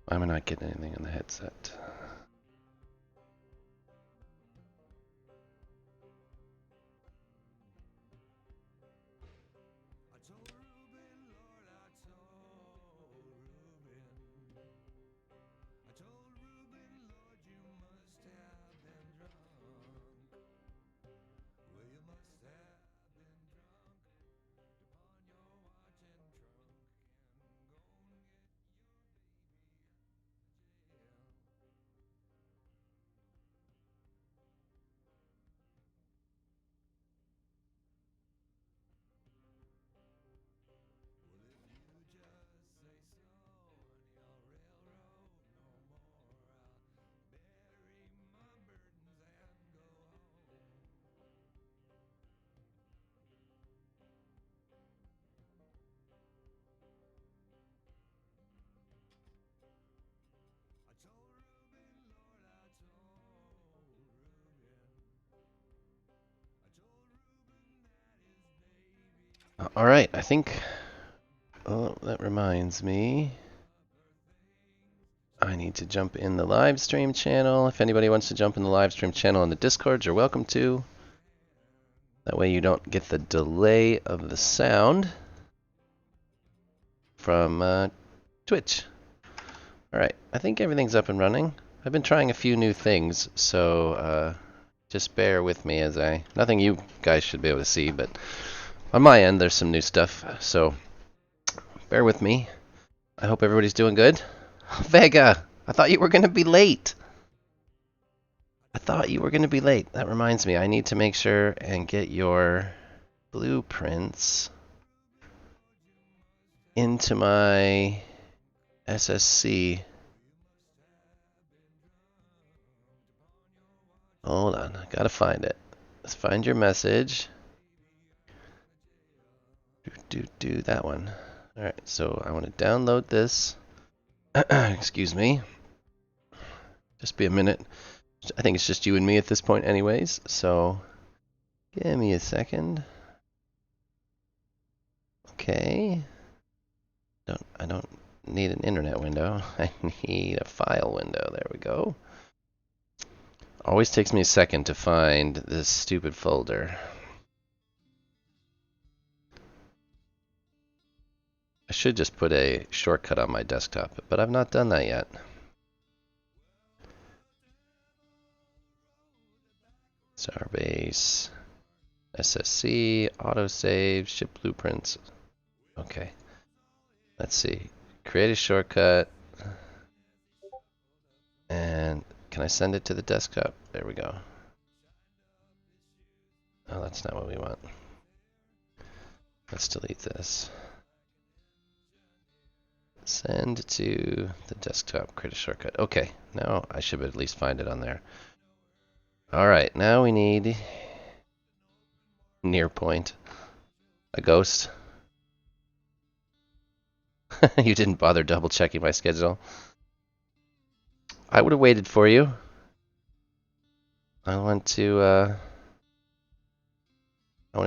Why am I not getting anything on the headset? All right, I think. Oh, that reminds me. I need to jump in the live stream channel. If anybody wants to jump in the live stream channel on the Discord, you're welcome to. That way you don't get the delay of the sound from Twitch. All right, I think everything's up and running. I've been trying a few new things, so just bear with me as nothing you guys should be able to see, but on my end there's some new stuff, so bear with me. I hope everybody's doing good. Vega, I thought you were going to be late. That reminds me, I need to make sure and get your blueprints into my SSC. Hold on, I gotta find it. Let's find your message. Do that one. Alright, so I want to download this. Excuse me. Just be a minute. I think it's just you and me at this point anyways, so give me a second. Okay. I don't need an internet window. I need a file window. There we go. Always takes me a second to find this stupid folder. I should just put a shortcut on my desktop, but I've not done that yet. Starbase, SSC, autosave, ship blueprints. Okay. Let's see. Create a shortcut. And can I send it to the desktop? There we go. Oh, that's not what we want. Let's delete this. Send to the desktop, create a shortcut. Okay, now I should at least find it on there. Alright, now we need near point. A ghost. You didn't bother double checking my schedule. I would have waited for you. I want to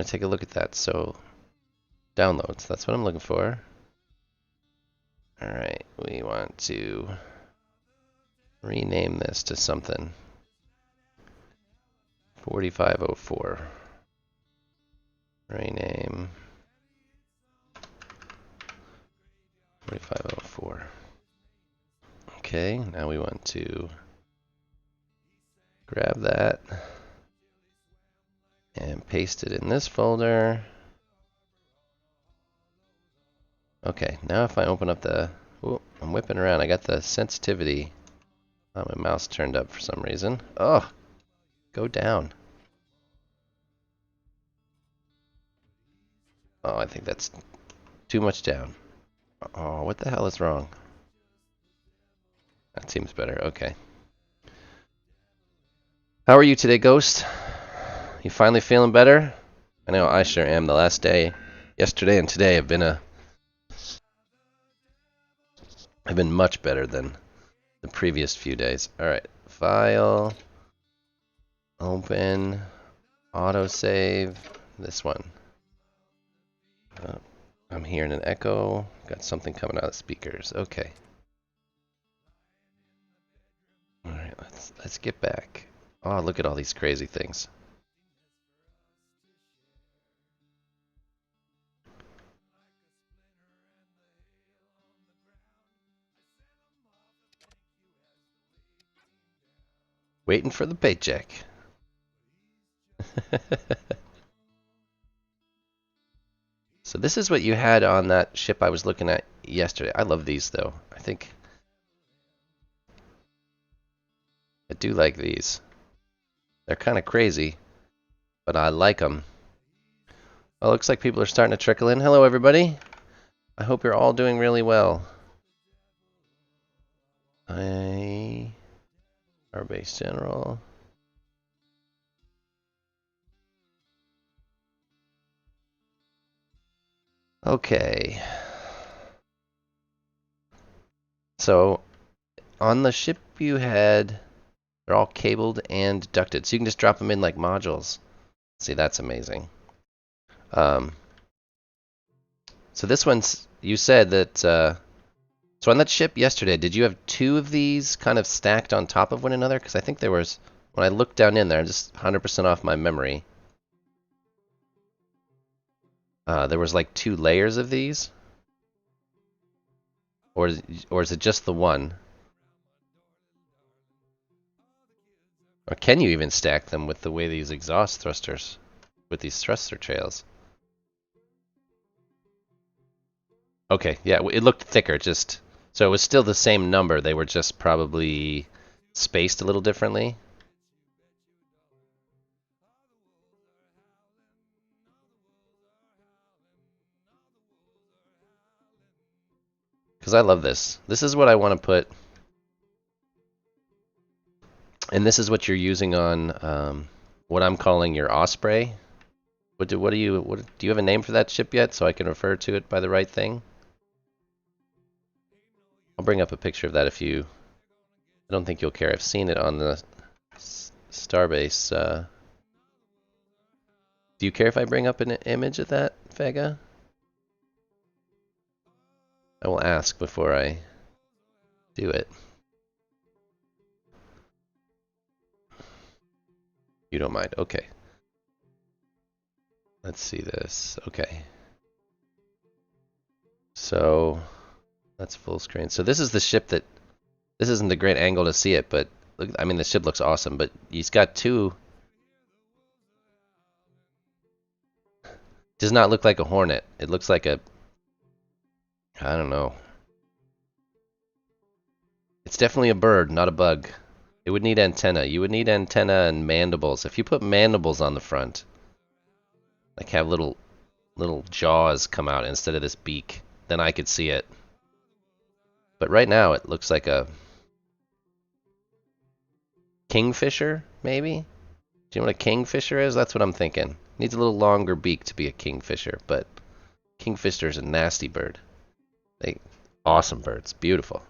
take a look at that. So downloads, that's what I'm looking for. Alright, we want to rename this to something. 4504. Rename 4504. Okay, now we want to grab that and paste it in this folder. Okay, now if I open up the... Ooh, I'm whipping around. I got the sensitivity on my mouse turned up for some reason. Oh, go down. Oh, I think that's too much down. Oh, what the hell is wrong? That seems better. Okay. How are you today, Ghost? You finally feeling better? I know I sure am. The last day, yesterday and today, have been much better than the previous few days. Alright, file, open, autosave, this one. I'm hearing an echo, got something coming out of the speakers. Okay. Let's get back. Oh, look at all these crazy things. Waiting for the paycheck. So this is what you had on that ship I was looking at yesterday. I love these though. I think I do like these. They're kind of crazy, but I like them. Well, looks like people are starting to trickle in. Hello everybody. I hope you're all doing really well. Our base general. Okay. So on the ship you had, they're all cabled and ducted, so you can just drop them in like modules. See, that's amazing. So this one's, you said that, so on that ship yesterday, did you have two of these kind of stacked on top of one another? Because I think there was, when I looked down in there, just 100% off my memory, there was like two layers of these? Or is it just the one? Or can you even stack them with the way these exhaust thrusters, with these thruster trails? Okay, yeah, it looked thicker, just, so it was still the same number, they were just probably spaced a little differently? Because I love this. This is what I want to put, and this is what you're using on what I'm calling your Osprey. Do you have a name for that ship yet, so I can refer to it by the right thing? I'll bring up a picture of that if you. I don't think you'll care. I've seen it on the Starbase. Do you care if I bring up an image of that, Vega? I will ask before I do it. You don't mind. Okay. Let's see this. Okay. So that's full screen. So this is the ship that, this isn't the great angle to see it, but look, I mean the ship looks awesome, but he's got two. Does not look like a Hornet. It looks like a, I don't know. It's definitely a bird, not a bug. It would need antenna. You would need antenna and mandibles. If you put mandibles on the front, like have little jaws come out instead of this beak, then I could see it. But right now it looks like a kingfisher, maybe? Do you know what a kingfisher is? That's what I'm thinking. Needs a little longer beak to be a kingfisher, but kingfisher is a nasty bird. Awesome birds, beautiful.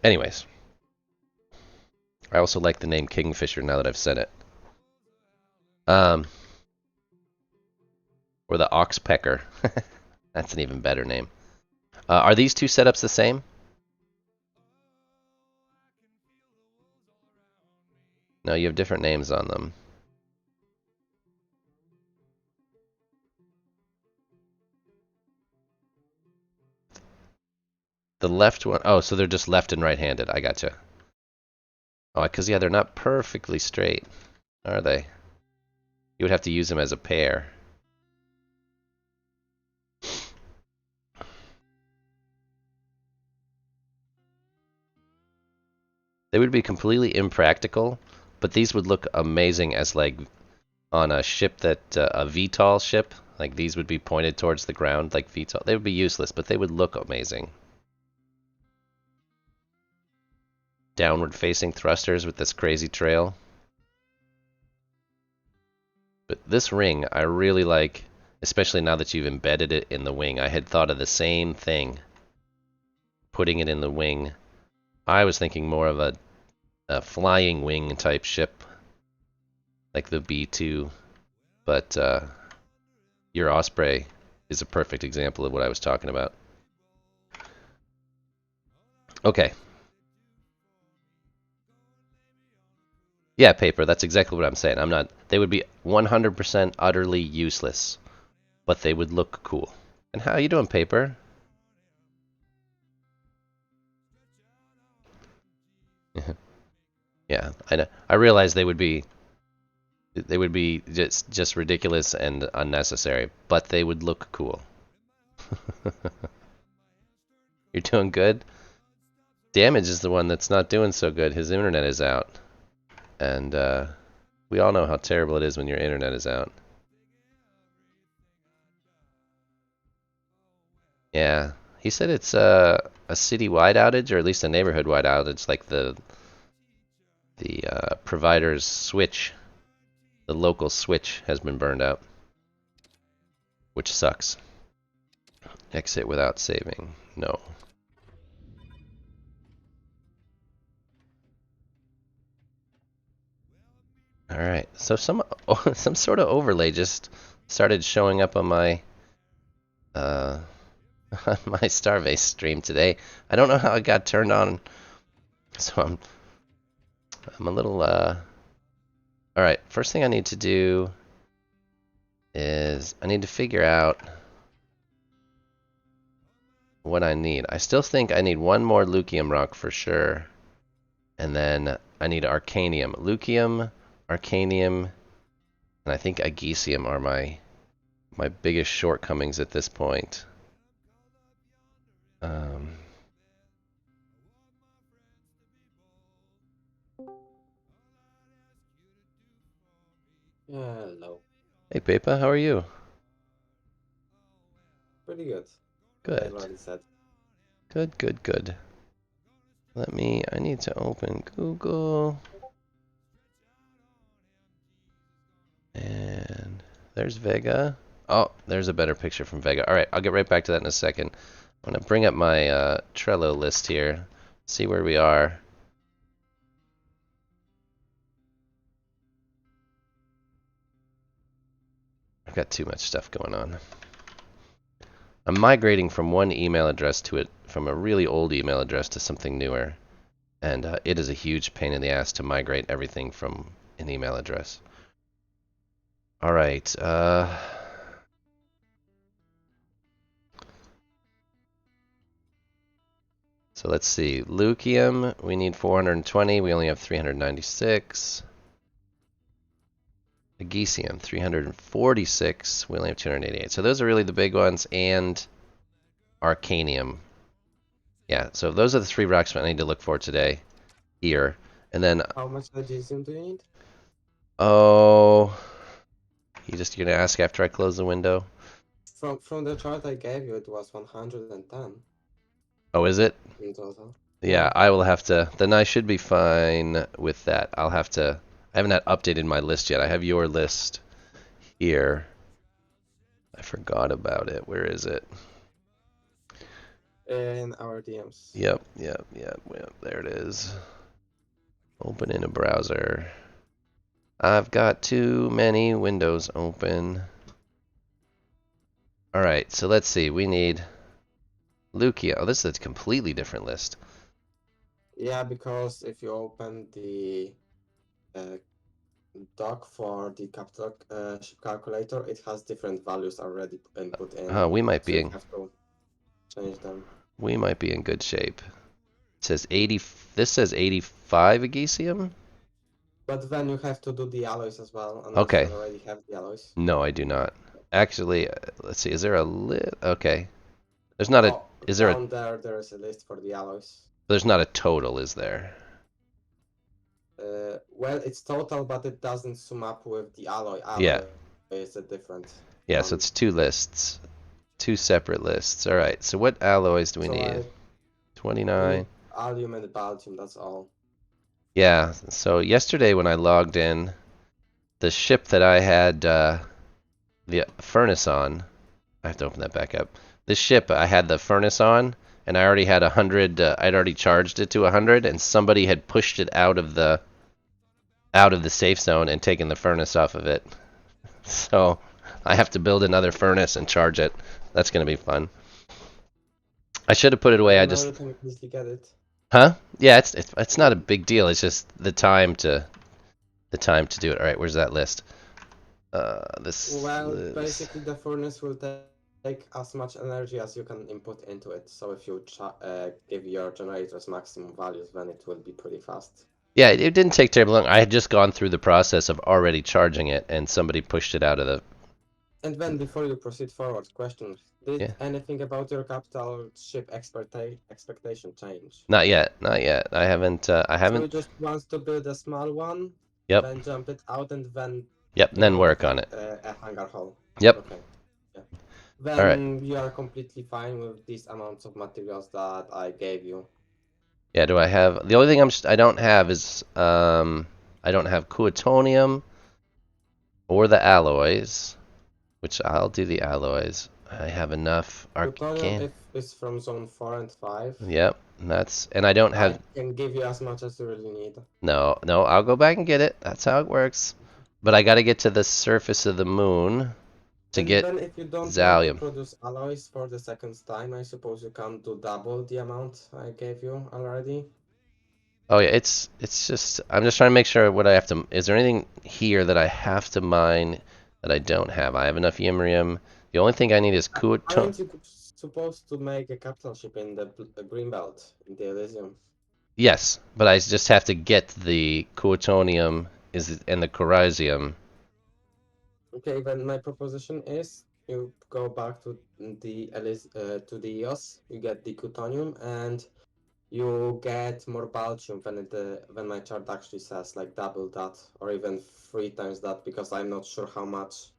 Anyways, I also like the name kingfisher now that I've said it. Or the oxpecker. That's an even better name. Are these two setups the same? No, you have different names on them. The left one, oh, so they're just left and right-handed. I gotcha. Oh, because, yeah, they're not perfectly straight, are they? You would have to use them as a pair. They would be completely impractical, but these would look amazing as, like, on a ship that, a VTOL ship. Like, these would be pointed towards the ground, like VTOL. They would be useless, but they would look amazing. Downward-facing thrusters with this crazy trail. But this ring, I really like, especially now that you've embedded it in the wing. I had thought of the same thing, putting it in the wing. I was thinking more of a flying wing type ship, like the B-2, but your Osprey is a perfect example of what I was talking about. Okay. Yeah, paper. That's exactly what I'm saying. I'm not. They would be 100% utterly useless, but they would look cool. And how you doing, paper? Yeah, I know. I realize they would be just ridiculous and unnecessary, but they would look cool. You're doing good? Damage is the one that's not doing so good. His internet is out. And we all know how terrible it is when your internet is out. Yeah. He said it's a city-wide outage, or at least a neighborhood-wide outage, like the provider's switch, the local switch has been burned out, which sucks. Exit without saving. No. All right. So some sort of overlay just started showing up on my on my Starbase stream today. I don't know how it got turned on, so I'm a little All right. First thing I need to do is I need to figure out what I need. I still think I need one more Lucium rock for sure. And then I need Arcanium. Lucium, Arcanium, and I think Agesium are my biggest shortcomings at this point. Hello. Hey Pepa, how are you? Pretty good. I Good. already said. Good, good, good. I need to open Google. And there's Vega. Oh, there's a better picture from Vega. All right, I'll get right back to that in a second. I'm going to bring up my Trello list here, see where we are. I've got too much stuff going on. I'm migrating from one email address from a really old email address to something newer. And it is a huge pain in the ass to migrate everything from an email address. All right. So let's see. Lucium, we need 420. We only have 396. Agesium, 346. We only have 288. So those are really the big ones. And Arcanium. Yeah, so those are the three rocks I need to look for today. Here. And then... How much Agesium do you need? Oh... You're gonna ask after I close the window? From the chart I gave you, it was 110 Oh, is it? in total. Yeah, I will have to. Then I should be fine with that. I'll have to. I haven't had updated my list yet. I have your list here. I forgot about it. Where is it? In our DMs. Yep. There it is. Open in a browser. I've got too many windows open. All right, so let's see. We need Lucia. Oh, this is a completely different list. Yeah, because if you open the doc for the capital ship calculator, it has different values already input in. We might So be you in. have to change them. We might be in good shape. It says 80. This says 85 Agesium. But then you have to do the alloys as well, unless Okay. you already have the alloys. No, I do not. Actually, let's see. Is there a lit? Okay. There's not a. Is there a? Down there is a list for the alloys. There's not a total, is there? Well, it's total, but it doesn't sum up with the alloy. Yeah. Is a different. Yeah. So it's two lists, two separate lists. All right. So what alloys do we need? 29. Allium and balltium. That's all. Yeah. So yesterday when I logged in, the ship that I had the furnace on, I have to open that back up. This ship I had the furnace on, and I already had 100. I'd already charged it to 100, and somebody had pushed it out of the safe zone and taken the furnace off of it. So I have to build another furnace and charge it. That's gonna be fun. I should have put it away. I just. You can easily get it. Huh? Yeah, it's not a big deal. It's just the time to the time to do it. All right, where's that list? This Well, list. basically the furnace will take as much energy as you can input into it. So if you give your generators maximum values, then it will be pretty fast. Yeah, it didn't take terribly long. I had just gone through the process of already charging it, and somebody pushed it out of the. And then before you proceed forward, question, did Yeah, anything about your capital ship expectation change? not yet, not yet. I haven't. I So haven't. you just want to build a small one, Yep, then jump it out and then yep. And then work on it. a hangar hull. Yep. Okay. Yeah. All right. Then you are completely fine with these amounts of materials that I gave you. Yeah. Do I have the only thing I don't have is I don't have Coatonium or the alloys, which I'll do the alloys. I have enough Plutonium arcan. if is from zone 4 and 5. Yep. And I don't I have. can give you as much as you really need. No, no. I'll go back and get it. That's how it works. But I got to get to the surface of the moon to And get then if you don't want to Zalium. produce alloys for the second time, I suppose you can do double the amount I gave you already. Oh yeah, it's just I'm just trying to make sure what I have to. Is there anything here that I have to mine that I don't have? I have enough ymmurium. The only thing I need is Kuaton. Aren't you supposed to make a capital ship in the green belt in the Elysium? Yes, but I just have to get the Kuatonium and the Corisium. Okay, then my proposition is you go back to the EOS, you get the Plutonium, and you get more Baltium than my chart actually says, like double that or even 3 times that, because I'm not sure how much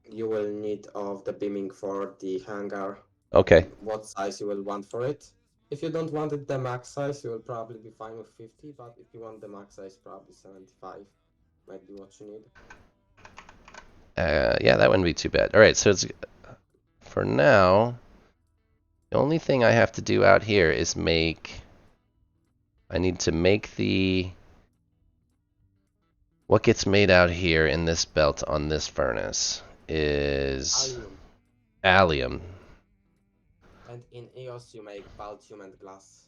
you will need of the beaming for the hangar Okay. and what size you will want for it. If you don't want it the max size, you will probably be fine with 50, but if you want the max size, probably 75 might be what you need. Yeah, that wouldn't be too bad. All right, so it's for now. The only thing I have to do out here is make. I need to make the. What gets made out here in this belt on this furnace is Allium. allium. And in EOS you make Baltium and glass.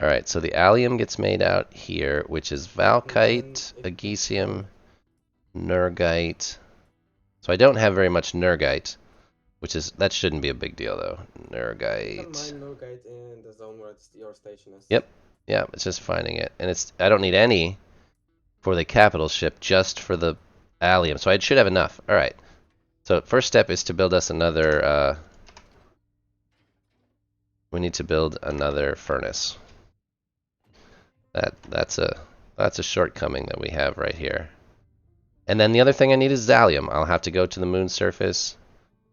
Alright, so the allium gets made out here, which is And then valkite, if agesium, nergite. So I don't have very much nergite, that shouldn't be a big deal though. you can Nergite. mine Nurgate in the zone where your station is. Yep, yeah, it's just finding it. And I don't need any for the capital ship, just for the allium. So I should have enough. Alright. So first step is to build us another, we need to build another furnace. That's a shortcoming that we have right here. And then the other thing I need is Zalium. I'll have to go to the moon surface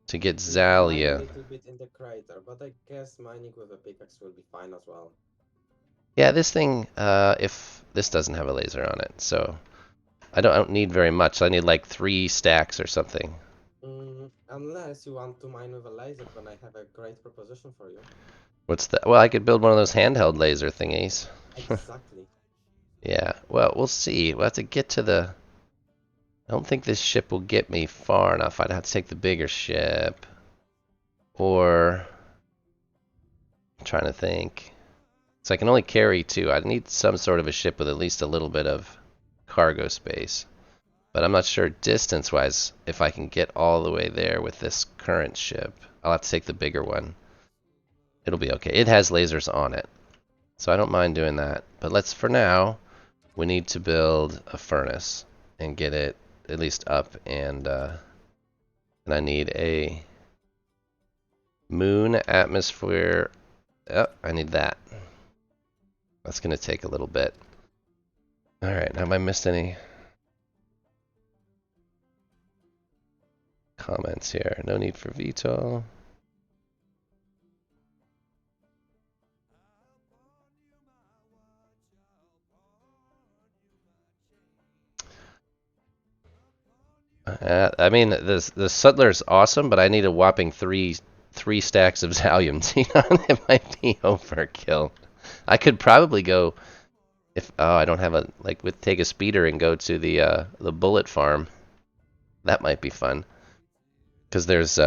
to get You can mine a Zalia. little bit in the crater, but I guess mining with a pickaxe will be fine as well. Yeah, this thing, if this doesn't have a laser on it, so I don't need very much. I need like 3 stacks or something. Unless you want to mine with a laser, then I have a great proposition for you. What's that? Well, I could build one of those handheld laser thingies. Exactly. Yeah, well, we'll see. We'll have to get to the. I don't think this ship will get me far enough. I'd have to take the bigger ship. Or. I'm trying to think. So I can only carry 2. I need some sort of a ship with at least a little bit of cargo space. But I'm not sure distance-wise if I can get all the way there with this current ship. I'll have to take the bigger one. It'll be okay. It has lasers on it, so I don't mind doing that. But for now, we need to build a furnace and get it at least up, and I need a moon atmosphere. Oh, I need that. That's going to take a little bit. Alright, have I missed any comments here? No need for veto. I mean, the Sutler's awesome, but I need a whopping three stacks of Zalium. It might be overkill. I could probably go if I don't have take a speeder and go to the bullet farm. That might be fun because there's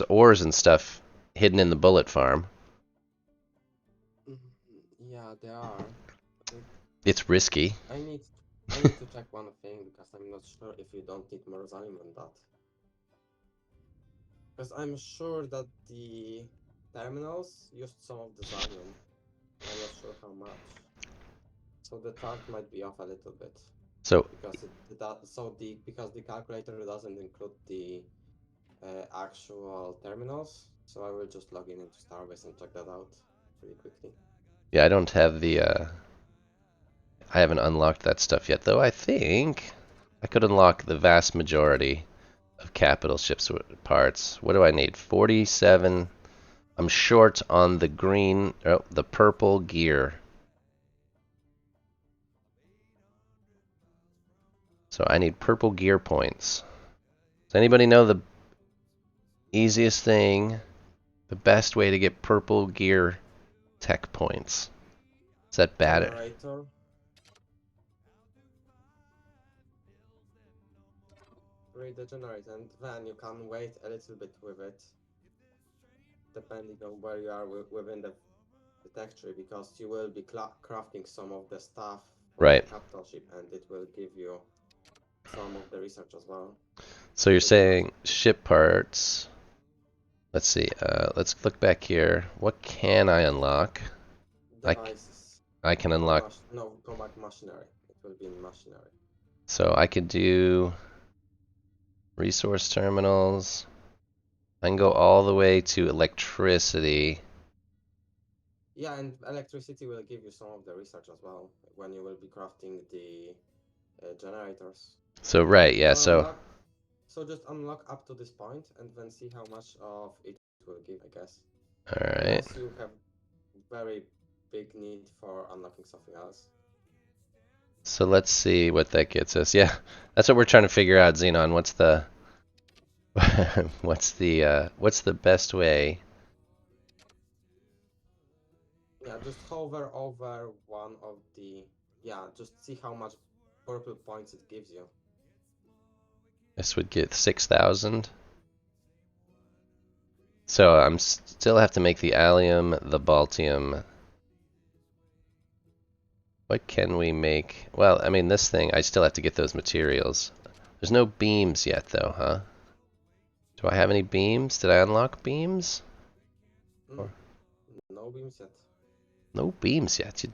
ores and stuff hidden in the bullet farm. Yeah, there are. It's risky. I need I need to check one thing because I'm not sure if you don't need more volume than that. Because I'm sure that the terminals used some of the Zalium. I'm not sure how much. So the chart might be off a little bit. So Because because the calculator doesn't include the actual terminals. So I will just log in into Starbase and check that out pretty quickly. yeah, I don't have the I haven't unlocked that stuff yet, though. I think I could unlock the vast majority of capital ships parts. What do I need? 47. I'm short on the green, oh, the purple gear. So I need purple gear points. Does anybody know the easiest thing, the best way to get purple gear tech points? Is that bad? Generator. Read the generator, and then you can wait a little bit with it, depending on where you are within the tech tree, because you will be crafting some of the stuff for the Right. capital ship, and it will give you some of the research as well. So you're Pretty much saying ship parts. Let's see. Let's look back here. What can I unlock? devices. I can Or unlock. no, go back machinery. It will be in machinery. So I could do resource terminals. I can go all the way to electricity. Yeah, and electricity will give you some of the research as well when you will be crafting the generators. So right, yeah. So So just unlock up to this point and then see how much of it will give, I guess. all right. Unless you have very big need for unlocking something else. So let's see what that gets us. Yeah, that's what we're trying to figure out, Xenon. What's the what's the best way? Yeah, just hover over one of the... Yeah, just see how much purple points it gives you. This would get 6,000. So I'm still have to make the allium, the baltium. What can we make? Well, I mean, this thing, I still have to get those materials. There's no beams yet, though, huh? Do I have any beams? Did I unlock beams? Mm, Or no beams yet. no beams yet. You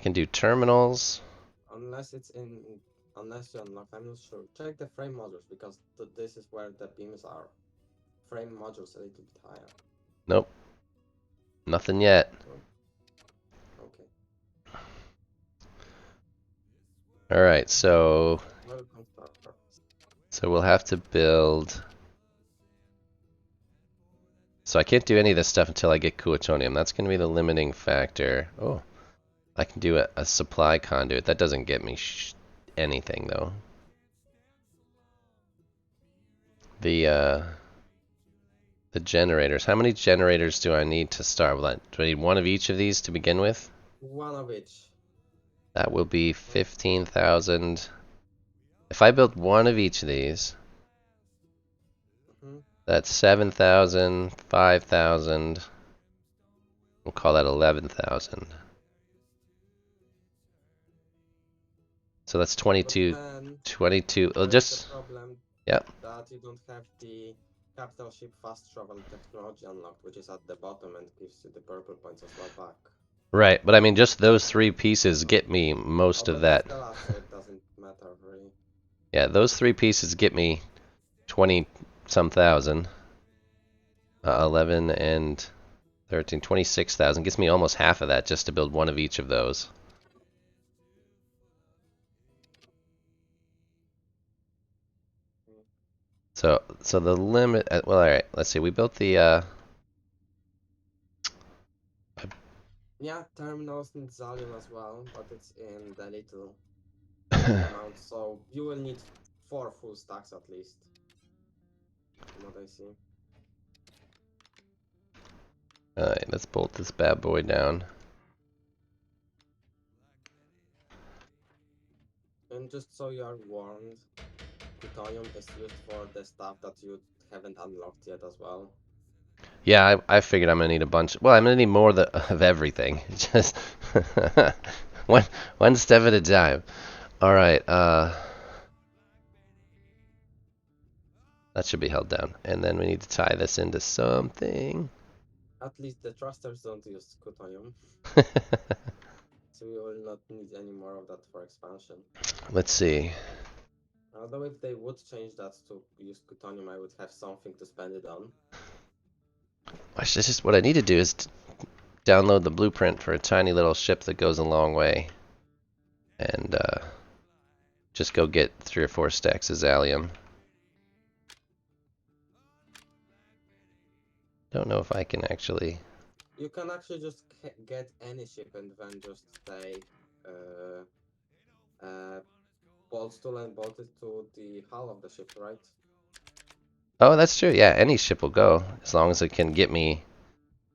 can do terminals. Unless it's in... Unless you unlock, I'm not sure. Check the frame modules, because this is where the beams are. Frame modules a little bit higher. Nope. Nothing yet. Okay. Alright, so Welcome to our purpose. we'll have to build. So I can't do any of this stuff until I get Quartermasters. That's going to be the limiting factor. Oh, I can do a supply conduit. That doesn't get me anything, though. The generators. How many generators do I need to start with? Do I need one of each of these to begin with? One of each. That will be 15,000. If I build one of each of these, that's 7,000, 5,000. We'll call that 11,000. So that's 22. 22. It'll just. The problem Yep. that you don't have the capital ship fast travel technology unlocked, which is at the bottom and gives you the purple points as well back. Right, but I mean, just those three pieces get me most of that. That's the last, so it doesn't matter really. Yeah, those three pieces get me 20 some thousand. 11 and 13, 26,000. Gets me almost half of that just to build one of each of those. So the limit, well, all right, let's see. We built the Yeah, terminals need Zalium as well, but it's in the little amount, so you will need 4 full stacks at least. From what I see. Alright, let's bolt this bad boy down. And just so you are warned, plutonium is used for the stuff that you haven't unlocked yet as well. Yeah, I figured I'm gonna need a bunch. Well, I'm gonna need more of everything. Just one one step at a time. All right. That should be held down, and then we need to tie this into something. At least the thrusters don't use plutonium, so we will not need any more of that for expansion. Let's see. Although if they would change that to use plutonium, I would have something to spend it on. This is what I need to do is download the blueprint for a tiny little ship that goes a long way, and just go get 3 or 4 stacks of Zalium. Don't know if I can actually. You can actually just get any ship and then just say bolt tool and bolt it to the hull of the ship, right? Oh, that's true. Yeah, any ship will go as long as it can get me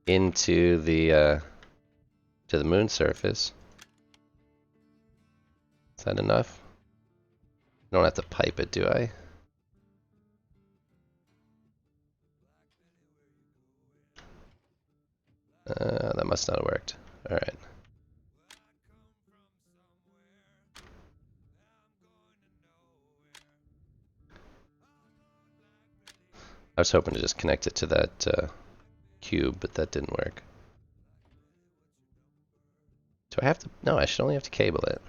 into the to the moon surface. Is that enough? I don't have to pipe it, do I? That must not have worked. All right. I was hoping to just connect it to that cube, but that didn't work. Do I have to? No, I should only have to cable it.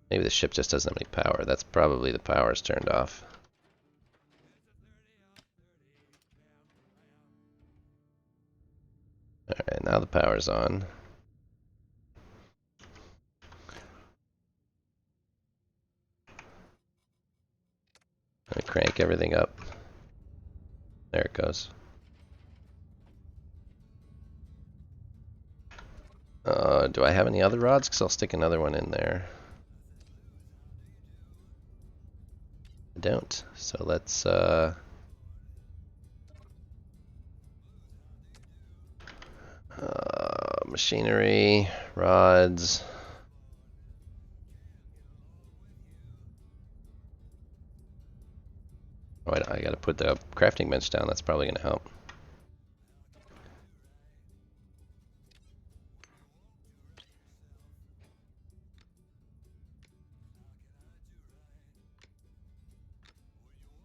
Maybe the ship just doesn't have any power. That's probably the power's turned off. Alright, now the power's on. Let me crank everything up. There it goes. Do I have any other rods? Because I'll stick another one in there. I don't. So let's machinery, rods. Oh, I gotta put the crafting bench down. That's probably gonna help.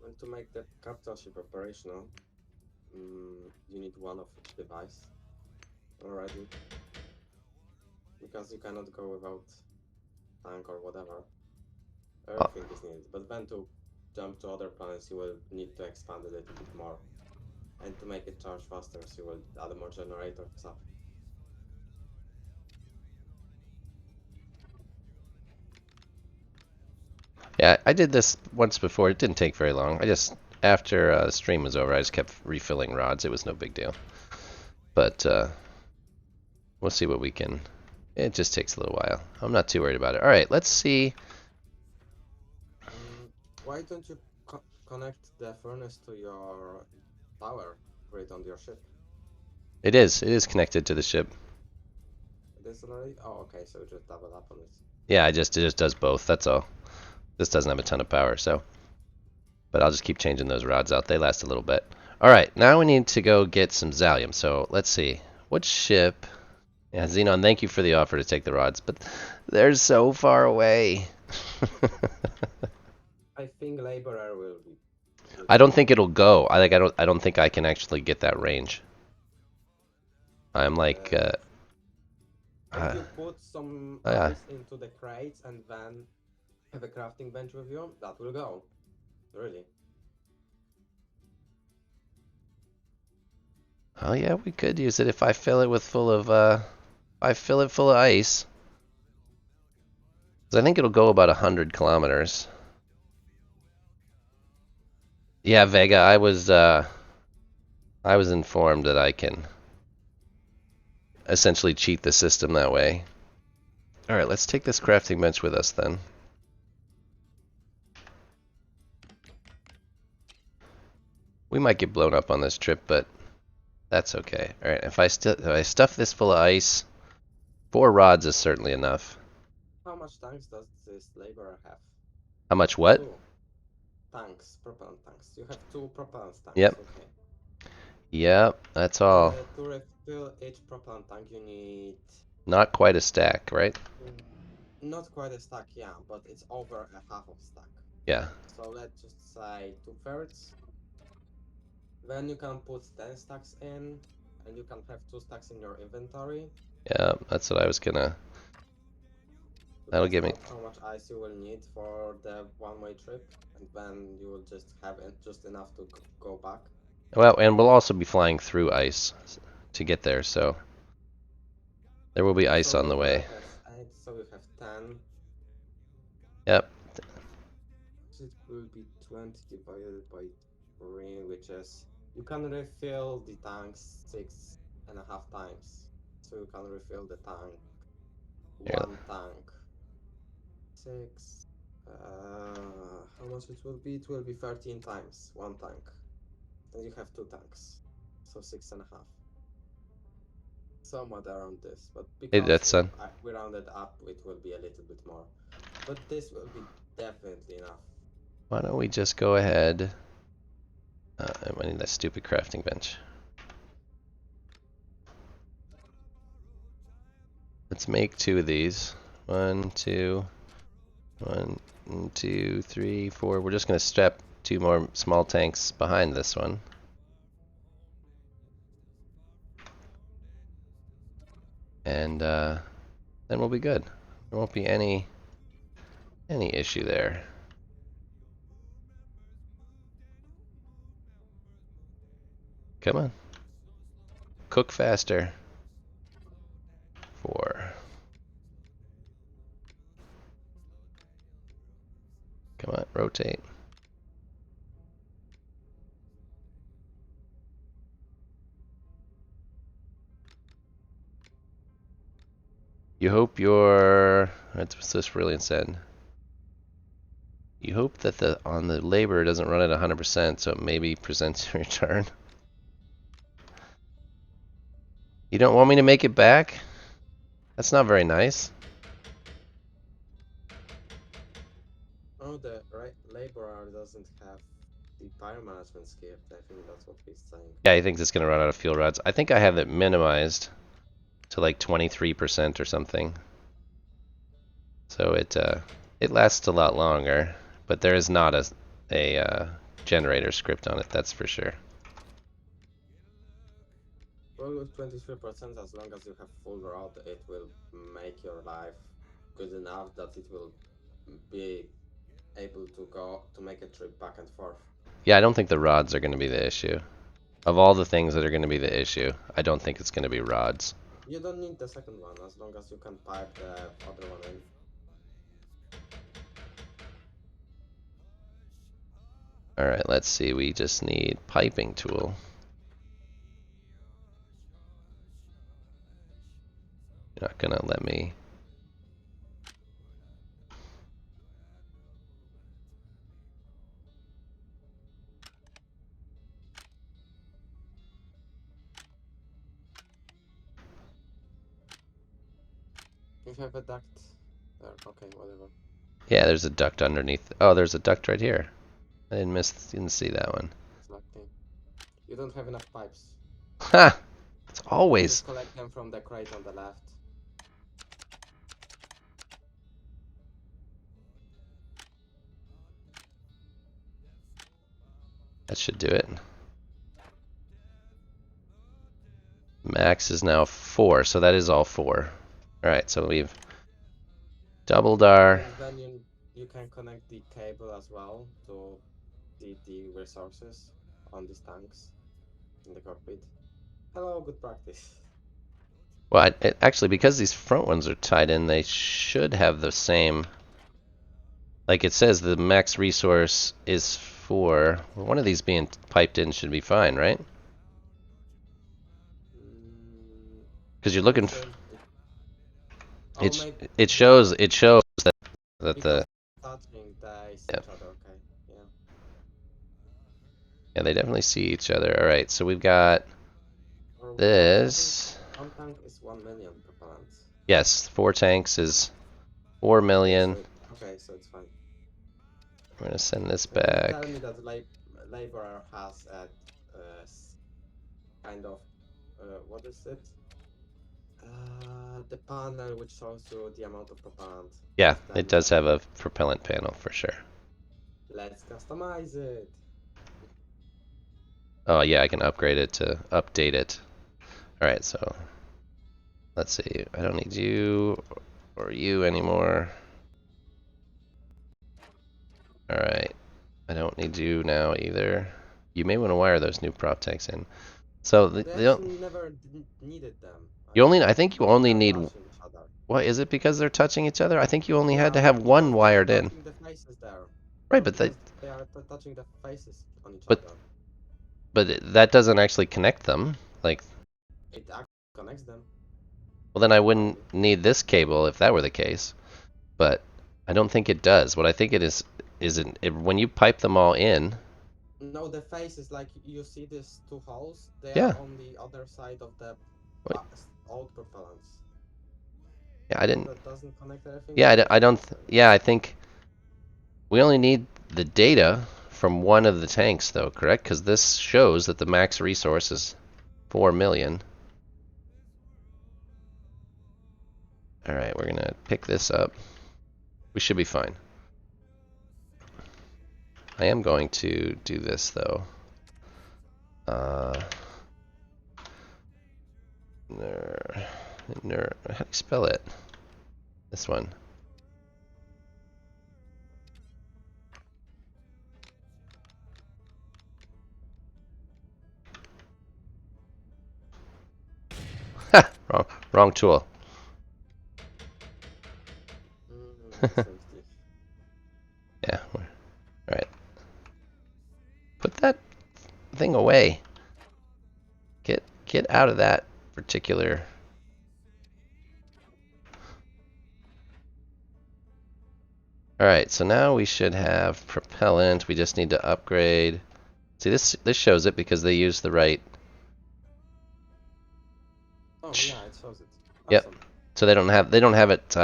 And to make the capital ship operational, you need one of each device already. Because you cannot go without tank or whatever. Everything is needed. But then to jump to other planets, you will need to expand it a little bit more. And to make it charge faster, so you will add more generators up. Yeah, I did this once before. It didn't take very long. I just, after the stream was over, I just kept refilling rods. It was no big deal. But we'll see what we can. It just takes a little while. I'm not too worried about it. All right, let's see. Why don't you connect the furnace to your power grid on your ship? It is connected to the ship. It is already? Oh, okay, so just double up on it. Yeah, it just does both. That's all. This doesn't have a ton of power, so. But I'll just keep changing those rods out. They last a little bit. All right, now we need to go get some Zalium. So let's see. What ship? Yeah, Xenon, thank you for the offer to take the rods, but they're so far away. I think Laborer will be. I don't think it'll go. I don't think I can actually get that range. I'm like if you put some yeah. ice into the crates and then have a crafting bench with you, that will go. Really. Oh yeah, we could use it if I fill it with full of I fill it full of ice. 'Cause I think it'll go about 100 kilometers. Yeah, Vega, I was informed that I can essentially cheat the system that way. All right, let's take this crafting bench with us then. We might get blown up on this trip, but that's okay. All right, if I stuff this full of ice, 4 rods is certainly enough. How much tanks does this Laborer have? How much what? 2 tanks, propellant tanks. You have 2 propellant tanks. Yep. Okay. Yep, that's all. To refill each propellant tank, you need Not quite a stack, right? Mm, Not quite a stack, yeah, but it's over a half of stack. Yeah. So let's just say 2/3. Then you can put 10 stacks in, and you can have 2 stacks in your inventory. Yeah, that's what I was gonna. So That'll that's give me. how much ice you will need for the one-way trip, and then you will just have just enough to go back. Well, and we'll also be flying through ice to get there, so there will be ice on the So I way. have 8, so you have 10. Yep. So it will be 20 divided by 3, which is you can refill the tanks 6.5 times. So you can refill the tank, Here, one tank, 6. How much it will be? It will be 13 times one tank. And you have 2 tanks. So 6.5. Somewhat around this. But hey, because that's son. we rounded up, it will be a little bit more. But this will be definitely enough. Why don't we just go ahead? I need that stupid crafting bench. Let's make 2 of these. 1, 2, 1, 2, 3, 4. We're just gonna strap 2 more small tanks behind this one. And then we'll be good. There won't be any issue there. Come on. Cook faster. 4. Come on, rotate. You hope your what's this brilliant said? You hope that the on the labor doesn't run at 100%, so it maybe presents a return. You don't want me to make it back? That's not very nice. Oh, the right laborer doesn't have the fire management skill. I think that's what he's saying. Yeah, I think it's gonna run out of fuel rods. I think I have it minimized to like 23% or something. So it lasts a lot longer, but there is not a generator script on it, that's for sure. Well, with 23%, as long as you have full rod, it will make your life good enough that it will be able to go to make a trip back and forth. Yeah, I don't think the rods are gonna be the issue. Of all the things that are gonna be the issue, I don't think it's gonna be rods. You don't need the second one as long as you can pipe the other one in. Alright, let's see, we just need piping tool. You're not gonna let me. If you have a duct there, okay, whatever. Yeah, there's a duct underneath. Oh, there's a duct right here. I didn't see that one. Exactly. You don't have enough pipes. Ha! It's always. Just collect them from the crate on the left. That should do it. Max is now 4, so that is all 4. Alright, so we've doubled our. And then you can connect the cable as well to the resources on these tanks in the cockpit. Hello, good practice. Well, actually, because these front ones are tied in, they should have the same. Like it says, the max resource is 4. Well, one of these being piped in should be fine, right? Because you're looking. Oh, maybe It shows that because the. touching they see Yep. each other. Okay, yeah. Yeah, they definitely see each other. Alright, so we've got Or I think this. one tank is 1 million propellant. Yes, 4 tanks is 4 Okay, million. so it's fine. We're gonna send this And then back. tell me that laborer has a kind of what is it? The panel which shows you the amount of propellant. Yeah, Just tell it me does what have it a is. propellant panel for sure. Let's customize it. Oh yeah, I can upgrade it to update it. Alright, so let's see. I don't need you or you anymore. Alright, I don't need you now either. You may want to wire those new prop tanks in. So They actually never needed them, I actually, think you because they only are need, touching each other. what is it because they're touching each other? I think you only had Yeah, to have one because they are wired in. touching the faces there. Right, No, but they, because they are touching the faces on each but other. that doesn't actually connect them. Like, It actually connects them, well then I wouldn't probably. need this cable if that were the case. But I don't think it does. What I think it is when you pipe them all in. No, the faces, like you see these two holes, they are Yeah. on the other side of the Wait, old propellants. yeah, I So didn't. that doesn't connect everything, Yeah, that I makes don't. more sense. Yeah, I think we only need the data from one of the tanks, though, correct? Because this shows that the max resource is 4 million. All right, we're gonna pick this up. We should be fine. I am going to do this though. Uh, ner, how do you spell it? This one. Ha! Wrong tool. Safety. Yeah. All right. Put that thing away. Get out of that particular. All right. So now we should have propellant. We just need to upgrade. See, this shows it because they use the right. Oh yeah, it shows it. Yep. Awesome. So they don't have it.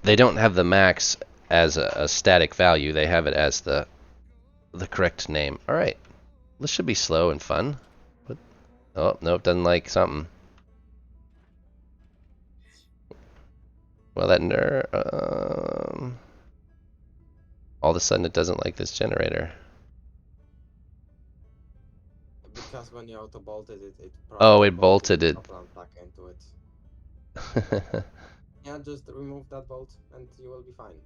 They don't have the max as a static value. They have it as the correct name. All right. This should be slow and fun. But, oh, nope, doesn't like something. Well, that all of a sudden it doesn't like this generator. Because when you auto bolted it, it Oh, probably it bolted bolted the it. propellant back into it. Yeah, just remove that bolt and you will be fine.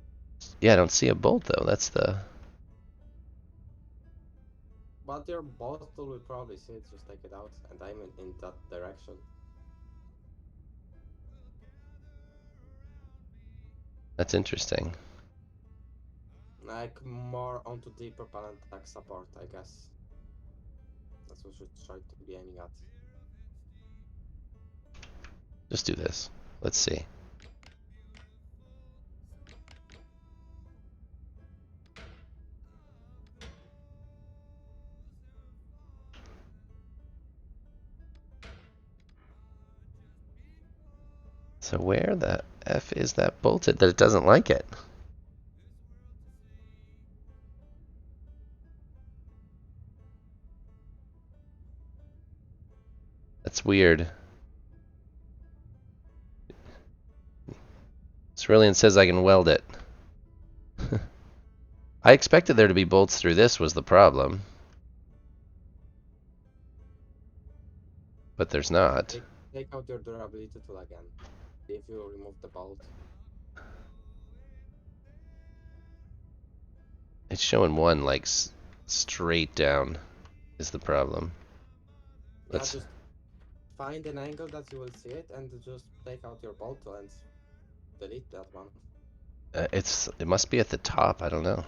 Yeah, I don't see a bolt though. That's the. But your bolt tool will probably see it, just take it out, and I'm in that direction. That's interesting. Like more onto the propellant tech support, I guess. That's what we should try to be aiming at. Just do this. Let's see. So where the F is that bolted that it doesn't like it? That's weird. Cerulean says I can weld it. I expected there to be bolts through this was the problem. But there's not. Take out your durability tool again. If you remove the bolt. It's showing one like straight down is the problem. Yeah, Let's. just find an angle that you will see it and just take out your bolt tool and delete that one. It must be at the top. I don't know.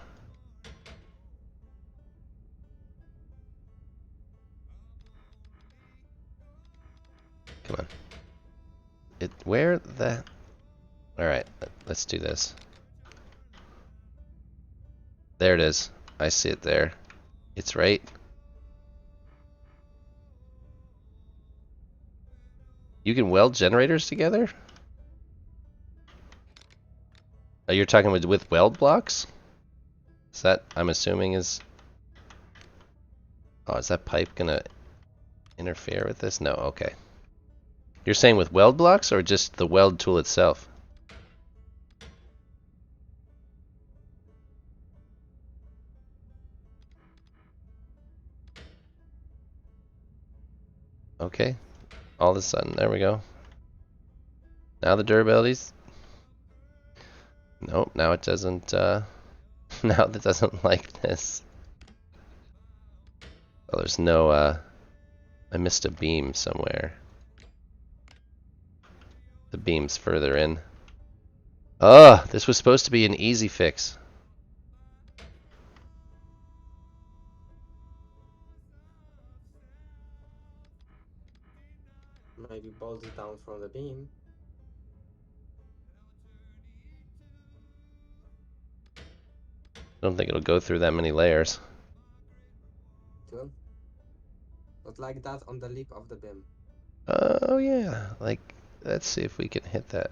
Come on. Where the. All right. Let's do this. There it is. I see it there. It's right. You can weld generators together? Oh, you're talking with weld blocks? Is that, I'm assuming, is. Oh, is that pipe gonna interfere with this? No, okay. You're saying with weld blocks or just the weld tool itself? Okay. All of a sudden, there we go. Now the durability's... Nope, now it doesn't, now it doesn't like this. Oh, there's no, I missed a beam somewhere. The beam's further in. Ugh, this was supposed to be an easy fix. Maybe bolt it down from the beam. Don't think it'll go through that many layers. Good. Not like that on the lip of the beam. Oh yeah, like, let's see if we can hit that.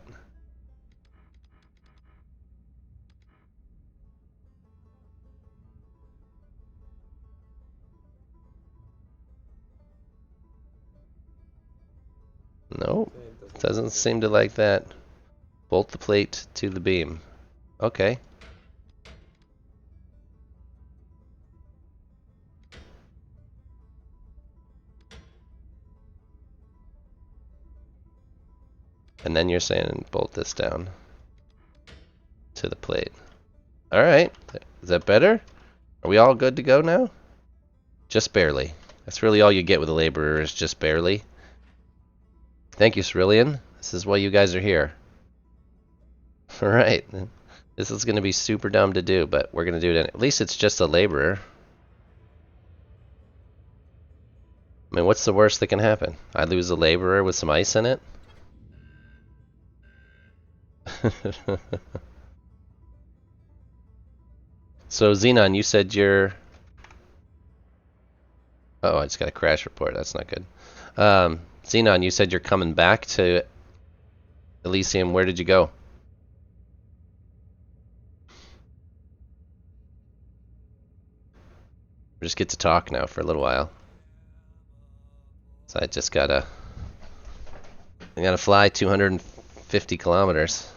Nope, Okay, it doesn't like seem to like that. Bolt the plate to the beam. Okay. And then you're saying bolt this down to the plate. Alright, is that better? Are we all good to go now? Just barely. That's really all you get with a laborer, is just barely. Thank you, Cerulean. This is why you guys are here. Alright. This is going to be super dumb to do, but we're going to do it. At least it's just a laborer. I mean, what's the worst that can happen? I lose a laborer with some ice in it? So, Xenon, you said you're... Oh, I just got a crash report. That's not good. Xenon, you said you're coming back to Elysium. Where did you go? We just get to talk now for a little while. So I just gotta fly 250 kilometers.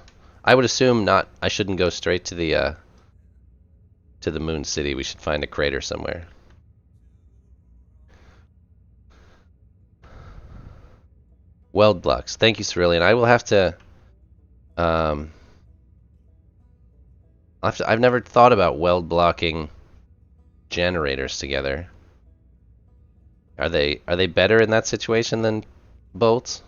I would assume not. I shouldn't go straight to the moon city. We should find a crater somewhere. Weld blocks. Thank you, Cerulean. I will have to. Um, I've never thought about weld blocking generators together. Are they better in that situation than bolts?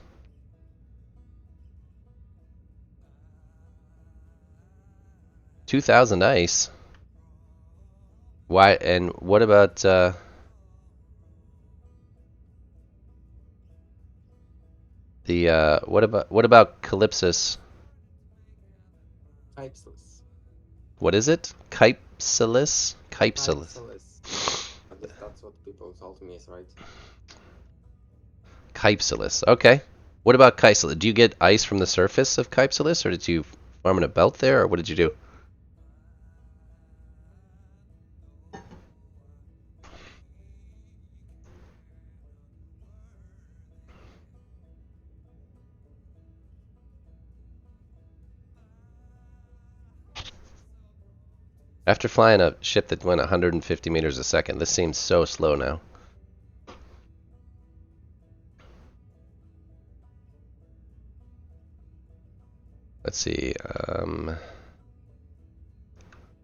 $2,000 ice. Why? And what about what about Calypsis? Kypselus. What is it? Kypsilus? Kypsilus. At least that's what people told me is right. Kypsilus. Okay. What about Kypsilus? Do you get ice from the surface of Kypsilus, or did you farm in a belt there, or what did you do? After flying a ship that went 150 meters a second, this seems so slow now. Let's see.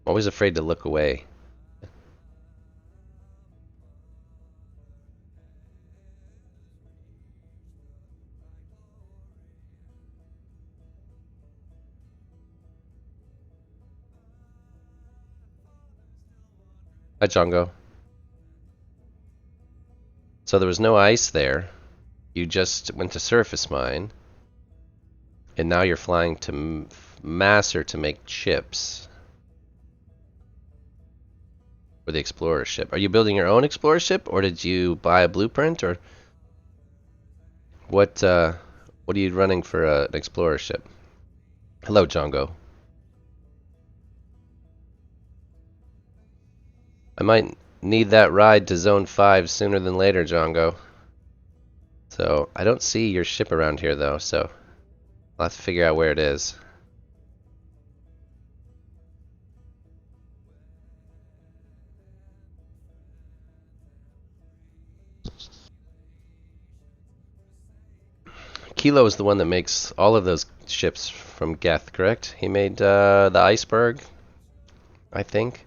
Always afraid to look away. Hi, Django. So there was no ice there. You just went to surface mine. And now you're flying to Masser to make chips. For the Explorer ship. Are you building your own Explorer ship, or did you buy a blueprint, or what are you running for an Explorer ship? Hello, Django. I might need that ride to Zone 5 sooner than later, Django. So I don't see your ship around here though, so I'll have to figure out where it is. Kilo is the one that makes all of those ships from Geth, correct? He made the iceberg, I think,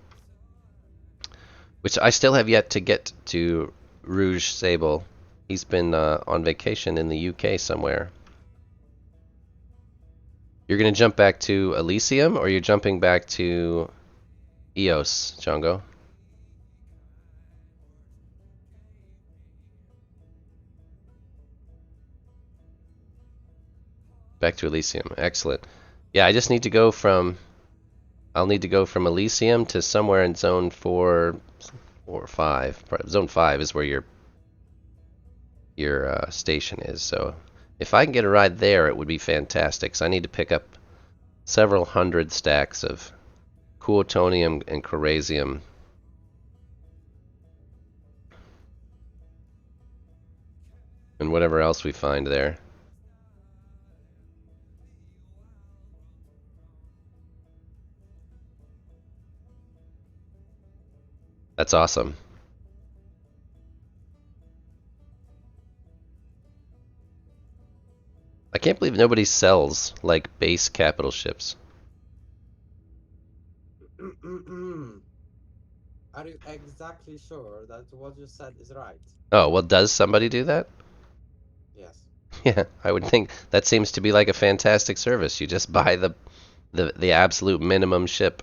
which I still have yet to get to Rouge Sable. He's been on vacation in the UK somewhere. You're gonna jump back to Elysium, or you're jumping back to Eos, Django? Back to Elysium. Excellent. Yeah, I just need to go from. I'll need to go from Elysium to somewhere in Zone 4 or 5. Zone 5 is where your station is. So if I can get a ride there, it would be fantastic. So I need to pick up several hundred stacks of Cooltonium and Corasium. And whatever else we find there. That's awesome. I can't believe nobody sells like base capital ships. Are you exactly sure that what you said is right? Oh, well, does somebody do that? Yes. Yeah, I would think that seems to be like a fantastic service. You just buy the absolute minimum ship.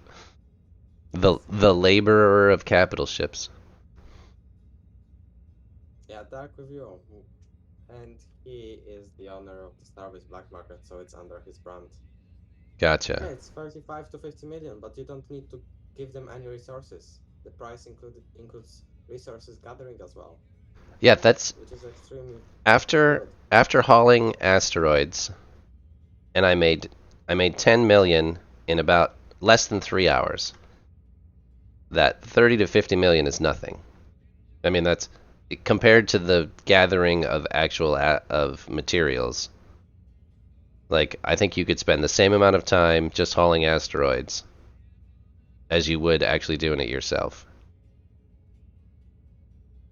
The laborer of capital ships. Yeah, Dark Review. And he is the owner of the Starbase Black Market, so it's under his brand. Gotcha. Yeah, it's 35 to 50 million, but you don't need to give them any resources. The price includes resources gathering as well, Yeah, that's which is extremely after good. after hauling asteroids, and I made 10 million in about less than 3 hours. That 30 to 50 million is nothing. I mean, that's compared to the gathering of actual of materials. Like, I think you could spend the same amount of time just hauling asteroids as you would actually doing it yourself.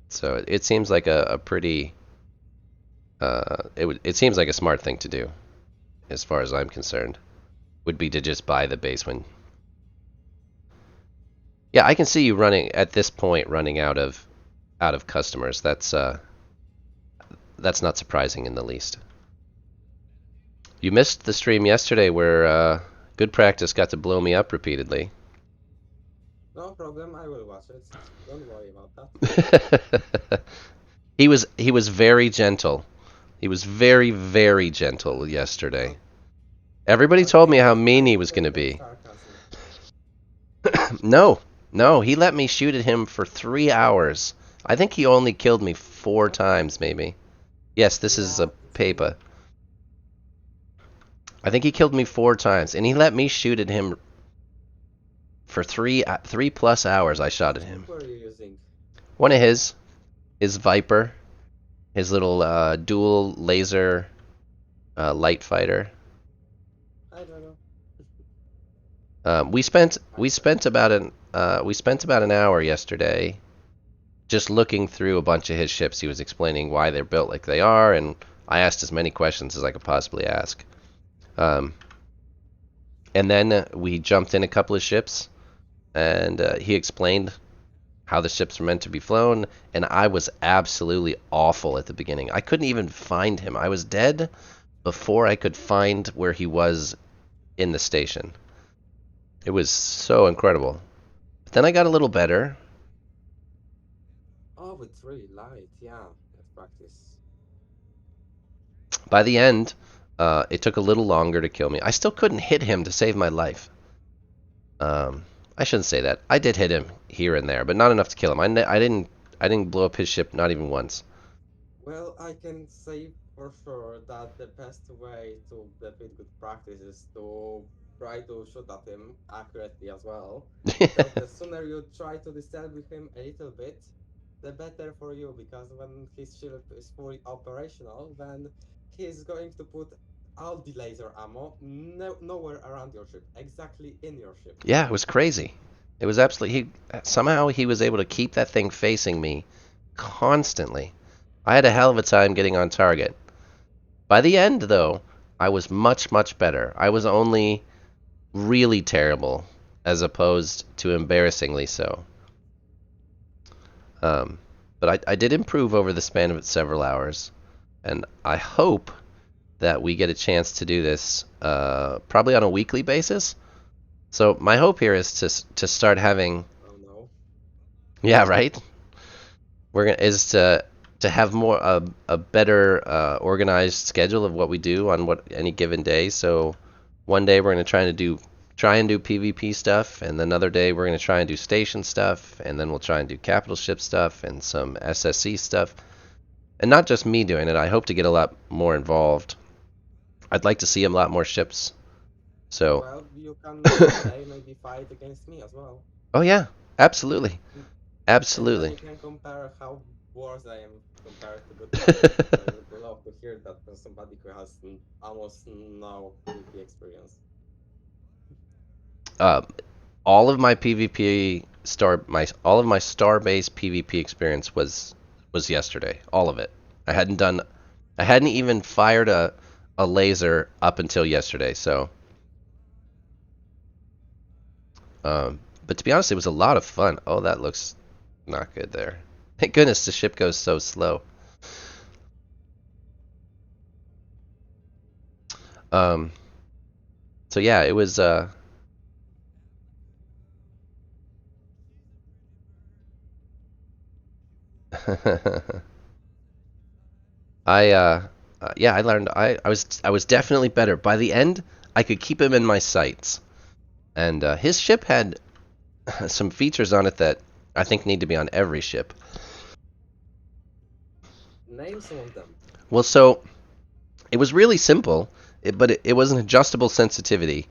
So it seems like a pretty it seems like a smart thing to do, as far as I'm concerned. Would be to just buy the base when. Yeah, I can see you running at this point, running out of customers. That's not surprising in the least. You missed the stream yesterday where Good Practice got to blow me up repeatedly. No problem, I will watch it. Don't worry about that. He was very gentle. He was very, very gentle yesterday. Everybody told me Okay, how but mean I he was going to take that be. sarcasm. No, no, he let me shoot at him for 3 hours. I think he only killed me 4 times, maybe. Yes, this is a Yeah, it's paper. I think he killed me 4 times, and he let me shoot at him for 3+ hours. I shot what at ship him. were you using? One of his Viper, his little dual laser light fighter. I don't know. We spent we Viper. spent about an hour yesterday just looking through a bunch of his ships. He was explaining why they're built like they are, and I asked as many questions as I could possibly ask. Um, and then we jumped in a couple of ships, and he explained how the ships were meant to be flown, and I was absolutely awful at the beginning. I couldn't even find him. I was dead before I could find where he was in the station. It was so incredible. But then I got a little better. Oh, it's really light. Yeah, let's practice. By the end, it took a little longer to kill me. I still couldn't hit him to save my life. I shouldn't say that. I did hit him here and there, but not enough to kill him. I didn't blow up his ship, not even once. Well, I can say for sure that the best way to defeat good practice is to try to shoot at him accurately as well. Because the sooner you try to disturb him a little bit, the better for you, because when his ship is fully operational, then he's going to put all the laser ammo nowhere around your ship, exactly in your ship. Yeah, it was crazy. It was absolutely. Somehow he was able to keep that thing facing me constantly. I had a hell of a time getting on target. By the end, though, I was much, much better. I was only really terrible as opposed to embarrassingly so. Um, but I did improve over the span of several hours, and I hope that we get a chance to do this probably on a weekly basis. So my hope here is to start having, Oh no. yeah, right. We're gonna is to have more a better organized schedule of what we do on what any given day. So one day we're gonna try and do PvP stuff, and another day we're gonna try and do station stuff, and then we'll try and do capital ship stuff and some SSC stuff. And not just me doing it. I hope to get a lot more involved. I'd like to see a lot more ships. So, Well, you can someday maybe fight against me as well. oh yeah, absolutely, Mm, and then absolutely. you can compare how worse I am compared to good players, because I would love to hear that from somebody who has almost no PvP experience. uh, all of my PvP all of my Starbase PvP experience was yesterday. All of it. I hadn't even fired a laser up until yesterday. So, but to be honest, it was a lot of fun. Oh, that looks not good there. Thank goodness the ship goes so slow. Um, so yeah, it was. I yeah, I learned. I was definitely better. By the end, I could keep him in my sights, and his ship had some features on it that I think need to be on every ship. Name some of them. Well, so it was really simple, but it was an adjustable sensitivity.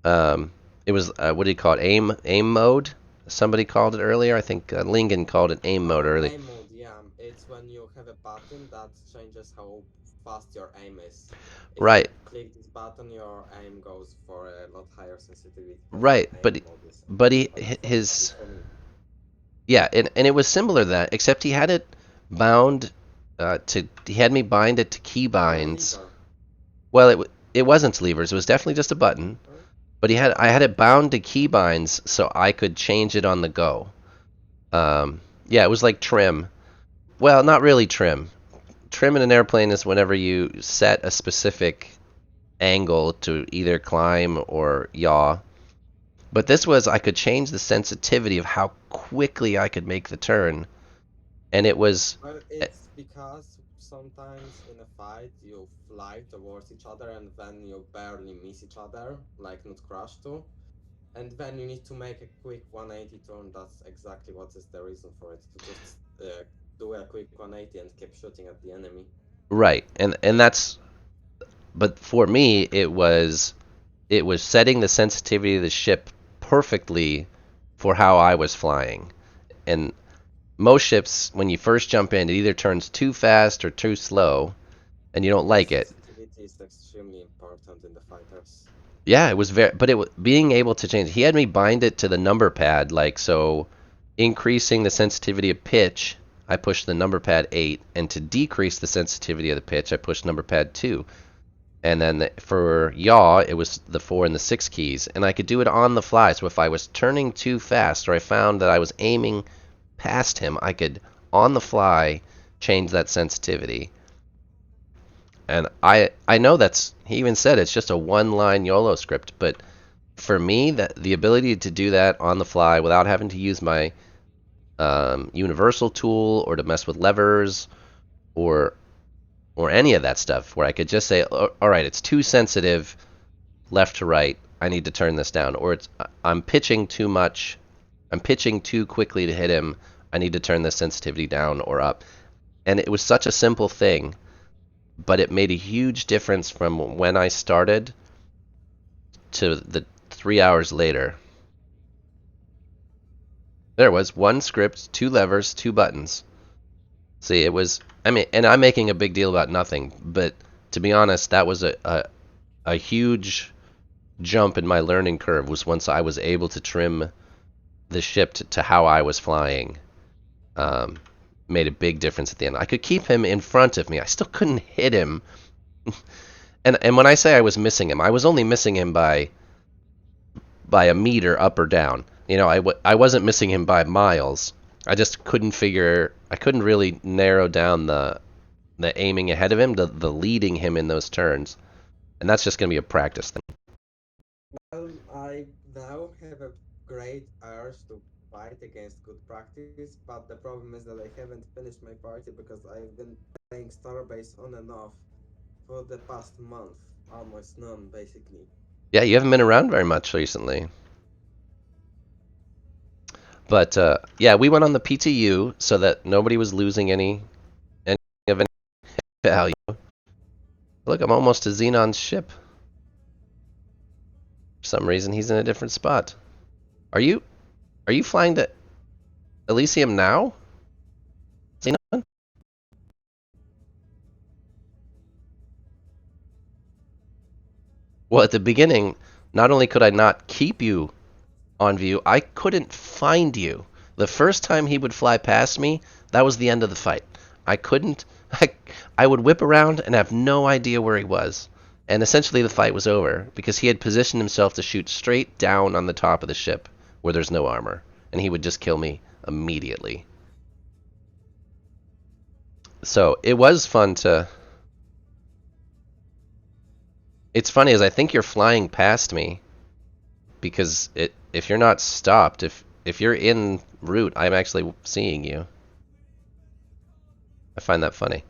Um, it was what do you call it? Aim mode. Somebody called it earlier. I think Lingen called it aim mode Oh, early. aim mode, yeah. It's when you have a button that changes how fast your aim is. If you Right, click this button, your aim goes for a lot higher sensitivity. That's what right. aim mode is. But At his least for me. yeah, and it was similar to that, except he had it bound to. He had me bind it to key To a binds. lever. Well, it wasn't levers. It was definitely just a button. Huh? But I had it bound to key binds so I could change it on the go. Yeah, it was like trim. Well, not really trim. Trim in an airplane is whenever you set a specific angle to either climb or yaw. But this was I could change the sensitivity of how quickly I could make the turn, and it was Well, it's because sometimes in a fight you fly towards each other and then you barely miss each other, like not crash too. And then you need to make a quick 180 turn. That's exactly what is the reason for it. To just do a quick 180 and keep shooting at the enemy. right, and that's but for me it was setting the sensitivity of the ship perfectly for how I was flying. And most ships, when you first jump in, it either turns too fast or too slow, and you don't Yeah, like it. sensitivity is extremely important in the fighters. Yeah, it was but being able to change. He had me bind it to the number pad, like so, increasing the sensitivity of pitch. I pushed the number pad 8, and to decrease the sensitivity of the pitch, I pushed number pad 2. And then for yaw, it was the 4 and the 6 keys, and I could do it on the fly. So if I was turning too fast, or I found that I was aiming past him, I could on the fly change that sensitivity. And I know that's he even said it's just a one line YOLO script, but for me that the ability to do that on the fly without having to use my universal tool or to mess with levers or any of that stuff, where I could just say, all right, it's too sensitive left to right. I need to turn this down, or it's I'm pitching too much. I'm pitching too quickly to hit him. I need to turn the sensitivity down or up. And it was such a simple thing, but it made a huge difference from when I started to the 3 hours later. There was one script, two levers, two buttons. See, it was. I mean, and I'm making a big deal about nothing, but to be honest, that was a huge jump in my learning curve. Was once I was able to trim the ship to how I was flying. Um, Made a big difference at the end. I could keep him in front of me. I still couldn't hit him. And when I say I was missing him, I was only missing him by a meter up or down. You know, I wasn't missing him by miles. I just couldn't figure. I couldn't really narrow down the aiming ahead of him, the leading him in those turns, and that's just gonna be a practice thing. I now have a great urge to fight against good practice, but the problem is that I haven't finished my party because I've been playing Starbase on and off for the past month, almost none basically. Yeah, you haven't been around very much recently, but yeah, we went on the PTU so that nobody was losing any of any value. Look, I'm almost to Xenon's ship. For some reason, he's in a different spot. Are you are you flying to Elysium now, Xenon? Well, at the beginning, not only could I not keep you on view, I couldn't find you. The first time he would fly past me, that was the end of the fight. I couldn't. I would whip around and have no idea where he was. And essentially, the fight was over because he had positioned himself to shoot straight down on the top of the ship where there's no armor, and he would just kill me immediately. So it was fun to. It's funny as I think you're flying past me because if you're not stopped, if you're in route, I'm actually seeing you. I find that funny.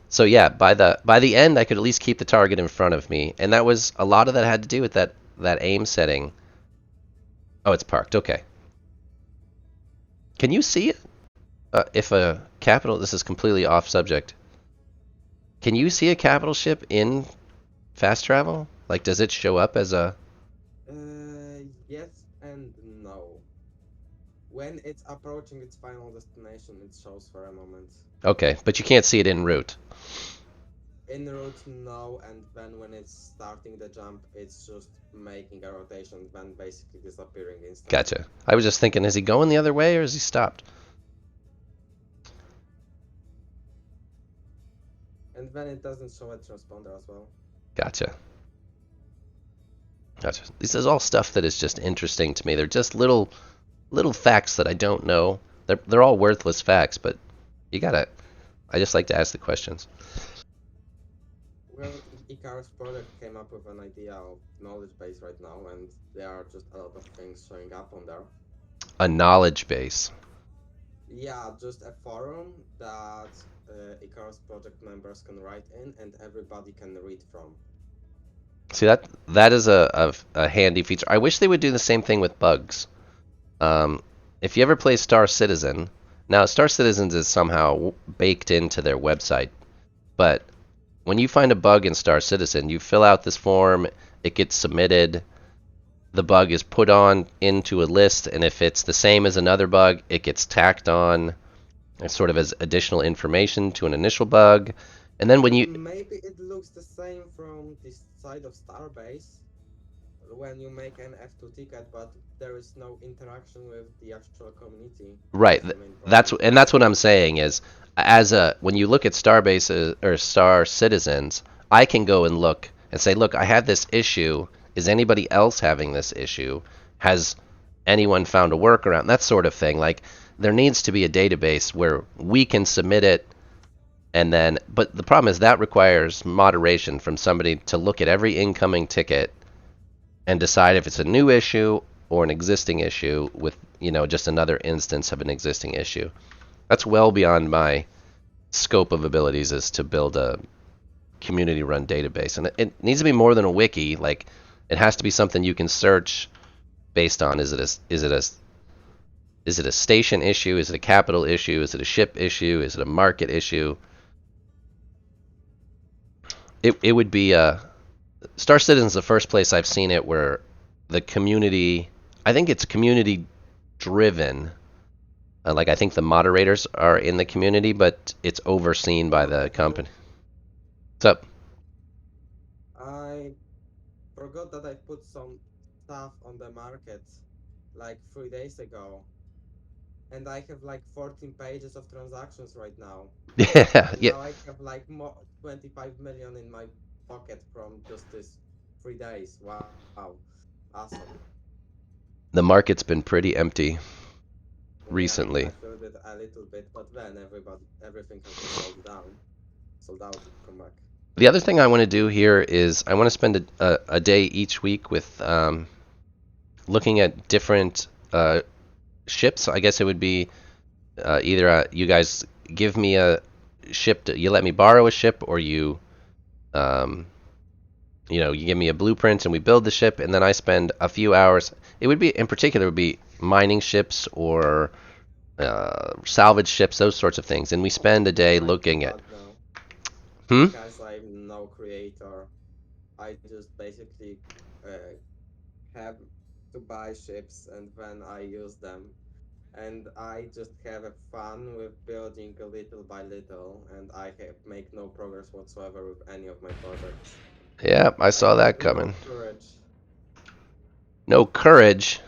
So yeah, by the end, I could at least keep the target in front of me, and that was a lot of that had to do with that aim setting. Oh, it's parked. Okay. Can you see it? If a capital, this is completely off subject. Can you see a capital ship in fast travel? Like, does it show up as a? Yes and no. When it's approaching its final destination, it shows for a moment. Okay, but you can't see it en route. En route, no, and then when it's starting the jump, it's just making a rotation, then basically disappearing instantly. Gotcha. I was just thinking, is he going the other way or is he stopped? And then it doesn't show a transponder as well. Gotcha. Gotcha. This is all stuff that is just interesting to me. They're just little facts that I don't know. They're all worthless facts, but you gotta. I just like to ask the questions. Well, Icarus project came up with an idea of knowledge base right now, and there are just a lot of things showing up on there. A knowledge base. Yeah, just a forum that Icarus project members can write in and everybody can read from. See that is a handy feature. I wish they would do the same thing with bugs. If you ever play Star Citizen, now Star Citizens is somehow baked into their website, but when you find a bug in Star Citizen, you fill out this form, it gets submitted, the bug is put on into a list, and if it's the same as another bug, it gets tacked on sort of as additional information to an initial bug. And then when you Maybe it looks the same from the side of Starbase when you make an F2 ticket, but there is no interaction with the actual community. right, That's the main that's problem. and that's what I'm saying is as a when you look at Starbase or Star Citizens, I can go and look and say, look, I had this issue. Is anybody else having this issue? Has anyone found a workaround? That sort of thing. Like there needs to be a database where we can submit it and then but the problem is that requires moderation from somebody to look at every incoming ticket and decide if it's a new issue or an existing issue with just another instance of an existing issue. That's well beyond my scope of abilities is to build a community run database, and it needs to be more than a wiki. Like it has to be something you can search based on is it a station issue, is it a capital issue, is it a ship issue, is it a market issue. It would be Star Citizen's the first place I've seen it where the community I think it's community driven. Like I think the moderators are in the community, but it's overseen by the Hello. company. What's up? I forgot that I put some stuff on the market like 3 days ago, and I have like 14 pages of transactions right now. Yeah, And yeah. now I have like more 25 million in my pocket from just this 3 days. Wow. Awesome. The market's been pretty empty Yeah, I recently. feel it a little bit, but then everything has been sold down, sold out. Come back. The other thing I want to do here is I want to spend a day each week with looking at different ships. I guess it would be either you guys give me a ship, you let me borrow a ship, or um, you give me a blueprint and we build the ship, and then I spend a few hours. It would be in particular it would be mining ships or salvage ships, those sorts of things, and we spend a day I feel looking at. bad now Hmm. because I'm no creator. I just basically uh, have to buy ships and then I use them. And I just have a fun with building a little by little, and I have make no progress whatsoever with any of my projects. Yeah, I I saw have that no coming. courage. No courage.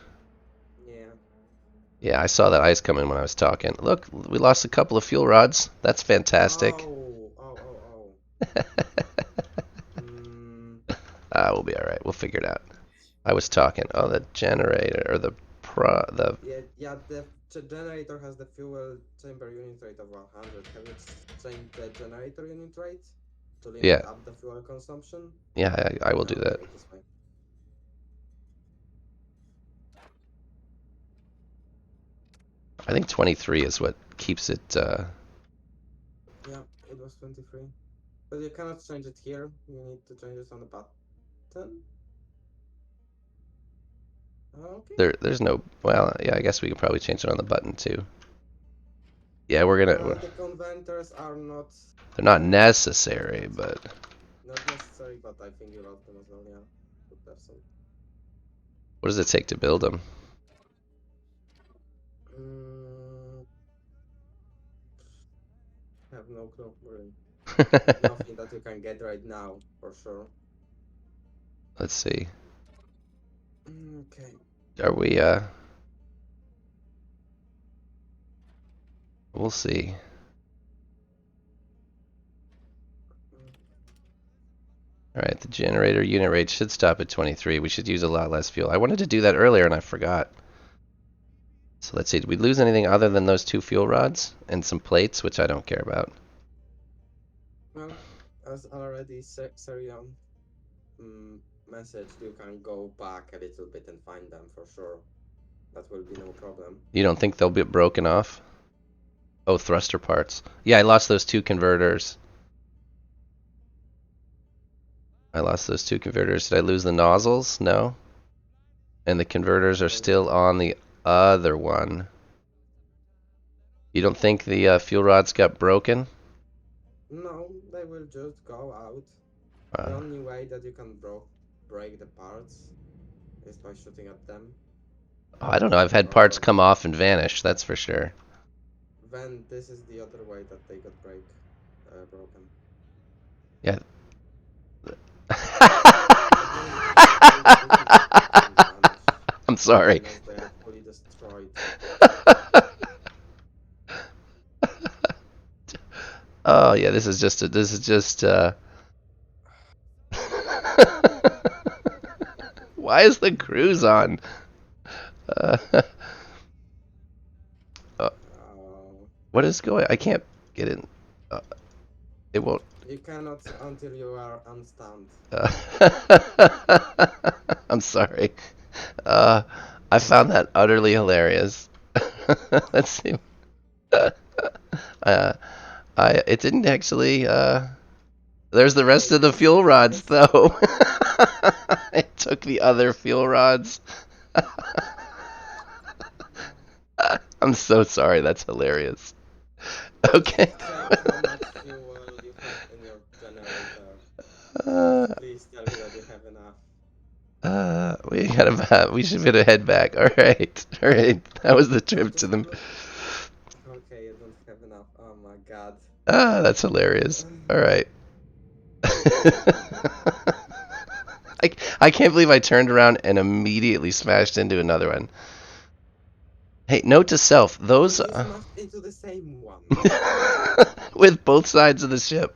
Yeah. Yeah, I saw that ice coming when I was talking. Look, we lost a couple of fuel rods. That's fantastic. Oh. Mm, We'll be all right. We'll figure it out. I was talking. Oh, the generator or the yeah. The generator has the fuel chamber unit rate of 100. Have you changed the generator unit rate to limit yeah, up the fuel consumption? yeah. I will do that. Okay, this way. I think 23 is what keeps it. Yeah, it was 23. But you cannot change it here. You need to change it on the button. Okay. There's no. Well, yeah. I guess we could probably change it on the button too. Yeah, we're gonna. The converters are not They're not not necessary, good. but Not necessary, but I think you wrote them as well. Yeah, good person. what does it take to build them? Mm, have no clue, really. Nothing that you can get right now, for sure. Let's see. Okay. Are we? We'll see. Mm, All right, the generator unit rate should stop at 23. We should use a lot less fuel. I wanted to do that earlier and I forgot. So let's see. Did we lose anything other than those two fuel rods and some plates, which I don't care about? Well, as already Serion mm, messaged, you can go back a little bit and find them for sure. That will be no problem. You don't think they'll be broken off? Oh, thruster parts. Yeah, I lost those two converters. I lost those two converters. Did I lose the nozzles? No. And the converters are Okay. still on the other one. You don't think the fuel rods got broken? No, they will just go out. The Uh, only way that you can break the parts is by shooting at them. oh, I don't know. I've had parts Or come off and vanish. That's for sure. then this is the other way that they got broken. Yeah. But then it will basically vanish I'm sorry. unless they are fully destroyed. Oh yeah, this is just why is the cruise on? Uh, uh, Uh, what is going? I can't get in. Uh, it won't. you cannot until you are unstunned. Uh, I'm sorry. Uh, I found that utterly hilarious. Let's see. Uh, it didn't actually. There's the rest Wait, of the is it fuel rods, finished? though. It took the other fuel rods. I'm so sorry. That's hilarious. Okay. Just check how much fuel you have in your generator. uh, Please tell me that you have enough. We should better head back. All right, all right. That was the I trip to just the. okay, I don't have enough. Oh my god. Ah, that's hilarious. All right. I can't believe I turned around and immediately smashed into another one. Hey, note to self: those You smashed into the same one. with both sides of the ship.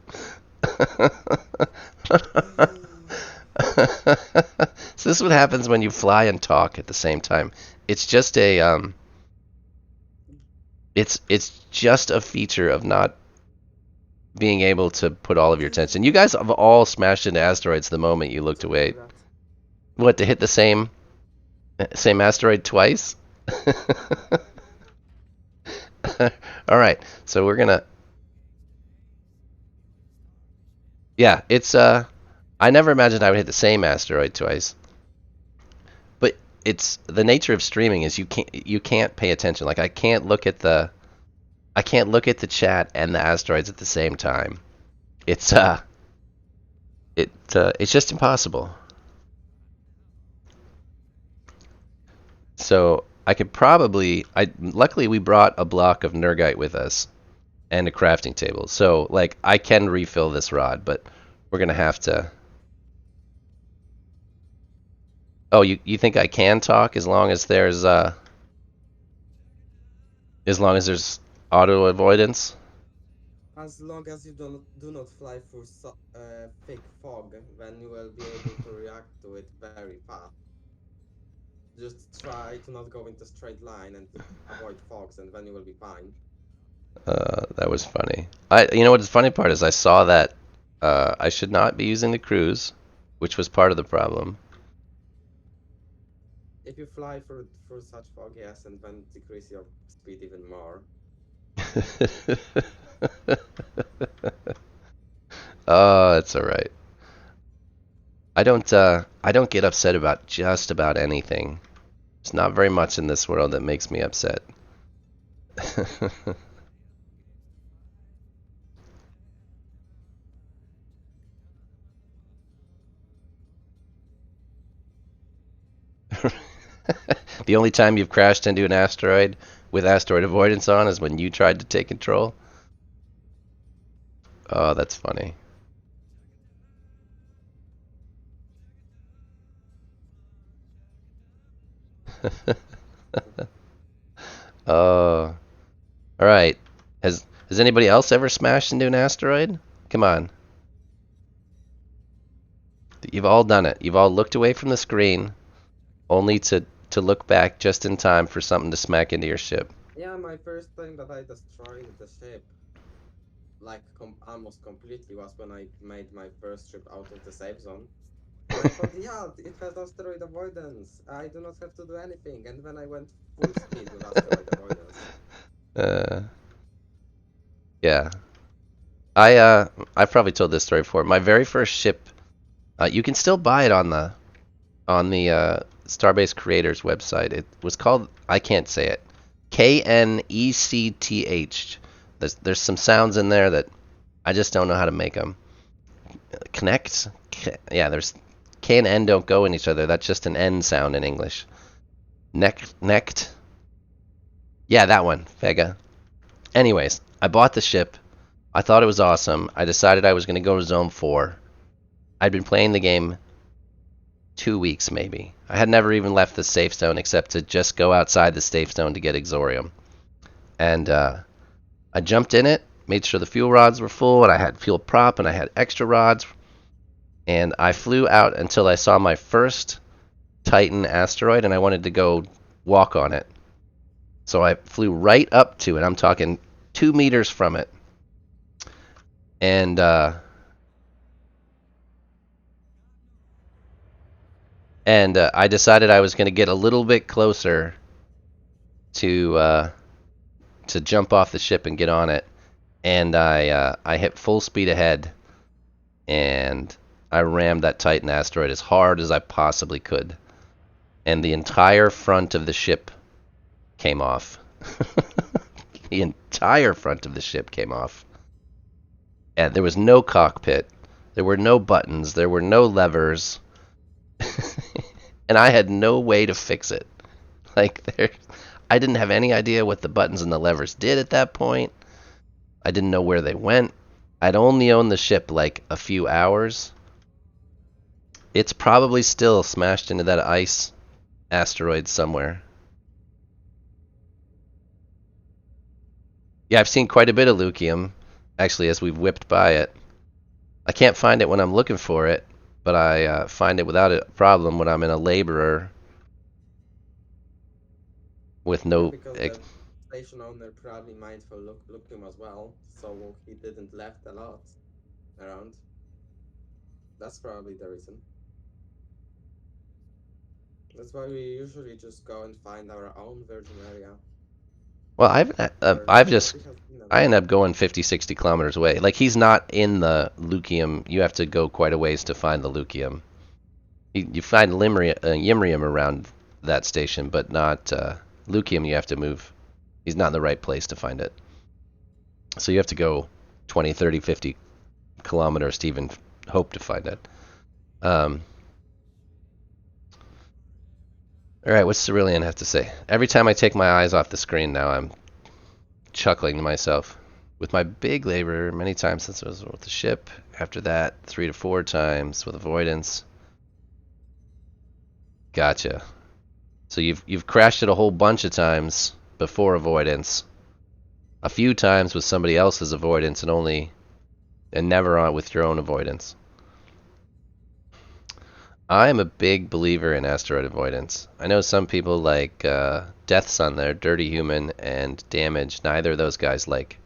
So this is what happens when you fly and talk at the same time. It's just a it's just a feature of not being able to put all of your attention. You guys have all smashed into asteroids the moment you looked Sorry for away. that. What, to hit the same asteroid twice? All right. So we're gonna yeah, it's I never imagined I would hit the same asteroid twice. But it's the nature of streaming is you can't pay attention. Like I can't look at the chat and the asteroids at the same time. It's it's just impossible. So I could probably I luckily we brought a block of Nergite with us and a crafting table. So like I can refill this rod, but we're gonna have to. Oh, you think I can talk as long as there's auto avoidance? As long as you do not fly through thick fog, then you will be able to react to it very fast. Just try to not go into straight line and avoid fogs, and then you will be fine. That was funny. You know what the funny part is? I saw that I should not be using the cruise, which was part of the problem. If you fly through such fog, yes, and then decrease your speed even more. Oh, it's all right. I don't get upset about just about anything. There's not very much in this world that makes me upset. The only time you've crashed into an asteroid with asteroid avoidance on is when you tried to take control. Oh, that's funny. Oh, all right. Has anybody else ever smashed into an asteroid? Come on. You've all done it. You've all looked away from the screen only to look back just in time for something to smack into your ship. Yeah, my first time that I destroyed the ship, like almost completely, was when I made my first trip out of the safe zone. And I thought, yeah, it has asteroid avoidance. I do not have to do anything. And then I went full speed with asteroid avoidance. uh, yeah. I've probably told this story before. My very first ship, you can still buy it on the Starbase Creators website. It was called, I can't say it, Knecth. There's some sounds in there that I just don't know how to make them. Connect? Yeah, there's K and N don't go in each other. That's just an N sound in English. Necked? Yeah, that one. Vega. Anyways, I bought the ship. I thought it was awesome. I decided I was going to go to Zone 4. I'd been playing the game 2 weeks maybe. I had never even left the safe zone except to just go outside the safe zone to get Exorium. And I jumped in it, made sure the fuel rods were full, and I had fuel prop, and I had extra rods. And I flew out until I saw my first Titan asteroid, and I wanted to go walk on it. So I flew right up to it. I'm talking 2 meters from it. And I decided I was going to get a little bit closer to to jump off the ship and get on it. And I hit full speed ahead, and I rammed that Titan asteroid as hard as I possibly could, and the entire front of the ship came off. The entire front of the ship came off, and there was no cockpit. There were no buttons. There were no levers. and I had no way to fix it. Like there, I didn't have any idea what the buttons and the levers did at that point. I didn't know where they went. I'd only owned the ship like a few hours. It's probably still smashed into that ice asteroid somewhere. Yeah, I've seen quite a bit of Lucium, actually, as we've whipped by it. I can't find it when I'm looking for it, but I find it without a problem when I'm in a laborer with Yeah, no. because the station owner probably mindful look him as well, so he didn't left a lot around. That's probably the reason. That's why we usually just go and find our own virgin area Well, where I've just nobody has been a I lot. end up going 50, 60 kilometers away. Like he's not in the Lucium. You have to go quite a ways to find the Lucium. You find Yimrium around that station, but not Lucium. You have to move. He's not in the right place to find it. So you have to go 20, 30, 50 kilometers to even hope to find it. Um, all right, what's Cerulean have to say? Every time I take my eyes off the screen now, I'm chuckling to myself. With my big labor, many times since I was with the ship. After that, 3 to 4 times with avoidance. Gotcha. So you've crashed it a whole bunch of times before avoidance. A few times with somebody else's avoidance and never on with your own avoidance. I am a big believer in asteroid avoidance. I know some people like Death's on there, Dirty Human, and Damage. Neither of those guys like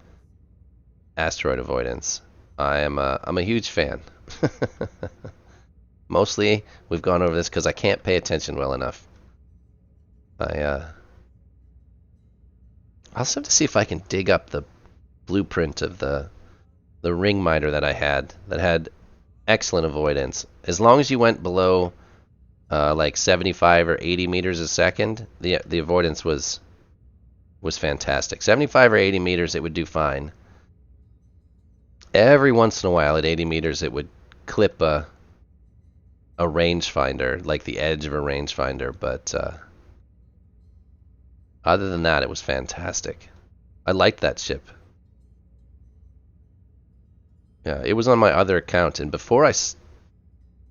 asteroid avoidance. I'm a huge fan. Mostly, we've gone over this because I can't pay attention well enough. I'll also have to see if I can dig up the blueprint of the ring miter that had excellent avoidance. As long as you went below like 75 or 80 meters a second, the avoidance was fantastic. 75 or 80 meters, it would do fine. Every once in a while, at 80 meters, it would clip a rangefinder, like the edge of a rangefinder. But other than that, it was fantastic. I liked that ship. Yeah, it was on my other account, and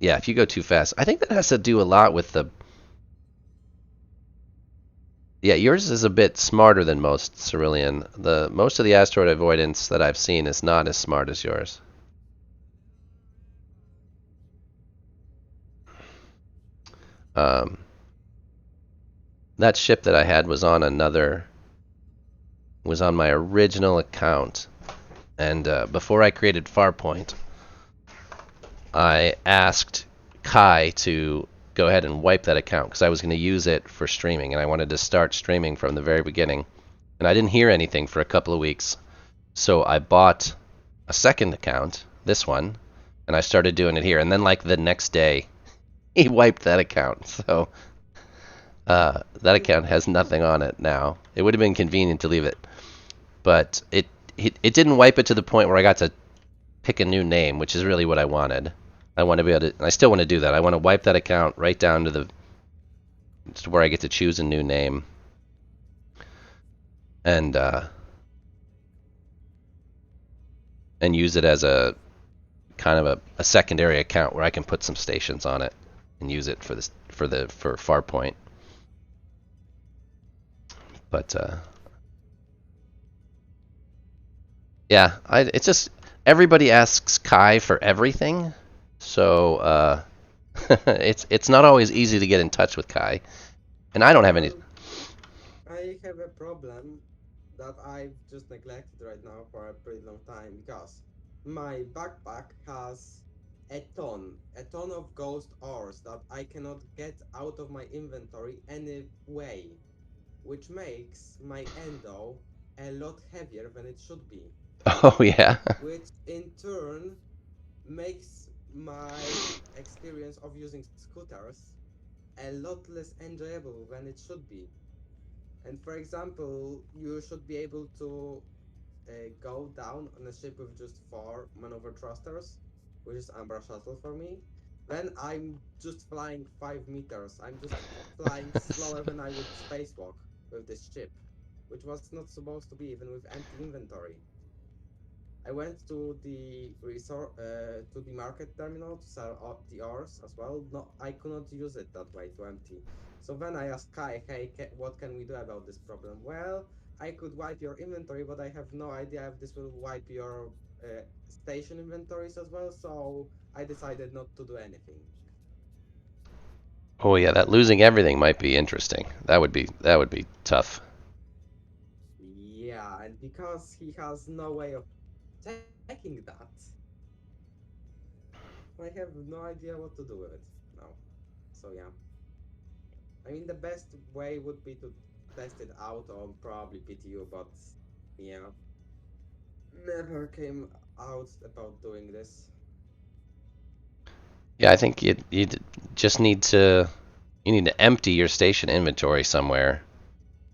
yeah, if you go too fast, I think that has to do a lot with the. Yeah, yours is a bit smarter than most, Cerulean. The most of the asteroid avoidance that I've seen is not as smart as yours. Um, that ship that I had was on my original account, and before I created Farpoint, I asked Kai to go ahead and wipe that account because I was going to use it for streaming, and I wanted to start streaming from the very beginning. And I didn't hear anything for a couple of weeks, so I bought a second account, this one, and I started doing it here. And then, like the next day, he wiped that account. So that account has nothing on it now. It would have been convenient to leave it, but it didn't wipe it to the point where I got to pick a new name, which is really what I wanted. I want to be able to, and I still want to do that. I want to wipe that account right down to where I get to choose a new name, and and use it as a kind of a secondary account where I can put some stations on it and use it for Farpoint. But yeah, it's just everybody asks Kai for everything, so it's not always easy to get in touch with Kai, and I don't have any. Well, I have a problem that I've just neglected right now for a pretty long time because my backpack has a ton of ghost ores that I cannot get out of my inventory any way, which makes my endo a lot heavier than it should be, Oh yeah. which in turn makes my experience of using scooters a lot less enjoyable than it should be. And for example, you should be able to go down on a ship with just 4 maneuver thrusters, which is Umbra Shuttle for me. Then I'm just flying 5 meters. I'm just flying slower than I would spacewalk with this ship, which was not supposed to be even with empty inventory. I went to the resort, to the market terminal to sell the ores as well. No, I could not use it that way to empty. So then I asked Kai, hey, what can we do about this problem? Well, I could wipe your inventory, but I have no idea if this will wipe your station inventories as well. So I decided not to do anything. Oh yeah, that losing everything might be interesting. That would be tough. Yeah, and because he has no way of checking that, I have no idea what to do with it now. So yeah. I mean, the best way would be to test it out on probably PTU, but yeah, never came out about doing this. Yeah, I think you just need to empty your station inventory somewhere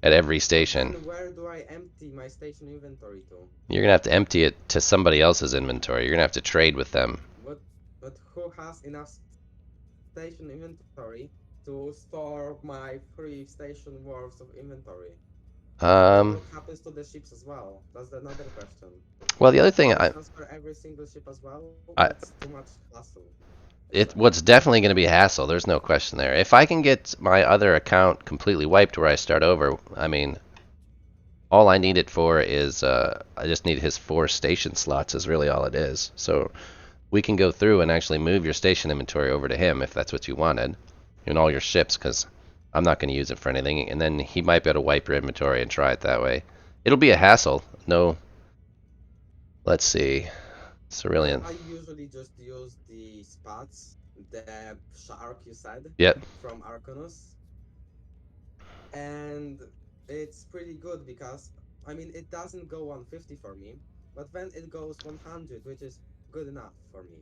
at every station. Then where do I empty my station inventory to? You're gonna have to empty it to somebody else's inventory. You're gonna have to trade with them. But but who has enough station inventory to store my 3 station worths of inventory? And then Um, what happens to the ships as well? That's another question. well, the Do other I thing always I, transfer every single ship as well? I That's too much hassle, I it said. what's definitely going to be a hassle. There's no question there. If I can get my other account completely wiped where I start over, I mean, all I need it for is I just need his 4 station slots is really all it is. So we can go through and actually move your station inventory over to him if that's what you wanted, and all your ships, because I'm not going to use it for anything. And then he might be able to wipe your inventory and try it that way. It'll be a hassle. No, let's see, Well, Cerulean. I usually just use the spats, the shark you said, Yep. from Arcanus, and it's pretty good because I mean it doesn't go 150 for me, but then it goes 100, which is good enough for me.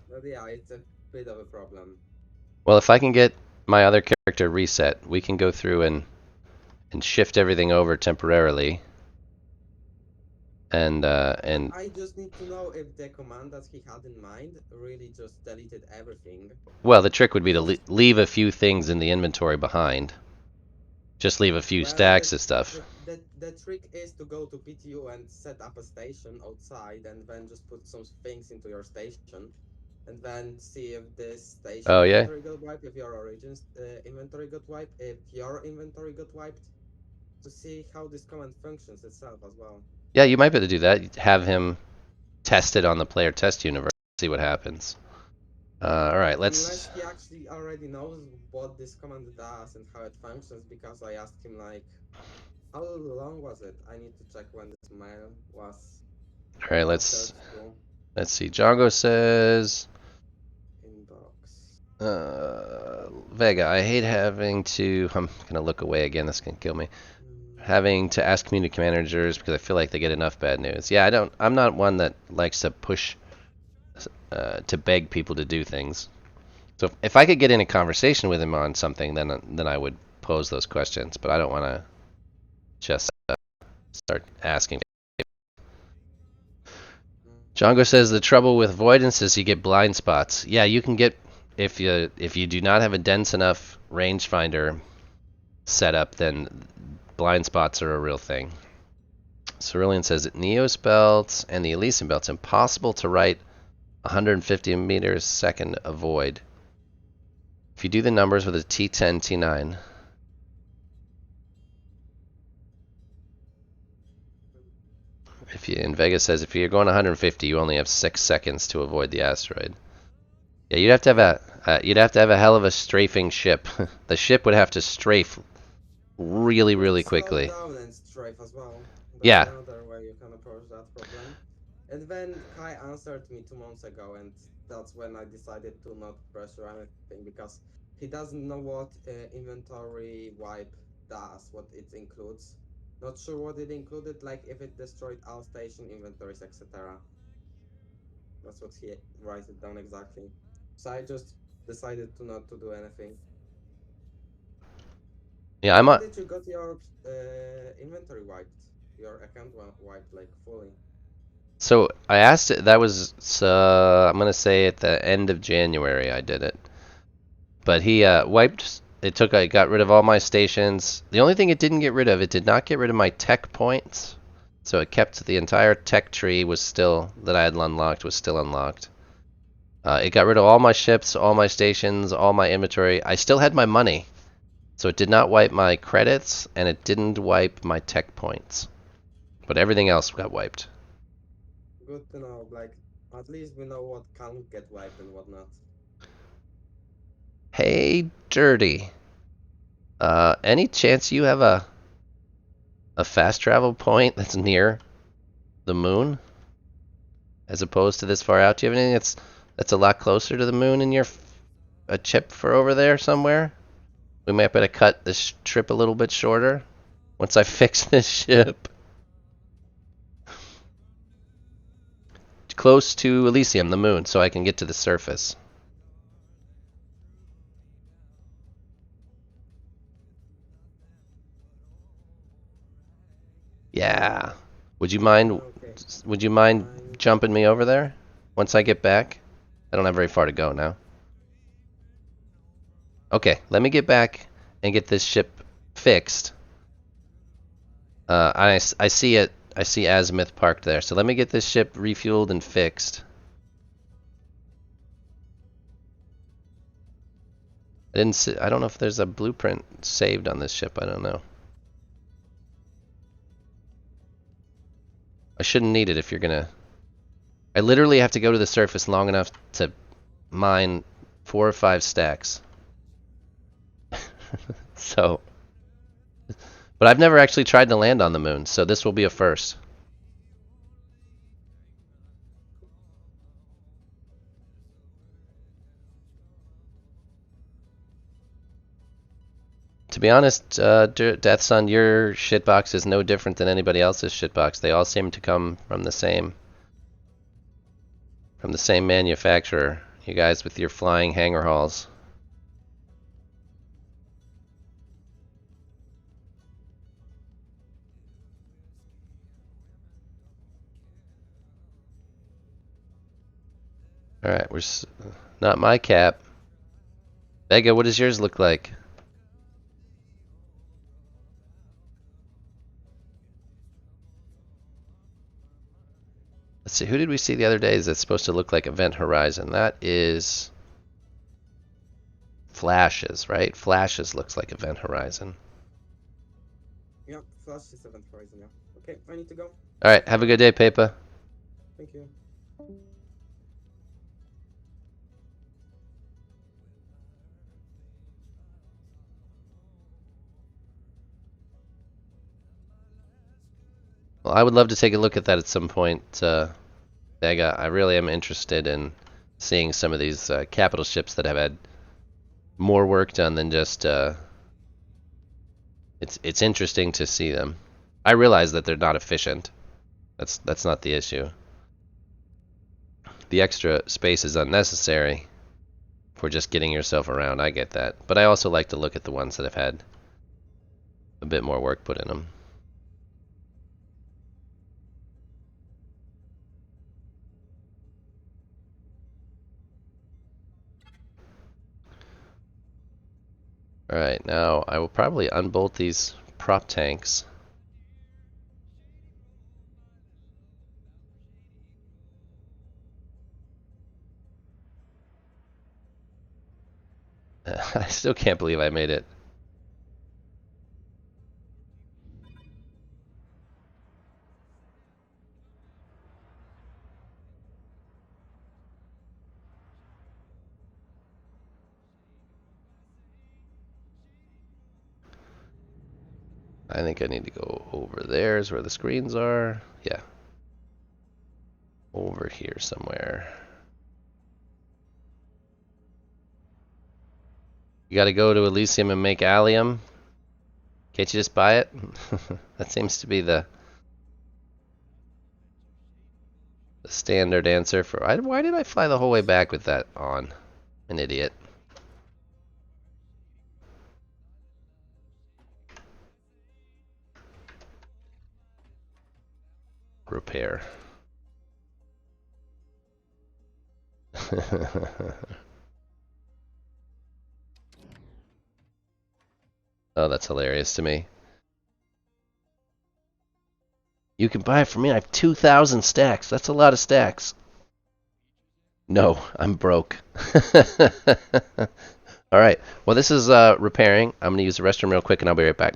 But yeah, it's a bit of a problem. Well, if I can get my other character reset, we can go through and shift everything over temporarily. But And I just need to know if the command that he had in mind really just deleted everything. well, the trick would be to Because leave a few things in the inventory behind. Just leave a few well, stacks of stuff. the trick is to go to PTU and set up a station outside, and then just put some things into your station, and then see if this station Oh yeah, inventory got wiped, if your origins inventory got wiped, if your inventory got wiped, to see how this command functions itself as well. yeah. You might be able to do that. Have him test it on the player test universe. See what happens. All right, Unless let's. he actually already knows what this command does and how it functions, because I asked him like, how long was it? I need to check when this mail was All right, answered to let's see. Django says, inbox. Vega, I hate having to. I'm gonna look away again. This can kill me. Mm, Having to ask community managers because I feel like they get enough bad news. Yeah, I don't. I'm not one that likes to push to beg people to do things. So if I could get in a conversation with him on something, then I would pose those questions. But I don't want to just start asking. Django says the trouble with avoidance is you get blind spots. Yeah, you can get if you do not have a dense enough rangefinder set up, then blind spots are a real thing. Cerulean says that Neos belts and the Elysium belts impossible to write 150 meters second avoid. If you do the numbers with a T10, T9, if you in Vegas says if you're going 150, you only have 6 seconds to avoid the asteroid. Yeah, you'd have to have a hell of a strafing ship. The ship would have to strafe really, it would really slow quickly. down and strafe as well. That's Yeah. another way you can approach that problem. And then Kai answered me 2 months ago, and that's when I decided to not pressure anything because he doesn't know what inventory wipe does, what it includes. Not sure what it included, like if it destroyed all station inventories, etc. That's what he writes it down exactly. So I just decided to not to do anything. Yeah, I'm When on. did you got your inventory wiped? Your account wiped like fully? So I asked it. That was I'm gonna say at the end of January I did it. But he wiped. It took. I got rid of all my stations. The only thing it didn't get rid of, it did not get rid of my tech points. So it kept the entire tech tree was still that I had unlocked was still unlocked. It got rid of all my ships, all my stations, all my inventory. I still had my money, so it did not wipe my credits, and it didn't wipe my tech points. But everything else got wiped. Good to know. Like, at least we know what can get wiped and what not. Hey, Dirty. Any chance you have a fast travel point that's near the moon, as opposed to this far out? Do you have anything that's a lot closer to the moon in your a chip for over there somewhere? We might better cut this trip a little bit shorter once I fix this ship. Close to Elysium, the moon, so I can get to the surface. Yeah. Would you mind? Okay. Would you mind I'm jumping me over there once I get back? I don't have very far to go now. Okay, let me get back and get this ship fixed. I see it. I see Azimuth parked there. So let me get this ship refueled and fixed. I didn't see, I don't know if there's a blueprint saved on this ship. I don't know. I shouldn't need it if you're gonna. I literally have to go to the surface long enough to mine 4 or 5 stacks. So, but I've never actually tried to land on the moon, so this will be a first. To be honest, Death Sun, your shitbox is no different than anybody else's shitbox. They all seem to come from the same manufacturer. You guys with your flying hangar halls. All right, not my cap. Vega, what does yours look like? Let's see. Who did we see the other day? Is that supposed to look like Event Horizon? That is Flashes, right? Flashes looks like Event Horizon. Yeah, Flash is Event Horizon, yeah. Okay, I need to go. All right, have a good day, Pepa. Thank you. Well, I would love to take a look at that at some point, Vega. I really am interested in seeing some of these capital ships that have had more work done than just. It's interesting to see them. I realize that they're not efficient. That's not the issue. The extra space is unnecessary for just getting yourself around. I get that, but I also like to look at the ones that have had a bit more work put in them. Alright, now I will probably unbolt these prop tanks. I still can't believe I made it. I think I need to go over there is where the screens are. Yeah. Over here somewhere. You gotta go to Elysium and make allium. Can't you just buy it? That seems to be the standard answer for. Why did I fly the whole way back with that on? An idiot. Repair. Oh, that's hilarious to me. You can buy it from me. I have 2,000 stacks. That's a lot of stacks. No, I'm broke. All right. Well, this is repairing. I'm going to use the restroom real quick, and I'll be right back.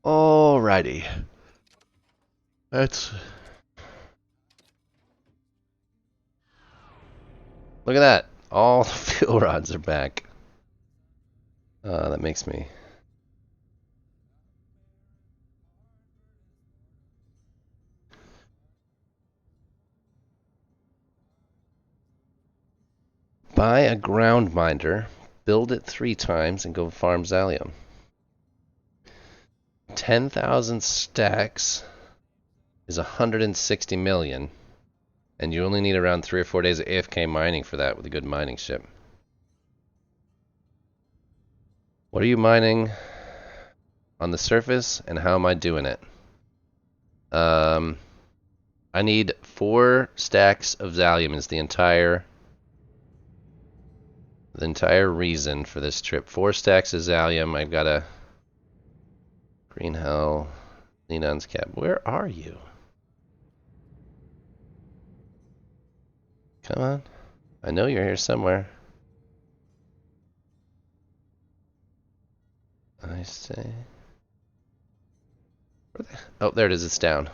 Alrighty. Let's look at that. All the fuel rods are back. That makes me. Buy a ground minder, build it 3 times, and go farm Zalium. 10,000 stacks is 160 million, and you only need around 3 or 4 days of AFK mining for that with a good mining ship. What are you mining on the surface, and how am I doing it? I need 4 stacks of Zalium is the entire reason for this trip. 4 stacks of Zalium. I've got a Green Hell, Lenon's Cap. Where are you? Come on. I know you're here somewhere. I say. Oh, there it is. It's down.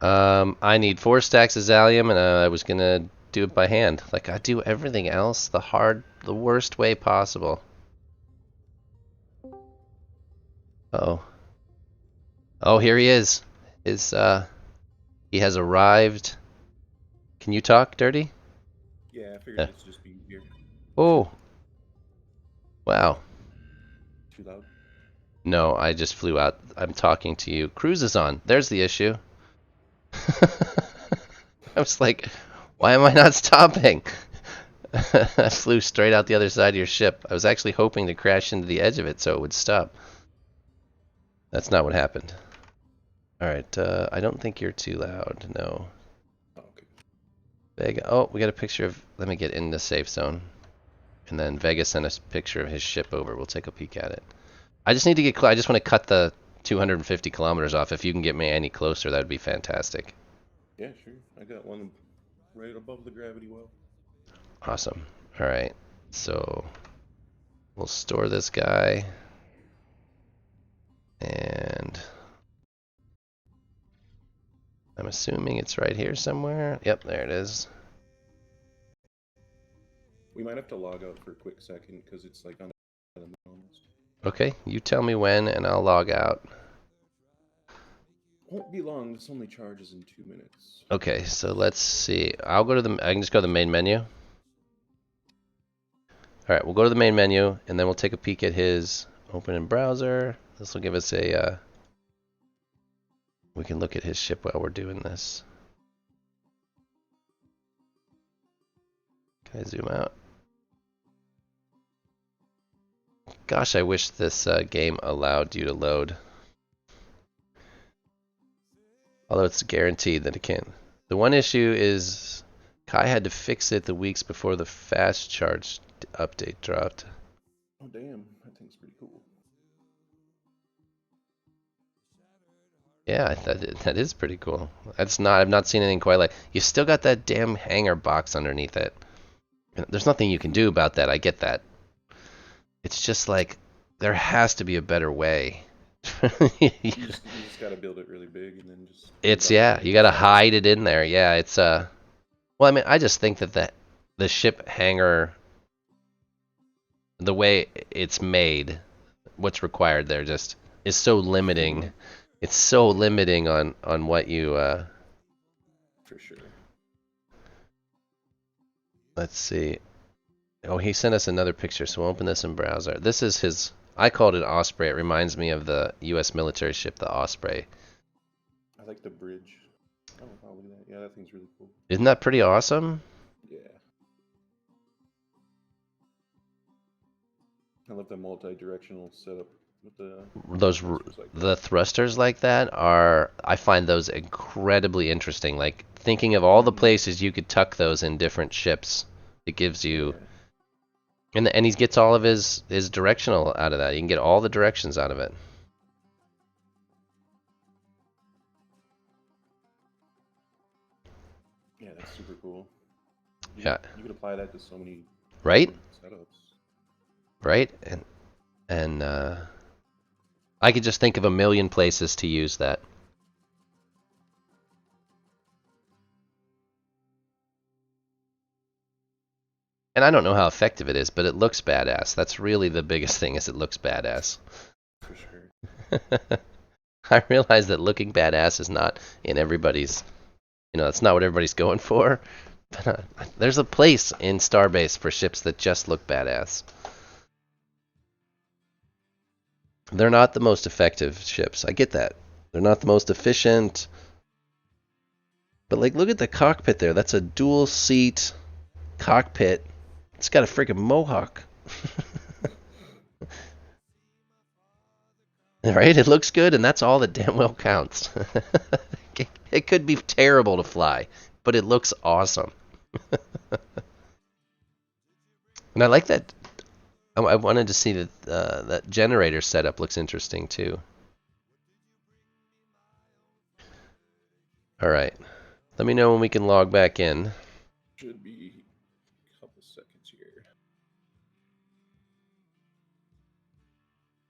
I need 4 stacks of Zalium, and I was gonna do it by hand. Like I do everything else the worst way possible. Oh. Oh, here he is. He has arrived. Can you talk, Dirty? Yeah, I figured Yeah. it's just be here. Oh. Wow. Too loud? No, I just flew out. I'm talking to you. Cruise is on. There's the issue. I was like, why am I not stopping? I flew straight out the other side of your ship. I was actually hoping to crash into the edge of it so it would stop. That's not what happened. Alright, I don't think you're too loud, no. Oh, okay. Vega, oh, we got a picture of, let me get in the safe zone. And then Vega sent us a picture of his ship over. We'll take a peek at it. I just need to get, I just want to cut the 250 kilometers off. If you can get me any closer, that would be fantastic. Yeah, sure. I got one right above the gravity well. Awesome. Alright, so we'll store this guy. And I'm assuming it's right here somewhere. Yep, there it is. We might have to log out for a quick second because it's like on the moon almost. Okay, you tell me when and I'll log out. Won't be long. This only charges in 2 minutes. Okay, so let's see. I can just go to the main menu. Alright, we'll go to the main menu and then we'll take a peek at his open in browser. This will give us a, we can look at his ship while we're doing this. Can I zoom out? Gosh, I wish this game allowed you to load. Although it's guaranteed that it can. The one issue is Kai had to fix it the weeks before the fast charge update dropped. Oh damn, that thing's pretty cool. Yeah, that is pretty cool. I've not seen anything quite like. You still got that damn hanger box underneath it. There's nothing you can do about that. I get that. It's just like there has to be a better way. You just gotta build it really big and then just. It's yeah, you gotta hide it in there. Yeah, it's well, I mean, I just think that the ship hangar, the way it's made, what's required there just is so limiting. It's so limiting on what you. For sure. Let's see. Oh, he sent us another picture, so we'll open this in browser. This is his. I called it Osprey. It reminds me of the U.S. military ship, the Osprey. I like the bridge. Oh, wow, look at that. Yeah, that thing's really cool. Isn't that pretty awesome? Yeah. I love the multi-directional setup with the Those like the thrusters like that are. I find those incredibly interesting. Like thinking of all the places you could tuck those in different ships. It gives you. Yeah. And he gets all of his directional out of that. You can get all the directions out of it. Yeah, that's super cool. Yeah. You could apply that to so many Right? setups. Right? And I could just think of a million places to use that. And I don't know how effective it is, but it looks badass. That's really the biggest thing, is it looks badass. For sure. I realize that looking badass is not in everybody's, that's not what everybody's going for. But there's a place in Starbase for ships that just look badass. They're not the most effective ships. I get that. They're not the most efficient. But like, look at the cockpit there. That's a dual seat cockpit. It's got a freaking mohawk. Right? It looks good, and that's all that damn well counts. It could be terrible to fly, but it looks awesome. And I like that. I wanted to see that that generator setup looks interesting too. All right. Let me know when we can log back in. Should be a couple seconds here.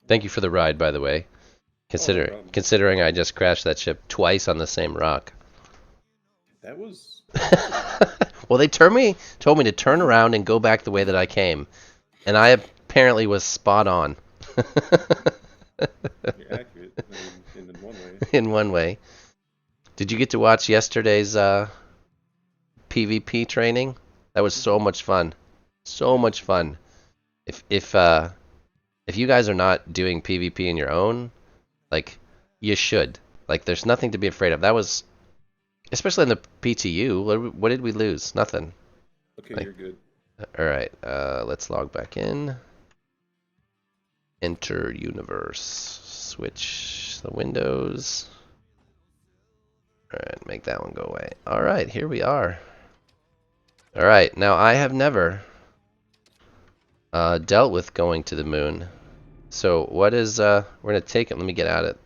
Thank you for the ride, by the way. Considering I just crashed that ship twice on the same rock. That was. Well, they told me to turn around and go back the way that I came, and I apparently was spot on. You're accurate in one way. In one way. Did you get to watch yesterday's PvP training? That was so much fun. So much fun. If you guys are not doing PvP in your own, like, you should. Like, there's nothing to be afraid of. That was, especially in the PTU. What did we lose? Nothing. Okay, like, you're good. All right. Let's log back in. Enter universe. Switch the windows. Alright, make that one go away. Alright, here we are. Alright, now I have never dealt with going to the moon. So what is, we're gonna take it, let me get at it.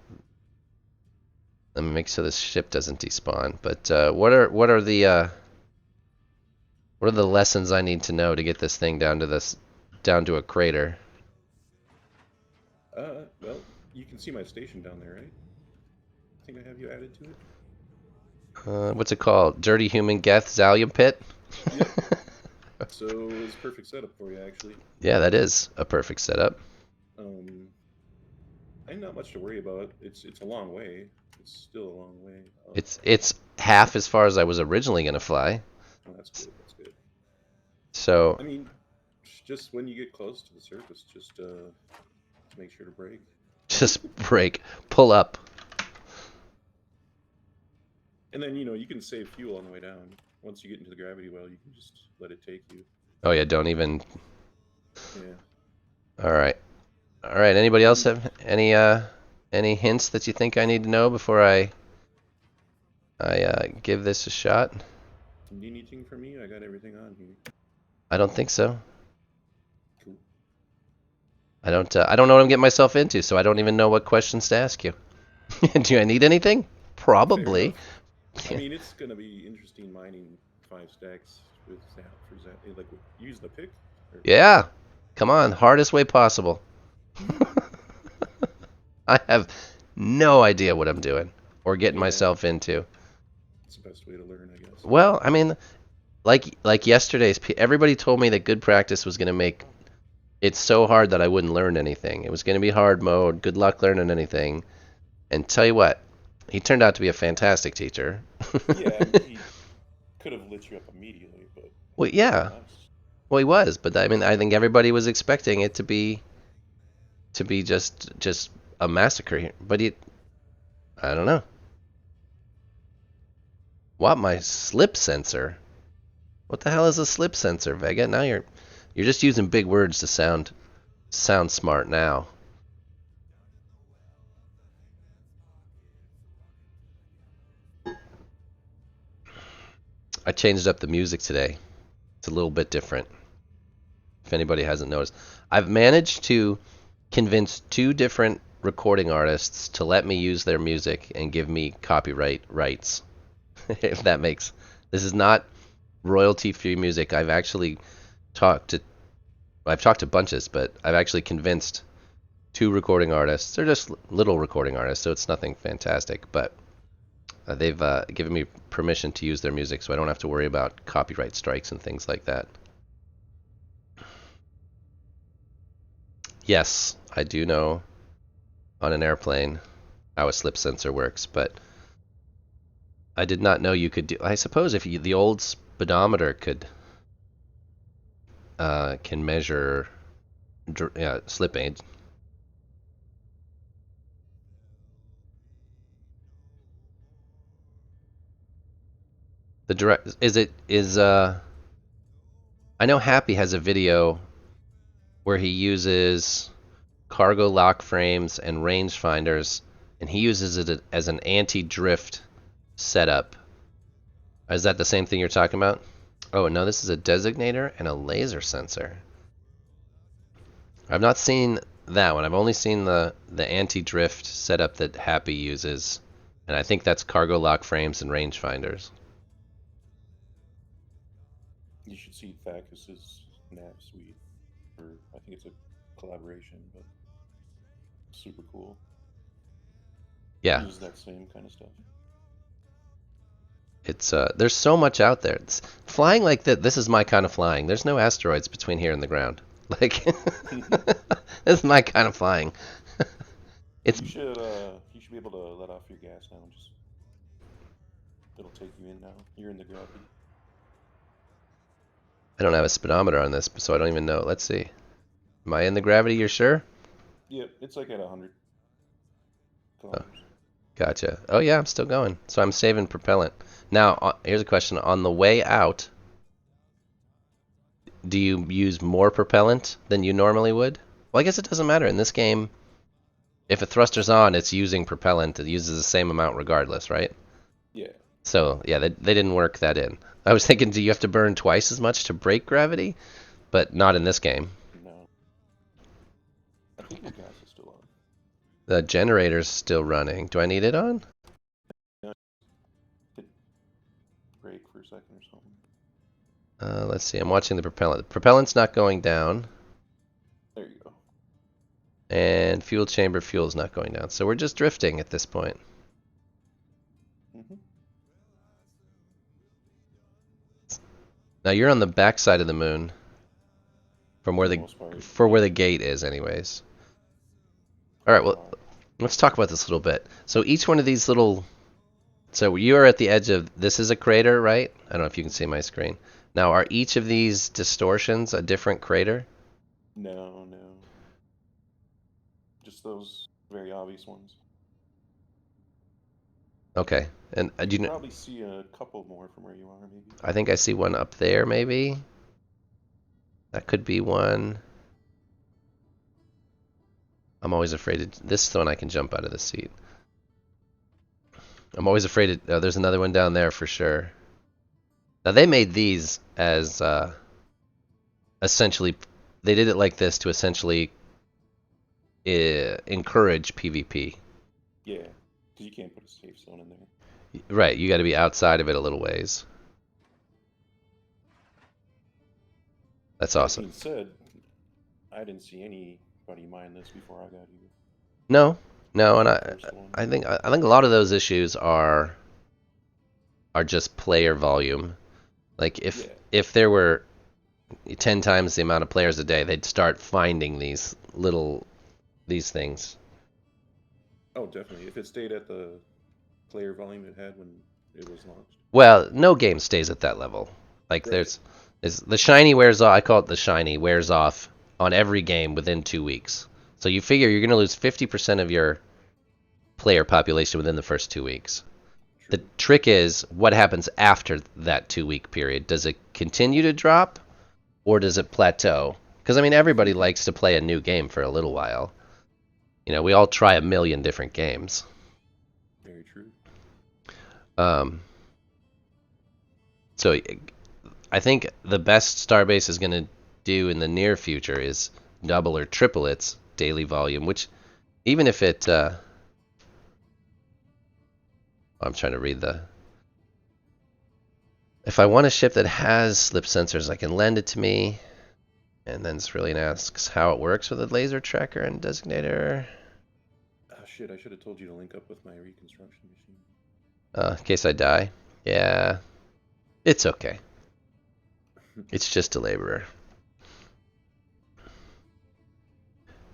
Let me make sure this ship doesn't despawn. But what are the lessons I need to know to get this thing down to a crater? Well, you can see my station down there, right? I think I have you added to it. What's it called? Dirty Human Geth Zalium Pit? Yep. So it's perfect setup for you, actually. Yeah, that is a perfect setup. Ain't not much to worry about. It's a long way. It's still a long way. It's half as far as I was originally gonna fly. Oh, that's good. That's good. So I mean, just when you get close to the surface, just make sure to brake. just brake, pull up. And then you can save fuel on the way down. Once you get into the gravity well, you can just let it take you. Oh yeah, don't even. Yeah. All right, all right. Anybody else have any hints that you think I need to know before I give this a shot? Need anything from me? I got everything on here. I don't think so. Cool. I don't know what I'm getting myself into, so I don't even know what questions to ask you. Do I need anything? Fair Probably. enough. I mean, it's gonna be interesting mining 5 stacks with that. Like use the pick. Or... Yeah. Come on, hardest way possible. I have no idea what I'm doing or getting Yeah, myself into. it's the best way to learn, I guess. Well, I mean, like yesterday's, everybody told me that good practice was going to make it so hard that I wouldn't learn anything. It was going to be hard mode. Good luck learning anything. And tell you what, he turned out to be a fantastic teacher. Yeah, I mean, he could have lit you up immediately, but Well, he was yeah. nice. Well, he was, but I mean, I think everybody was expecting it to be just a massacre here. But I don't know. What, my slip sensor? What the hell is a slip sensor, Vega? Now you're just using big words to sound smart now. I changed up the music today. It's a little bit different. If anybody hasn't noticed, I've managed to convince 2 different recording artists to let me use their music and give me copyright rights. If that makes, this is not royalty-free music. Talked to I've talked to bunches, but I've actually convinced 2 recording artists. They're just little recording artists, so it's nothing fantastic, but they've given me permission to use their music, so I don't have to worry about copyright strikes and things like that. Yes, I do know on an airplane how a slip sensor works, but I did not know you could do. I suppose if the old speedometer can measure slip aids. The direct is I know Happy has a video where he uses cargo lock frames and rangefinders, and he uses it as an anti-drift setup. Is that the same thing you're talking about? Oh no, this is a designator and a laser sensor. I've not seen that one. I've only seen the anti-drift setup that Happy uses, and I think that's cargo lock frames and rangefinders. You should see Thackus's nav suite, or I think it's a collaboration, but super cool. Yeah, Uses that same kind of stuff. it's there's so much out there. It's, flying like that. This is my kind of flying. There's no asteroids between here and the ground. Like this is my kind of flying. It's you should be able to let off your gas now. Just it'll take you in now. You're in the gravity. I don't have a speedometer on this, so I don't even know. Let's see. Am I in the gravity? You're sure? Yeah, it's like at 100 Oh, kilometers. gotcha. Oh yeah, I'm still going. So I'm saving propellant. Now, here's a question. On the way out, do you use more propellant than you normally would? Well, I guess it doesn't matter in this game. If a thruster's on, it's using propellant. It uses the same amount regardless, right? Yeah. So yeah, they didn't work that in. I was thinking, do you have to burn twice as much to break gravity? But not in this game. No. I think your gas is still on. The generator's still running. Do I need it on? Yeah. Hit brake for a second or something. Let's see. I'm watching the propellant. The propellant's not going down. There you go. And fuel chamber fuel's not going down. So we're just drifting at this point. Mm-hmm. Now you're on the back side of the moon, from where For the the most part. where the gate is, anyways. All right, well, let's talk about this a little bit. So each one of these little, so you are at the edge of this is a crater, right? I don't know if you can see my screen. Now, are each of these distortions a different crater? No, no. Just those very obvious ones. Okay, and You do can you know? probably see a couple more from where you are, maybe. I think I see one up there, maybe. That could be one. I'm always afraid to, this one I can jump out of the seat. I'm always afraid there's another one down there for sure. Now they made these as essentially, they did it like this to essentially encourage PvP. Yeah, because you can't put a safe zone in there. Right, you got to be outside of it a little ways. That's That awesome. being said, I didn't see anybody mine this before I got here. No, no, and This is the first one. I think a lot of those issues are just player volume. Like if there were 10 times the amount of players a day, they'd start finding these things. Oh, definitely. If it stayed at the player volume it had when it was launched. Well, no game stays at that level. Like Right. is the shiny wears off. I call it the shiny wears off on every game within 2 weeks. So you figure you're going to lose 50% of your player population within the first 2 weeks. True. The trick is what happens after that 2 week period. Does it continue to drop, or does it plateau? Because I mean, everybody likes to play a new game for a little while. You know, we all try a million different games. Very true. So I think the best Starbase is going to do in the near future is double or triple its daily volume, which even if it I'm trying to read the, if I want a ship that has slip sensors, I can lend it to me. And then Cerulean asks how it works with a laser tracker and designator. Oh shit, I should have told you to link up with my reconstruction machine. In case I die. Yeah, it's okay. It's just a laborer.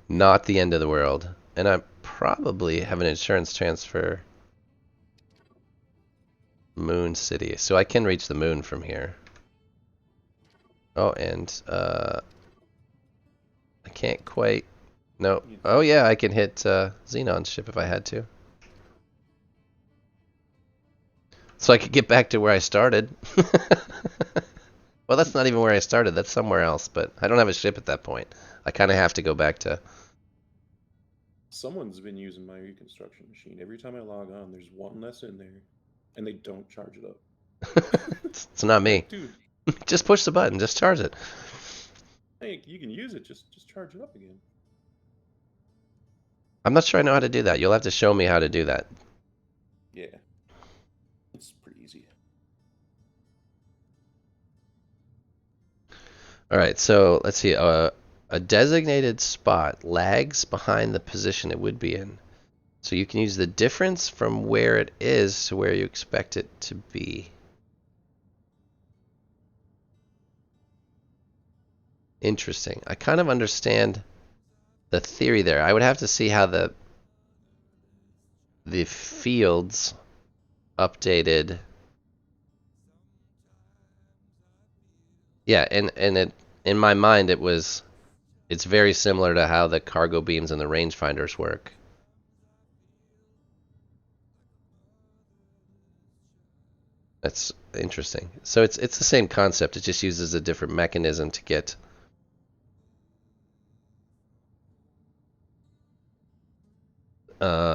Not the end of the world. And I probably have an insurance transfer. Moon City. So I can reach the moon from here. Oh, and I can't quite. No. Oh yeah, I can hit Xenon's ship if I had to. So I could get back to where I started. Well, that's not even where I started. That's somewhere else. But I don't have a ship at that point. I kind of have to go back to. Someone's been using my reconstruction machine. Every time I log on, there's one less in there, and they don't charge it up. It's not me. Like, dude, Just push the button. Just charge it. hey, you can use it. Just charge it up again. I'm not sure I know how to do that. You'll have to show me how to do that. Yeah, it's pretty easy. All right, so let's see. A designated spot lags behind the position it would be in. So you can use the difference from where it is to where you expect it to be. Interesting. I kind of understand the theory there. I would have to see how the fields updated. Yeah, and it, in my mind it's very similar to how the cargo beams and the rangefinders work. That's interesting. So it's the same concept. It just uses a different mechanism to get.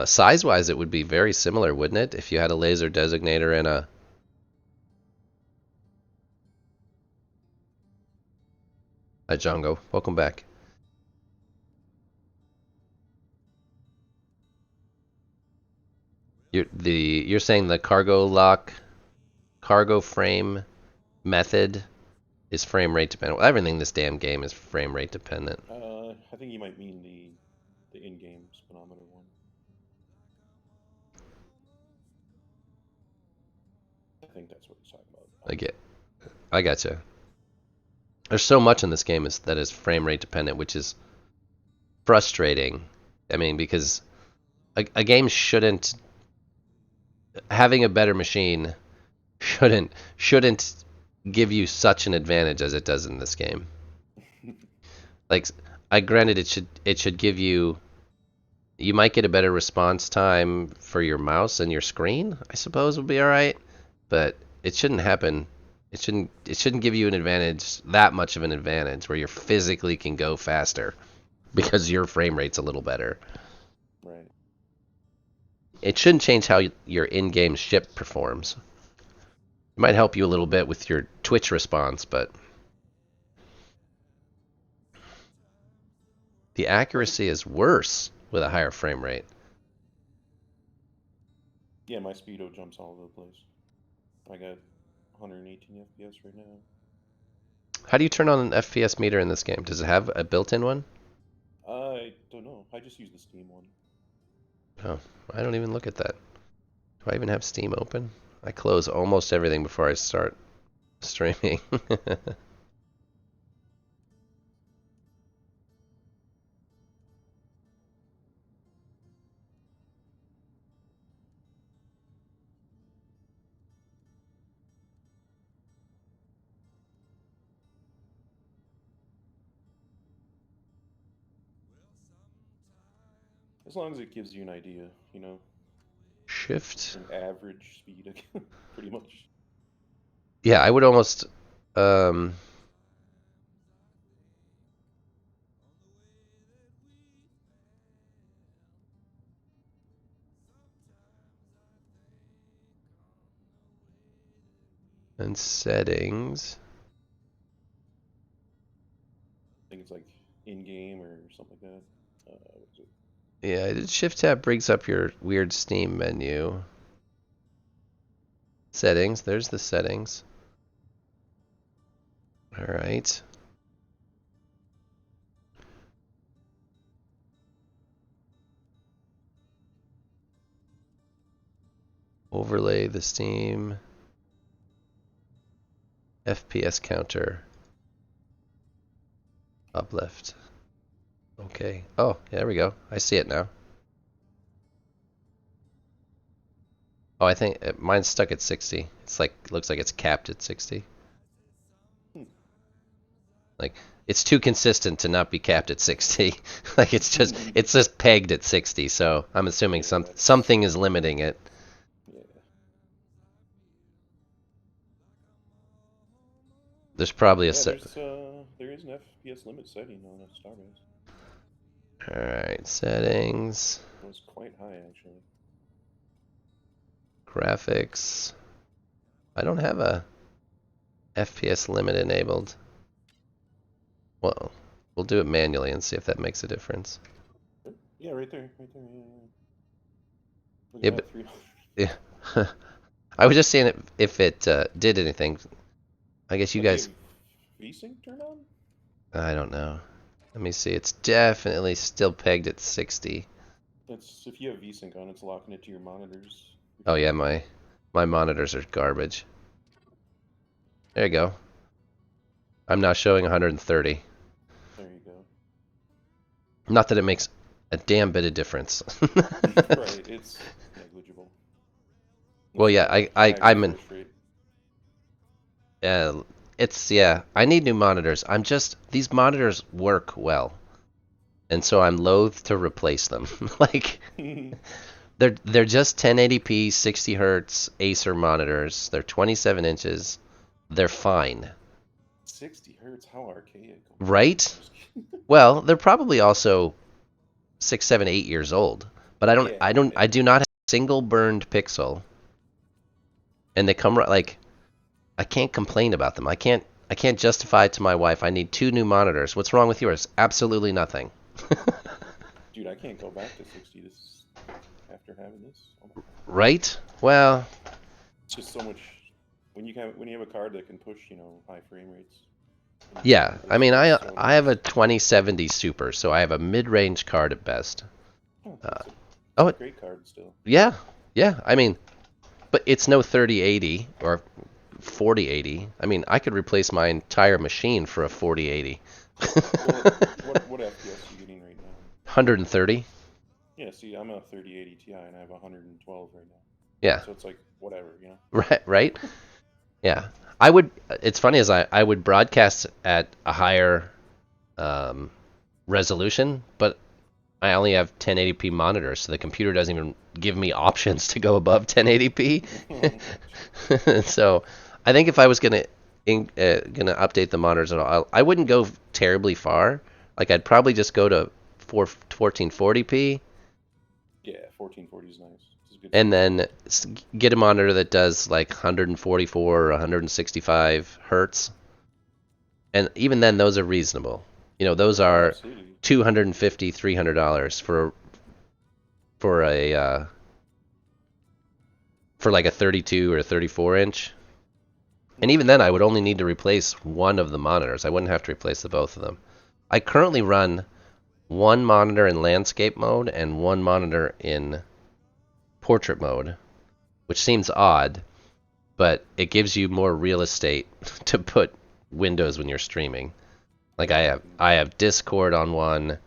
Size-wise, it would be very similar, wouldn't it? If you had a laser designator and a. Hi, Django. Welcome back. You're saying the cargo lock, cargo frame method is frame rate dependent. Well, everything in this damn game is frame rate dependent. I think you might mean the in-game speedometer one. I think that's what he's talking about. I gotcha. There's so much in this game that is frame rate dependent, which is frustrating. I mean, because a game shouldn't, having a better machine shouldn't give you such an advantage as it does in this game. Like, I granted it should give you, you might get a better response time for your mouse and your screen, I suppose would be all right, but it shouldn't happen. It shouldn't give you an advantage, that much of an advantage where you physically can go faster because your frame rate's a little better. Right. It shouldn't change how your in-game ship performs. It might help you a little bit with your Twitch response, but the accuracy is worse with a higher frame rate. Yeah, my speedo jumps all over the place. I got 118 FPS right now. How do you turn on an FPS meter in this game? Does it have a built-in one? I don't know. I just use the Steam one. Oh, I don't even look at that. Do I even have Steam open? I close almost everything before I start streaming. As long as it gives you an idea, you know, Shift. an average speed, pretty much. Yeah, I would almost um and settings. I think it's like in-game or something like that. What is it? Yeah, Shift tab brings up your weird Steam menu. Settings, there's the settings. All right. Overlay the Steam. FPS counter. Uplift. Okay. Oh, yeah, there we go. I see it now. Oh, I think mine's stuck at 60. It's like, looks like it's capped at 60. Like, it's too consistent to not be capped at 60. Like, it's just pegged at 60. So I'm assuming something is limiting it. Yeah. There's probably a Yeah, set. there is an FPS limit setting on a Starbase. All right, settings, It was quite high actually. graphics. I don't have a FPS limit enabled. Well, we'll do it manually and see if that makes a difference. Yeah, right there, right there. Yeah, yeah. Look Yeah, at but that, 300. yeah. I was just saying if it did anything. I guess you guys. VSync turned on? I don't know. Let me see. It's definitely still pegged at 60. It's if you have VSync on, it's locking it to your monitors. Oh yeah, my monitors are garbage. There you go. I'm now showing 130. There you go. Not that it makes a damn bit of difference. Right, it's negligible. Well, It's yeah, like I'm in. refresh rate. Yeah. I need new monitors. These monitors work well, and so I'm loath to replace them. Like they're just 1080p, 60 hertz Acer monitors. They're 27 inches. They're fine. 60 hertz, how archaic. Right? Well, they're probably also 6, 7, 8 years old. But I do not have a single burned pixel. And they come like, I can't complain about them. I can't justify to my wife I need 2 new monitors. What's wrong with yours? Absolutely nothing. Dude, I can't go back to 60 this after having this. Oh my God. Right? Well, It's just so much when you have a card that can push, high frame rates. yeah. I mean, It's so I have a nice. 2070 Super, so I have a mid-range card at best. Oh, Uh, it's oh, a great card still. yeah. I mean, but it's no 3080 or 4080. I mean, I could replace my entire machine for a 4080. Well, what FPS are you getting right now? 130. Yeah, see, I'm a 3080 Ti and I have 112 right now. Yeah. So it's like whatever, you know. Right. Yeah. I would. It's funny as I would broadcast at a higher resolution, but I only have 1080p monitors, so the computer doesn't even give me options to go above 1080p. So I think if I was gonna update the monitors at all, I wouldn't go terribly far. Like I'd probably just go to 1440p, Yeah, 1440 is nice. It's a good and sweet then get a monitor that does like 144 or 165 hertz. And even then, those are reasonable. You know, those spot. Oh, are absolutely. $250, $300 for a for like a 32 or 34 inch. And even then, I would only need to replace one of the monitors. I wouldn't have to replace the both of them. I currently run one monitor in landscape mode and one monitor in portrait mode, which seems odd, but it gives you more real estate to put windows when you're streaming. Like Yeah, I have Discord on one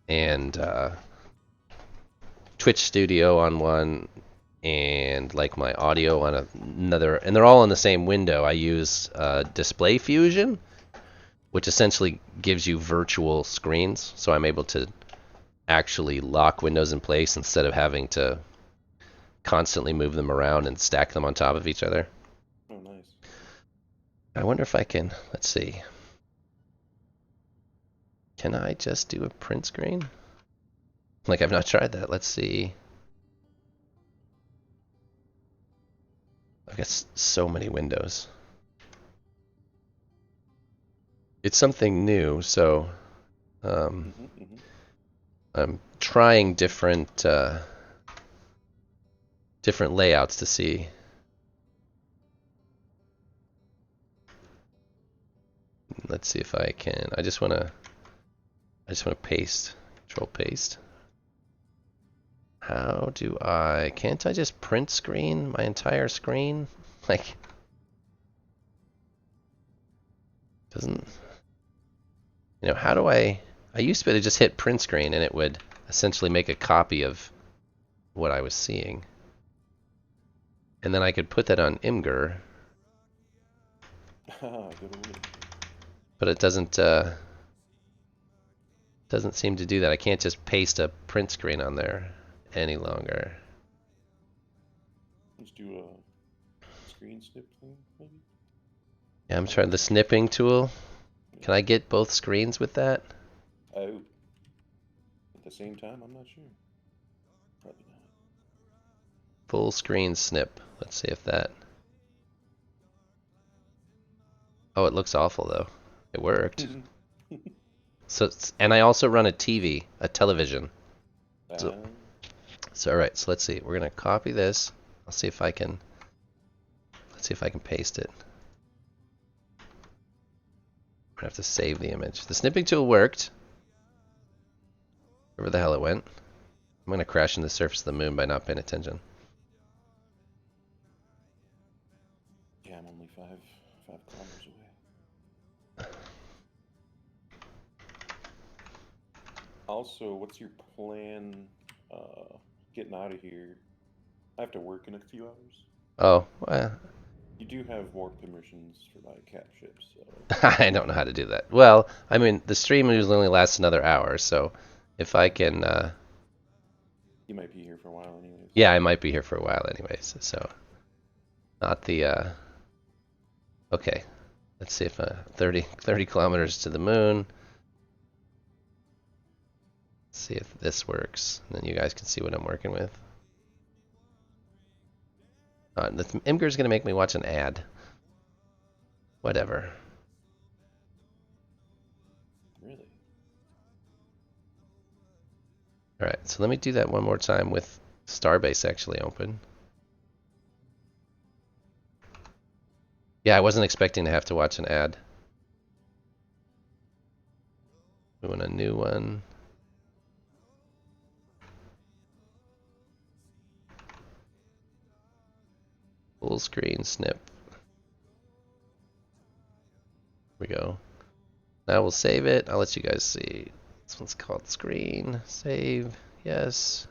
and Twitch Studio on one and like my audio on another, and they're all in the same window. I use Display Fusion, which essentially gives you virtual screens, so I'm able to actually lock windows in place instead of having to constantly move them around and stack them on top of each other. oh, nice. I wonder if I can, let's see. Can I just do a print screen? Like, I've not tried that. Let's see. I've got so many windows. It's something new, so I'm trying different different layouts to see. Let's see if I can. I just want to paste. Control paste. How do I? Can't I just print screen my entire screen? Like, doesn't. You know, how do I? I used to be able to just hit print screen and it would essentially make a copy of what I was seeing. And then I could put that on Imgur, Good old. but it doesn't seem to do that. I can't just paste a print screen on there any longer. Let's do a screen snip thing, maybe. Yeah, I'm trying the snipping tool. Can I get both screens with that? Oh, at the same time, I'm not sure. Probably not. Full screen snip. Let's see if that. Oh, it looks awful though. It worked. So, and I also run a TV, a television. So all right, so let's see. We're gonna copy this. I'll see if I can. Let's see if I can paste it. I'm gonna have to save the image. The snipping tool worked. Wherever the hell it went. I'm gonna crash into the surface of the moon by not paying attention. Yeah, I'm only 5 kilometers away. Also, what's your plan getting out of here? I have to work in a few hours. Oh, well, You do have more permissions for my cat ships, so. I don't know how to do that. Well, I mean, the stream usually only lasts another hour, so if I can, You might be here for a while anyways. yeah, I might be here for a while anyways, so not the, okay, let's see if 30 kilometers to the moon. Let's see if this works, and then you guys can see what I'm working with. Imgur's gonna make me watch an ad. Whatever. Really? Alright, so let me do that one more time with Starbase actually open. Yeah, I wasn't expecting to have to watch an ad. Doing a new one. Full screen snip. we go. Now we'll save it. I'll let you guys see. This one's called screen. Save. Yes.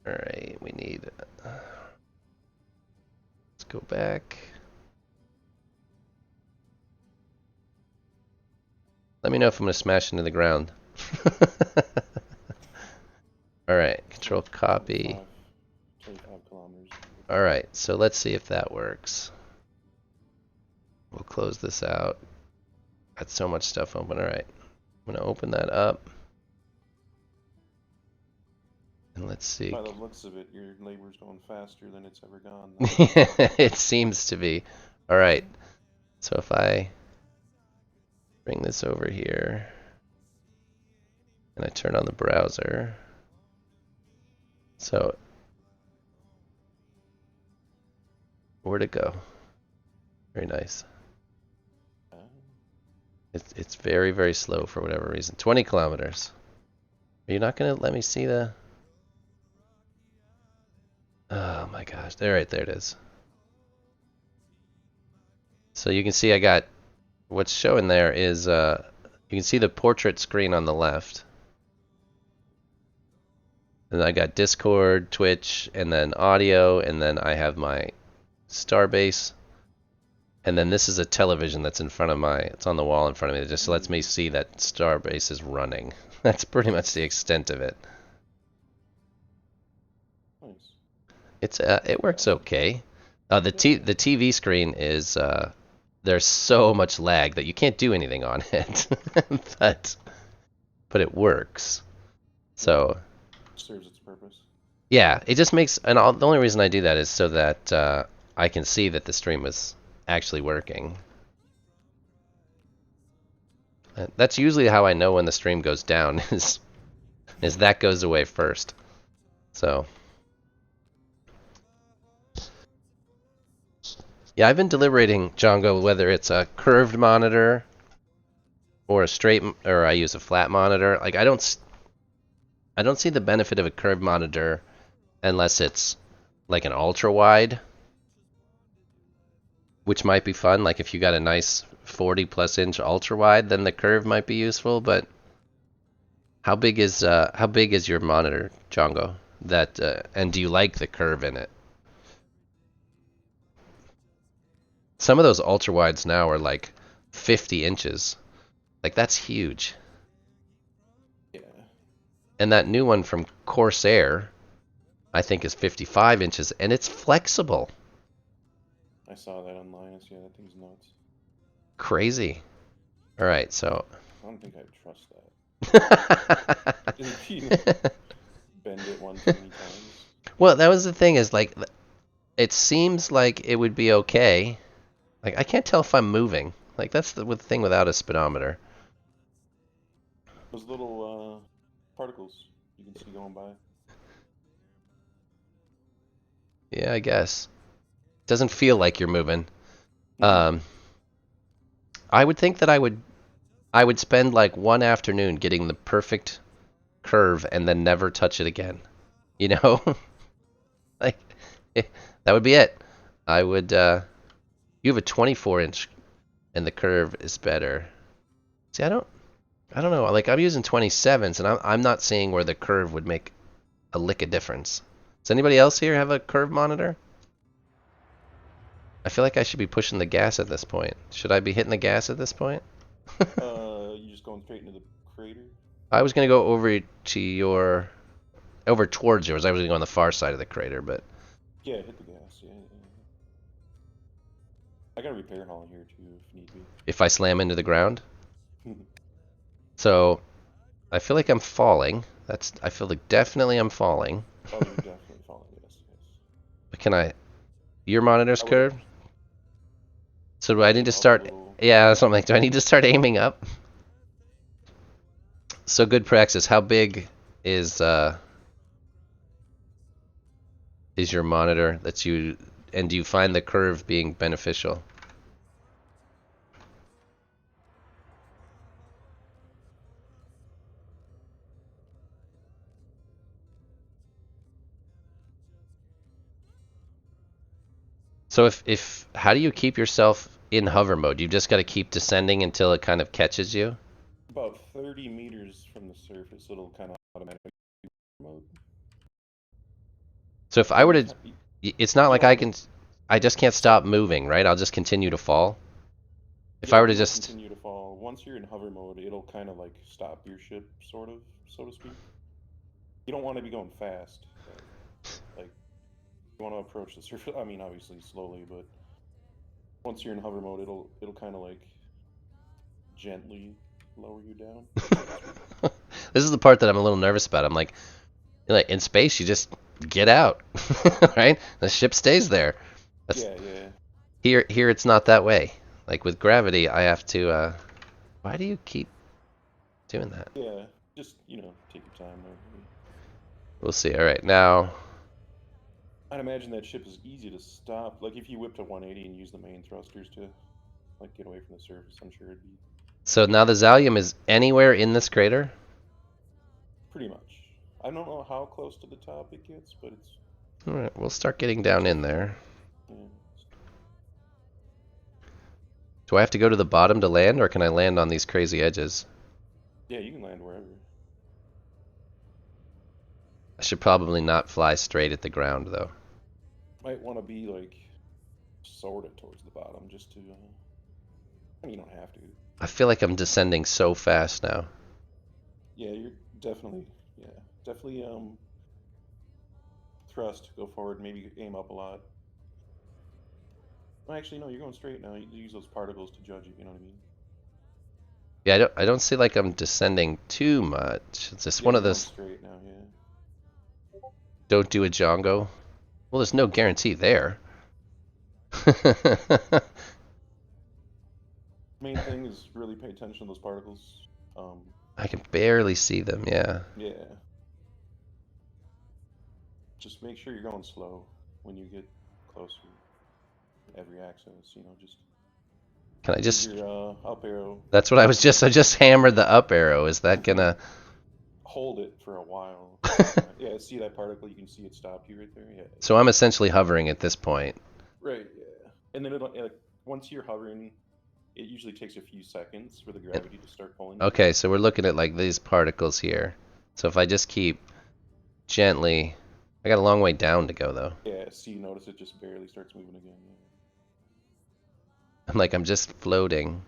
Alright, we need... let's go back. Let me know if I'm going to smash into the ground. Alright, control copy. 25 kilometers. Alright, so let's see if that works. We'll close this out. Got so much stuff open. Alright, I'm going to open that up. And let's see. By the looks of it, your labor's going faster than it's ever gone. It seems to be. Alright, so if I bring this over here and I turn on the browser. So, where'd it go? Very nice. It's very, very slow for whatever reason. 20 kilometers. Are you not going to let me see the... Oh my gosh. Alright, there it is. So you can see I got... What's showing there is... you can see the portrait screen on the left. And I got Discord, Twitch, and then audio, and then I have my Starbase. And then this is a television that's in front of my, it's on the wall in front of me. It just lets me see that Starbase is running. That's pretty much the extent of it. Nice. It's it works okay. The TV screen is there's so much lag that you can't do anything on it, but it works. So Serves its purpose. yeah, it just makes, and the only reason I do that is so that I can see that the stream is actually working. That's usually how I know when the stream goes down is that goes away first. So yeah, I've been deliberating, Django, whether it's a curved monitor or a straight, or I use a flat monitor. Like I don't see the benefit of a curved monitor unless it's like an ultra wide, which might be fun. Like if you got a nice 40+ inch ultra wide, then the curve might be useful. But how big is your monitor, Django? That and do you like the curve in it? Some of those ultra wides now are like 50 inches. Like that's huge. Yeah. And that new one from Corsair, I think, is 55 inches, and it's flexible. I saw that online. Yeah, that thing's nuts. Crazy. All right, so. I don't think I'd trust that. If you bend it one too many times. Well, that was the thing, is like, it seems like it would be okay. Like, I can't tell if I'm moving. Like, that's the thing without a speedometer. Those little particles you can see going by. Yeah, I guess. Doesn't feel like you're moving. I would think that I would spend like one afternoon getting the perfect curve and then never touch it again. You know? Like, that would be it. I would, you have a 24-inch and the curve is better. See, I don't know. Like, I'm using 27s and I'm not seeing where the curve would make a lick of difference. Does anybody else here have a curve monitor? I feel like I should be pushing the gas at this point. Should I be hitting the gas at this point? You just going straight into the crater? I was gonna go over towards yours. I was gonna go on the far side of the crater, but Yeah, hit the gas. Yeah. I got a repair hall here too, if need be. if I slam into the ground. So, I feel like I'm falling. I feel like definitely I'm falling. Oh, you're definitely falling. Yes. But can I? Your monitor's curved. So do I need to Up a start? little. Yeah, something like. Do I need to start aiming up? So good praxis. How big is your monitor that you, and do you find the curve being beneficial? So if how do you keep yourself in hover mode? You've just got to keep descending until it kind of catches you? About 30 meters from the surface, it'll kind of automatically mode. So if I were to... It's not like I don't can... I just can't stop moving, right? I'll just continue to fall? If Yeah, I were to you will just... continue to fall. Once you're in hover mode, it'll kind of like stop your ship, sort of, so to speak. You don't want to be going fast. Like, you want to approach the surface. I mean, obviously slowly, but once you're in hover mode, it'll kind of like gently lower you down. This is the part that I'm a little nervous about. I'm like in space, you just get out, right? The ship stays there. That's, Yeah. Here it's not that way. Like with gravity, I have to. Why do you keep doing that? Yeah, just take your time. We'll see. All right, now. I'd imagine that ship is easy to stop. Like if you whip to 180 and use the main thrusters to like get away from the surface, I'm sure it'd be. So now the Zalium is anywhere in this crater? Pretty much. I don't know how close to the top it gets, but it's... Alright, we'll start getting down in there. Yeah. Do I have to go to the bottom to land, or can I land on these crazy edges? Yeah, you can land wherever. I should probably not fly straight at the ground, though. Might want to be, like, sort of towards the bottom, just to... I mean, you don't have to. I feel like I'm descending so fast now. Yeah, you're definitely... thrust, go forward, maybe aim up a lot. Well, actually, no, you're going straight now. You use those particles to judge it, you know what I mean? Yeah, I don't see like I'm descending too much. It's just one of those... Straight now, yeah. Don't do a Django. Well, there's no guarantee there. Main thing is really pay attention to those particles. I can barely see them, yeah. Yeah. Just make sure you're going slow when you get closer. Every axis, just... Can I just... Your up arrow. That's what I just hammered the up arrow. Is that gonna... Hold it for a while. Yeah, see that particle? You can see it stopped you right there? Yeah. So I'm essentially hovering at this point. Right, yeah. And then once you're hovering, it usually takes a few seconds for the gravity to start pulling you. Okay, so we're looking at like these particles here. So if I just keep gently... I got a long way down to go, though. Yeah, see, you notice it just barely starts moving again. I'm just floating.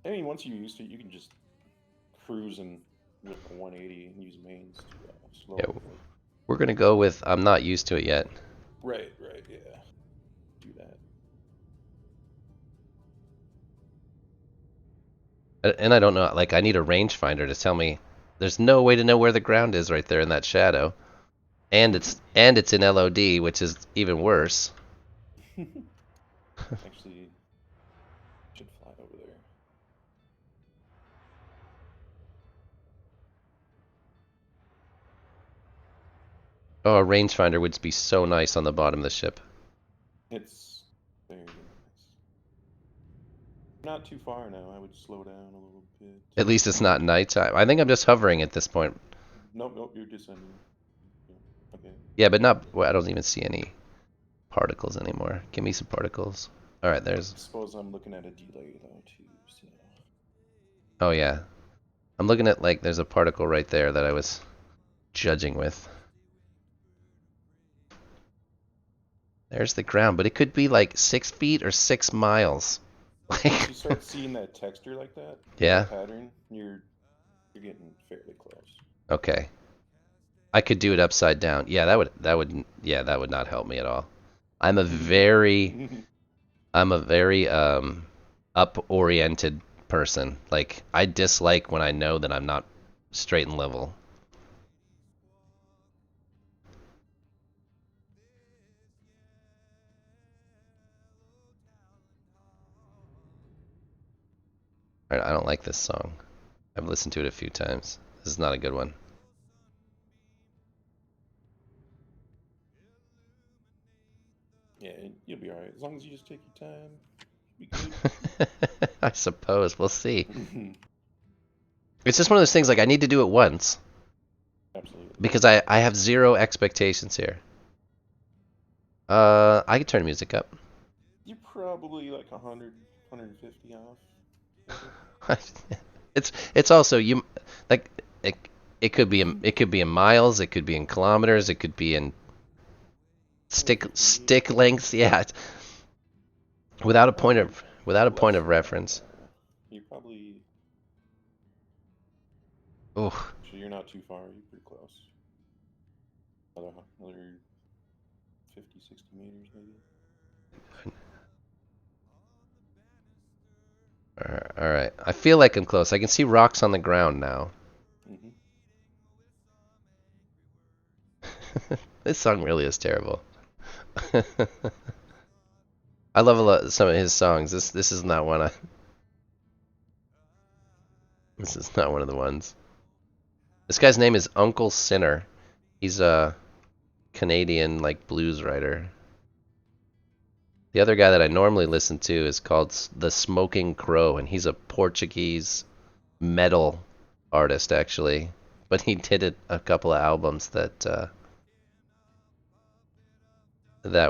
I mean, once you're used to it, you can just cruise and with a 180 and use mains to slow. Yeah, we're gonna go with I'm not used to it yet. Right, yeah. Do that. And I don't know, like I need a rangefinder to tell me. There's no way to know where the ground is right there in that shadow. And it's in LOD, which is even worse. Actually, should fly over there. Oh, a rangefinder would be so nice on the bottom of the ship. It's very nice. Not too far now. I would slow down a little bit. At least it's not nighttime. I think I'm just hovering at this point. Nope, you're descending. Okay. Yeah, but not... Well, I don't even see any particles anymore. Give me some particles. Alright, there's... I suppose I'm looking at a delay, though, too, so... Oh, yeah. I'm looking at, like, there's a particle right there that I was judging with. There's the ground, but it could be, like, 6 feet or 6 miles. If you start seeing that texture like that, yeah, that pattern, you're getting fairly close. Okay. I could do it upside down. Yeah, that would not help me at all. I'm a very up-oriented person. Like, I dislike when I know that I'm not straight and level. Alright, I don't like this song. I've listened to it a few times. This is not a good one. Yeah, you'll be alright. As long as you just take your time, you'll be good. I suppose. We'll see. It's just one of those things, like, I need to do it once. Absolutely. Because I have zero expectations here. I could turn music up. You're probably like 100, 150 off. Maybe. It's also you like it could be in miles, it could be in kilometers, it could be in stick lengths. Yeah, without a point of reference. You probably. Oh, Actually, you're not too far. You're pretty close. Another 50, 60 meters maybe. all right. I feel like I'm close. I can see rocks on the ground now. Mm-hmm. This song really is terrible. I love a lot some of his songs. This is not one. This is not one of the ones. This guy's name is Uncle Sinner. He's a Canadian like blues writer. The other guy that I normally listen to is called The Smoking Crow, and he's a Portuguese metal artist actually. But he did a couple of albums that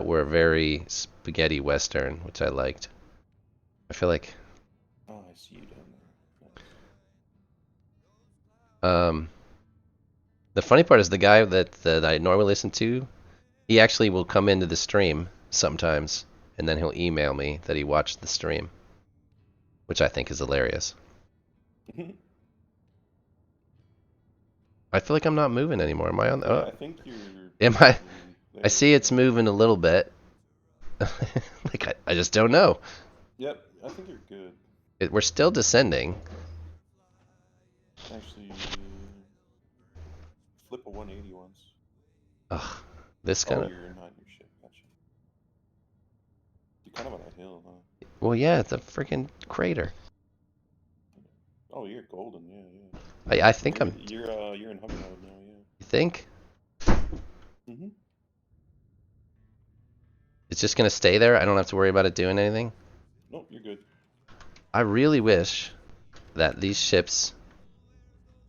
were very spaghetti western, which I liked. I feel like Oh, I see you down there. the funny part is the guy that I normally listen to, he actually will come into the stream sometimes, and then he'll email me that he watched the stream, which I think is hilarious. Nice. I feel like I'm not moving anymore. Am I on? Yeah, I think you're. Am I? There. I see it's moving a little bit. Like I just don't know. Yep, I think you're good. We're still descending. Actually, flip a 180 once. Ugh, this kind Oh, of. you're not in your ship. Gotcha. You're kind of on a hill, huh? Well, yeah, it's a freaking crater. Oh, you're golden. Yeah, yeah. I think I'm. You're in hover mode now. Yeah. You think Mhm. it's just gonna stay there? I don't have to worry about it doing anything. Nope, you're good. I really wish that these ships.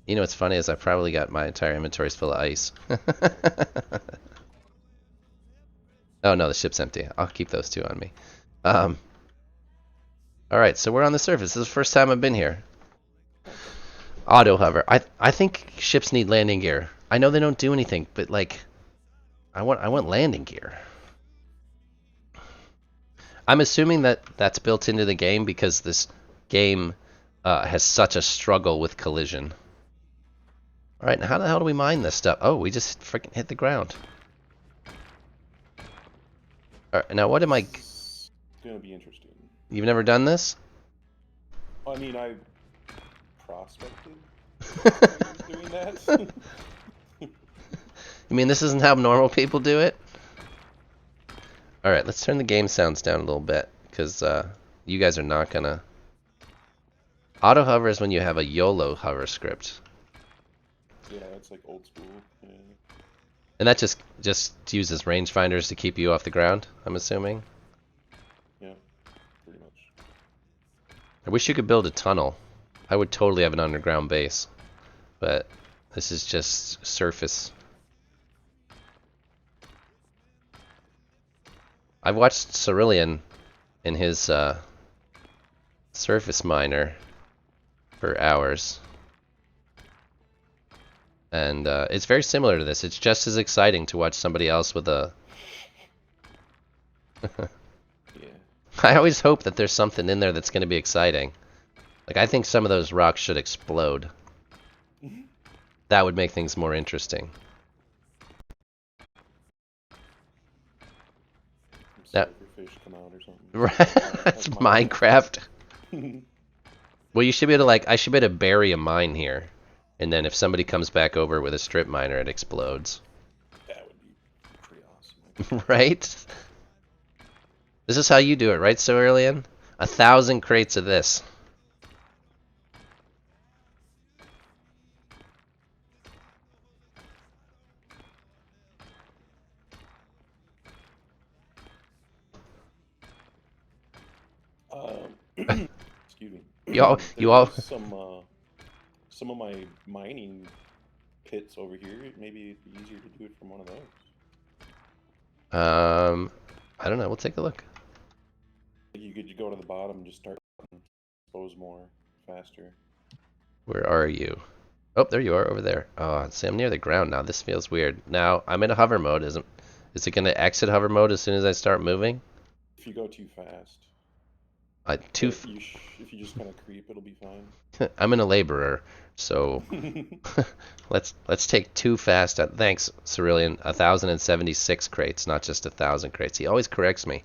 You know what's funny is I probably got my entire inventories full of ice. Oh no, the ship's empty. I'll keep those two on me. All right, so we're on the surface. This is the first time I've been here. Auto hover. I think ships need landing gear. I know they don't do anything, but like, I want landing gear. I'm assuming that that's built into the game because this game has such a struggle with collision. All right, now how the hell do we mine this stuff? Oh, we just freaking hit the ground. All right, now what am I? It's gonna be interesting. You've never done this? I mean, I prospected doing that. You mean this isn't how normal people do it? All right, let's turn the game sounds down a little bit because you guys are not gonna. Auto hover is when you have a YOLO hover script. Yeah, it's like old school. Yeah. And that just uses rangefinders to keep you off the ground, I'm assuming. Yeah, pretty much. I wish you could build a tunnel. I would totally have an underground base. But this is just surface. I've watched Cerulean in his surface miner for hours. And it's very similar to this. It's just as exciting to watch somebody else with a... Yeah. I always hope that there's something in there that's going to be exciting. Like, I think some of those rocks should explode. That would make things more interesting. Now, Fish come out or something. that's Minecraft. Well, you should be able to, like, I should be able to bury a mine here. And then if somebody comes back over with a strip miner, it explodes. That would be pretty awesome. Right? This is how you do it, right, Cerulean? 1,000 crates of this. Excuse me. You all. Some of my mining pits over here. Maybe it'd be easier to do it from one of those. I don't know. We'll take a look. You could go to the bottom and just start expose more faster. Where are you? Oh, there you are over there. Oh, see, I'm near the ground now. This feels weird. Now, I'm in a hover mode. Is it going to exit hover mode as soon as I start moving? If you go too fast. If you just kind of creep, it'll be fine. I'm in a laborer, so let's take too fast. Thanks, Cerulean. 1,076 crates, not just 1,000 crates. He always corrects me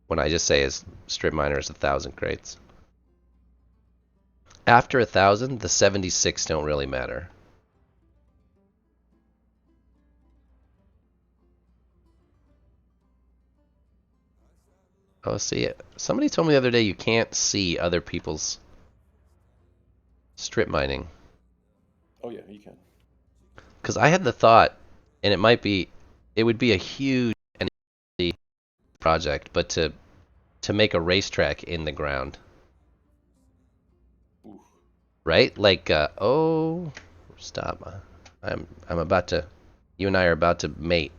when I just say his strip miner is 1,000 crates. After 1,000, the 76 don't really matter. Oh, see it. Somebody told me the other day you can't see other people's strip mining. Oh yeah, you can. Because I had the thought, and it would be a huge project, but to make a racetrack in the ground. Oof. Right? Like, oh, stop. I'm about to, you and I are about to mate.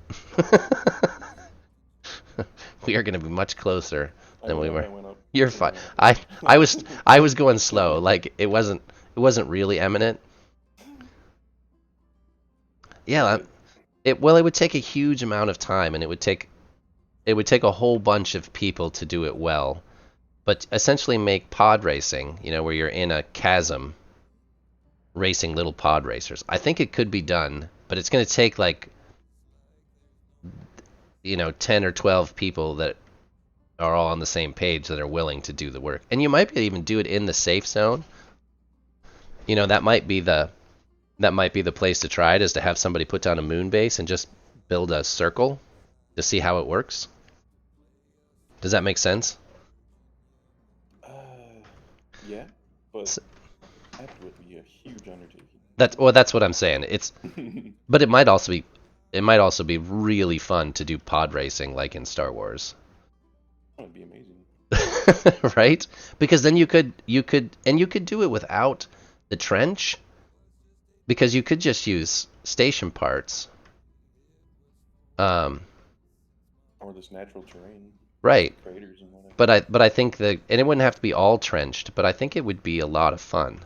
We are going to be much closer than we were. I went up. You're fine. I was going slow. Like it wasn't really imminent. Yeah, it would take a huge amount of time, and it would take a whole bunch of people to do it well. But essentially make pod racing, where you're in a chasm racing little pod racers. I think it could be done, but it's going to take like 10 or 12 people that are all on the same page that are willing to do the work. And you might be able to even do it in the safe zone. That might be the place to try it, is to have somebody put down a moon base and just build a circle to see how it works. Does that make sense? Yeah, but that would be a huge undertaking. That's what I'm saying. But it might also be really fun to do pod racing like in Star Wars. That would be amazing. Right? Because then you could do it without the trench, because you could just use station parts. Or this natural terrain. Right. Craters and whatever. But I think and it wouldn't have to be all trenched, but I think it would be a lot of fun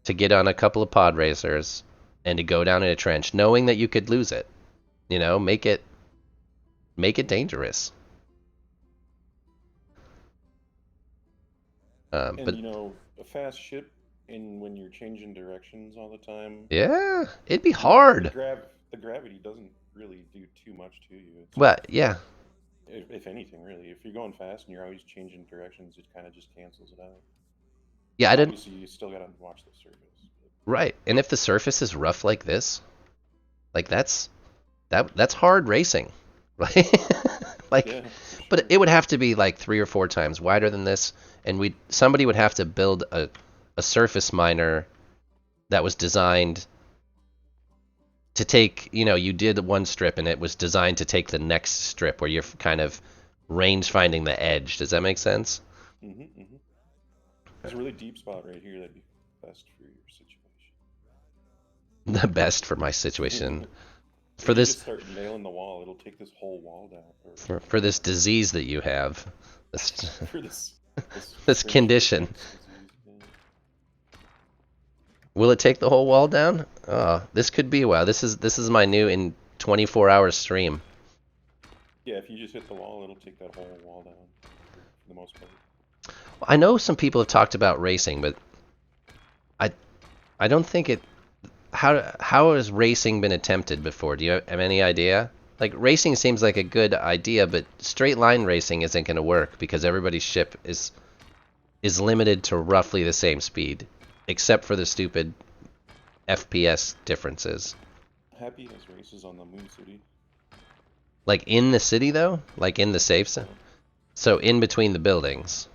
to get on a couple of pod racers and to go down in a trench knowing that you could lose it. Make it dangerous. And but a fast ship, when you're changing directions all the time. Yeah, it'd be hard. The gravity doesn't really do too much to you. Well, yeah. If anything, really, if you're going fast and you're always changing directions, it kind of just cancels it out. Yeah, Obviously, you still gotta watch the surface. Right, and if the surface is rough like this, like that's hard racing, right? Like, yeah, sure. But it would have to be like 3 or 4 times wider than this, and somebody would have to build a surface miner that was designed to take, you did one strip and it was designed to take the next strip where you're kind of range finding the edge. Does that make sense? Mm-hmm, mm-hmm. There's a really deep spot right here that'd be best for your situation. The best for my situation. For if this, you just start nailing the wall, it'll take this whole wall down. For this disease that you have. For this condition. Will it take the whole wall down? Oh, this could be. Wow, this is my new in 24-hour stream. Yeah, if you just hit the wall, it'll take that whole wall down for the most part. Well, I know some people have talked about racing, but I don't think it. How has racing been attempted before? Do you have any idea? Like, racing seems like a good idea, but straight line racing isn't going to work because everybody's ship is limited to roughly the same speed, except for the stupid FPS differences. Happy has races on the Moon City. Like in the city though? Like in the safe zone? So in between the buildings?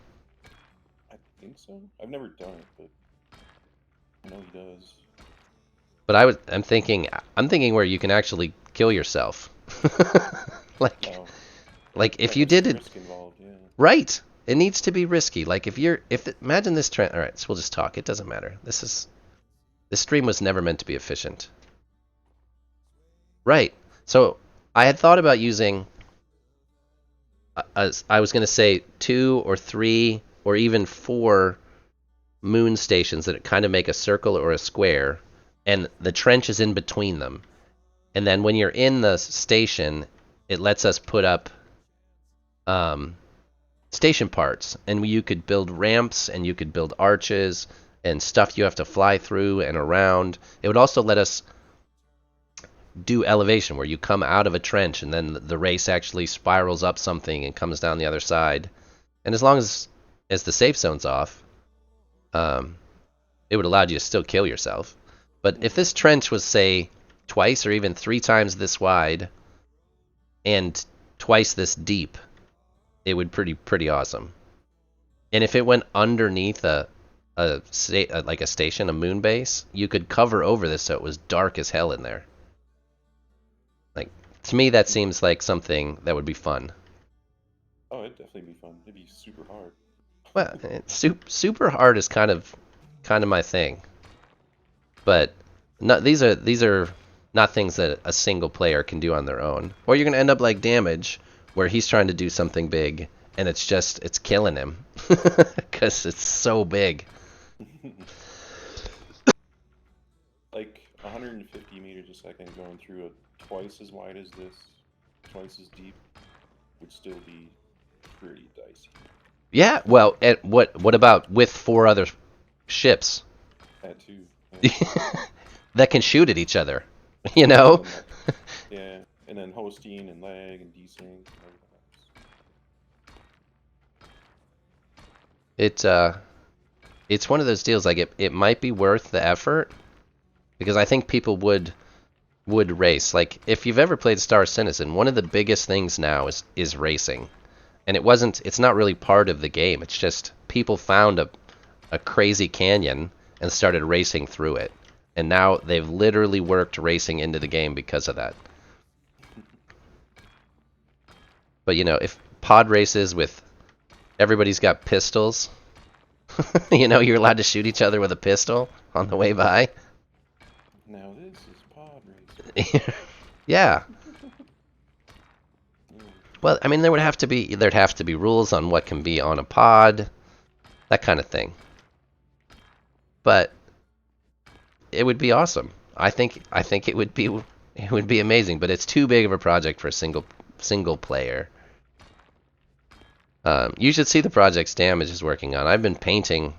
I think so. I've never done it, but I know he does. But I'm thinking where you can actually kill yourself. Like if you did it involved, yeah. Right. It needs to be risky. Like imagine this trend. All right, so we'll just talk. It doesn't matter. This stream was never meant to be efficient. Right. So I had thought about using I was going to say 2 or 3 or even 4 moon stations that kind of make a circle or a square, and the trench is in between them. And then when you're in the station, it lets us put up station parts, and you could build ramps and you could build arches and stuff you have to fly through and around. It would also let us do elevation where you come out of a trench and then the race actually spirals up something and comes down the other side. And as long as the safe zone's off, it would allow you to still kill yourself. But if this trench was, say, twice or even 3 times this wide and twice this deep, it would pretty awesome. And if it went underneath like a station, a moon base, you could cover over this so it was dark as hell in there. Like, to me, that seems like something that would be fun. Oh, it'd definitely be fun. It'd be super hard. Well, super hard is kind of my thing. But these are not things that a single player can do on their own. Or you're gonna end up like Damage, where he's trying to do something big, and it's killing him because it's so big. Like 150 meters a second going through a twice as wide as this, twice as deep, would still be pretty dicey. Yeah, well, and what about with 4 other ships That too. Yeah. that can shoot at each other? You know? Yeah, and then hosting and lag and desync and everything. It's one of those deals, like it might be worth the effort, because I think people would race. Like, if you've ever played Star Citizen, one of the biggest things now is racing. And it's not really part of the game. It's just people found a crazy canyon and started racing through it. And now they've literally worked racing into the game because of that. But if pod races with everybody's got pistols, you're allowed to shoot each other with a pistol on the way by. Now this is pod racing. Yeah. Well, I mean, there'd have to be rules on what can be on a pod, that kind of thing. But it would be awesome. I think it would be amazing. But it's too big of a project for a single player. You should see the projects Damage is working on. I've been painting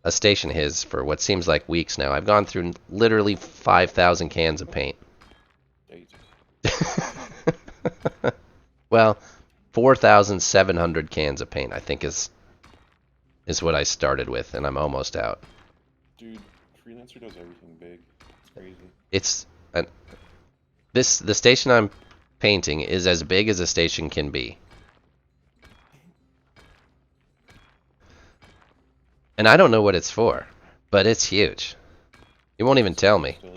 a station of his for what seems like weeks now. I've gone through literally 5,000 cans of paint. Well, 4,700 cans of paint, I think, is what I started with, and I'm almost out. Dude, Freelancer does everything big. It's crazy. The station I'm painting is as big as a station can be. And I don't know what it's for, but it's huge. You won't even tell me. Yeah.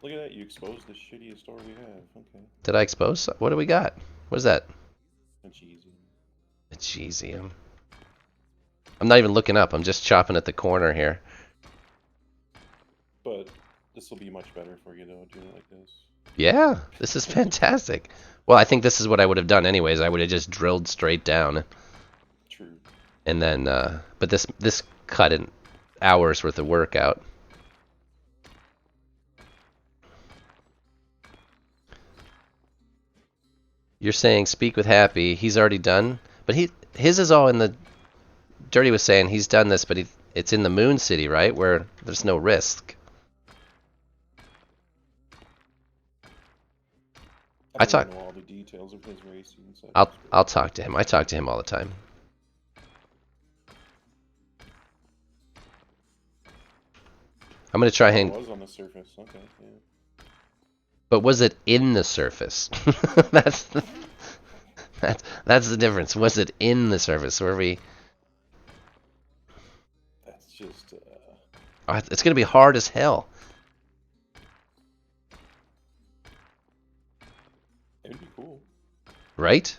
Look at that, you exposed the shittiest store we have. Okay. Did I expose? What do we got? What is that? A Cheesium. I'm not even looking up. I'm just chopping at the corner here. But this will be much better for you, though, doing it like this. Yeah, this is fantastic. Well, I think this is what I would have done anyways. I would have just drilled straight down. True. And then, but this cut an hour's worth of work out. You're saying speak with Happy. He's already done, but his is all in the. Dirty was saying he's done this, but it's in the Moon City, right, where there's no risk. I don't know all the details of his racing. So I'll talk to him. I talk to him all the time. I'm gonna try and. It was on the surface. Okay. Yeah. But was it in the surface? that's the difference. Was it in the surface? Where we? That's just. It's gonna be hard as hell. It'd be cool. Right?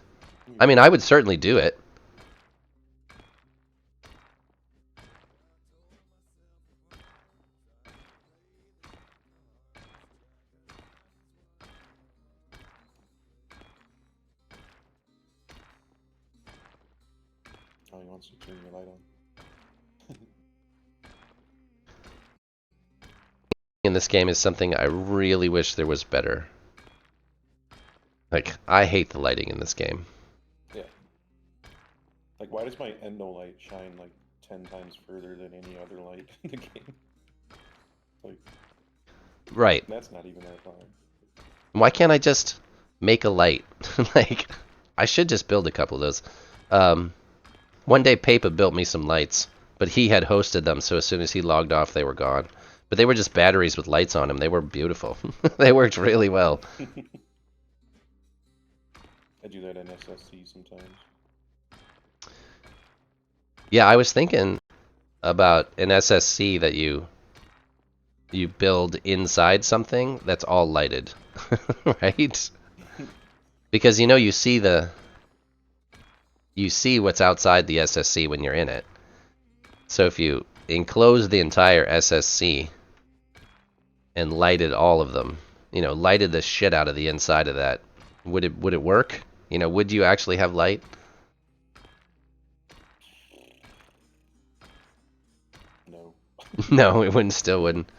I mean, I would certainly do it. probably wants to turn your light on. In this game is something I really wish there was better. Like, I hate the lighting in this game. Yeah. Like, why does my endo light shine like 10 times further than any other light in the game? Like, Right. that's not even that far. Why can't I just make a light? Like, I should just build a couple of those. One day Papa built me some lights, but he had hosted them, so as soon as he logged off, they were gone. But they were just batteries with lights on them. They were beautiful. They worked really well. I do that in SSC sometimes. Yeah, I was thinking about an SSC that you build inside something that's all lighted, right? Because you see what's outside the SSC when you're in it. So if you enclose the entire SSC and lighted all of them, lighted the shit out of the inside of that, would it work? Would you actually have light? No. No, it wouldn't. Still wouldn't.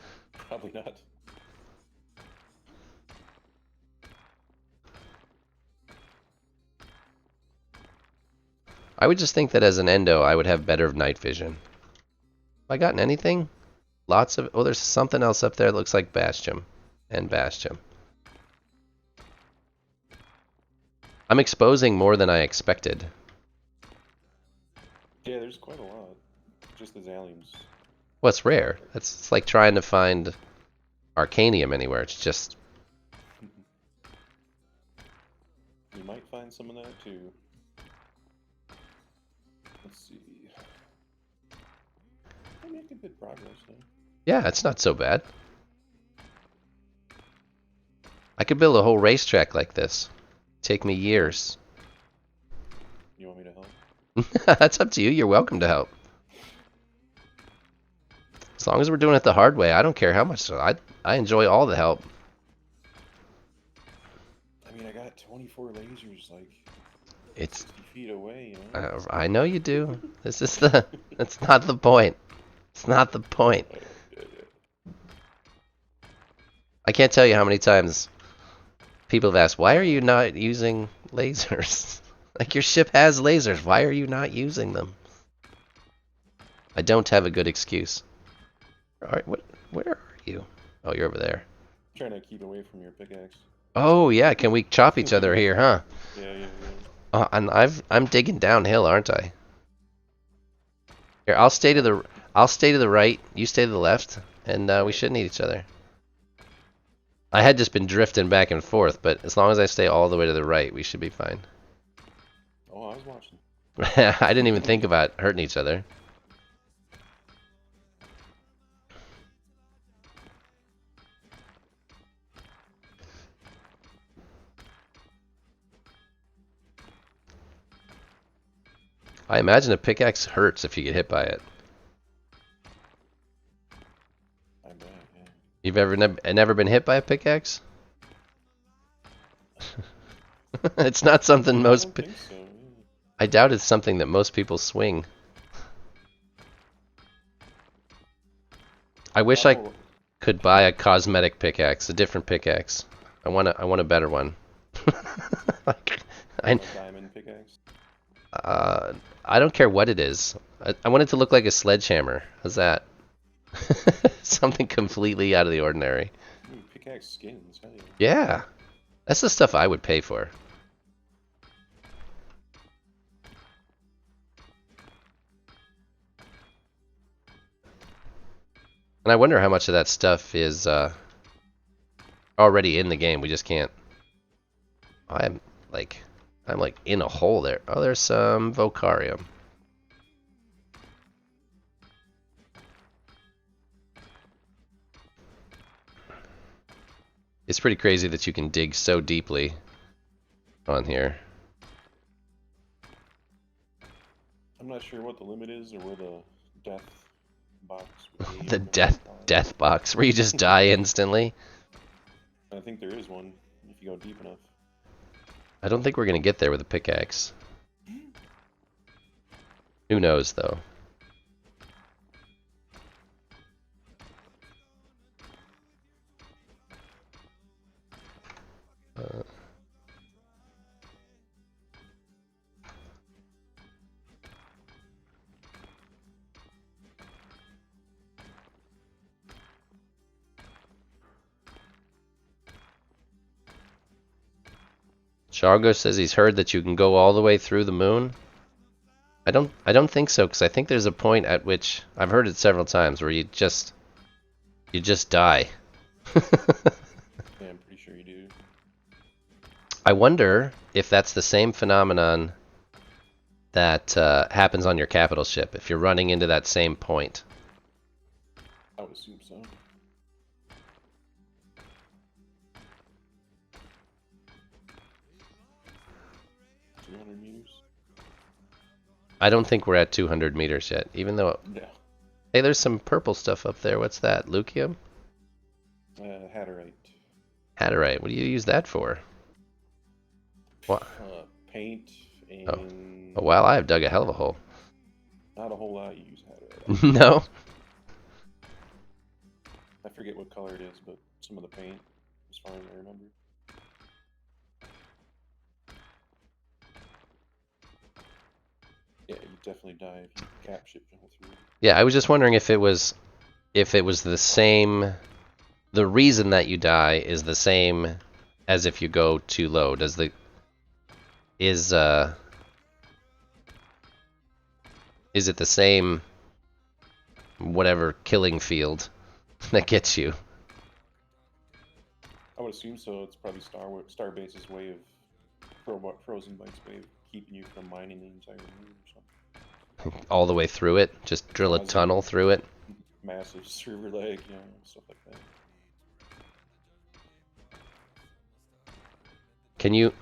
Probably not. I would just think that as an endo, I would have better night vision. Have I gotten anything? Lots of... Oh, there's something else up there that looks like Bastion. And Bastion. I'm exposing more than I expected. Yeah, there's quite a lot. Just the Zaliums. Well, it's rare. It's like trying to find Arcanium anywhere. It's just... You might find some of that too. Let's see. I'm making good progress though. Yeah, it's not so bad. I could build a whole racetrack like this. Take me years. You want me to help? That's up to you. You're welcome to help. As long as we're doing it the hard way, I don't care how much. I enjoy all the help. I mean, I got 24 lasers like It's 60 feet away, you know? I know you do. This is that's not the point. It's not the point. Yeah. I can't tell you how many times people have asked, why are you not using lasers? Like, your ship has lasers. Why are you not using them? I don't have a good excuse. All right, where are you? Oh, you're over there. Trying to keep away from your pickaxe. Oh, yeah. Can we chop each other here, huh? Yeah. And I'm digging downhill, aren't I? Here, I'll stay to the right. You stay to the left, and we shouldn't need each other. I had just been drifting back and forth, but as long as I stay all the way to the right, we should be fine. Oh, I was watching. I didn't even think about hurting each other. I imagine a pickaxe hurts if you get hit by it. I bet, yeah. You've never been hit by a pickaxe? It's not something I most... don't think so, yeah. I doubt it's something that most people swing. I wish I Oh, could buy a cosmetic pickaxe, a different pickaxe. I want a better one. Like, a diamond pickaxe. I don't care what it is. I want it to look like a sledgehammer. How's that? Something completely out of the ordinary. Ooh, pickaxe skins, hey. Yeah. That's the stuff I would pay for. And I wonder how much of that stuff is already in the game. We just can't. I'm like in a hole there. Oh, there's some Vocarium. It's pretty crazy that you can dig so deeply on here. I'm not sure what the limit is or where the death box would be. The death box where you just die instantly. I think there is one if you go deep enough. I don't think we're gonna get there with a pickaxe. Who knows, though? Shargo says he's heard that you can go all the way through the moon. I don't think so, because I think there's a point at which I've heard it several times where you just die. Yeah, I'm pretty sure you do. I wonder if that's the same phenomenon that happens on your capital ship, if you're running into that same point. I would assume so. $200 meters? I don't think we're at 200 meters yet, even though... No. Hey, there's some purple stuff up there. What's that? Lucium? Hatterite. Hatterite. What do you use that for? What? Paint and... Oh, wow, I have dug a hell of a hole. Not a whole lot you use hatterite. No? I forget what color it is, but some of the paint is fine, I remember. Yeah, you definitely die if you cap ship jump through it. Yeah, I was just wondering if it was the same. The reason that you die is the same as if you go too low. Is it the same whatever killing field that gets you? I would assume so. It's probably Starbase's way of Frozen Byte's way of keeping you from mining the entire moon or something. All the way through it? Just drill a tunnel through it? Massive server lag, you know, stuff like that.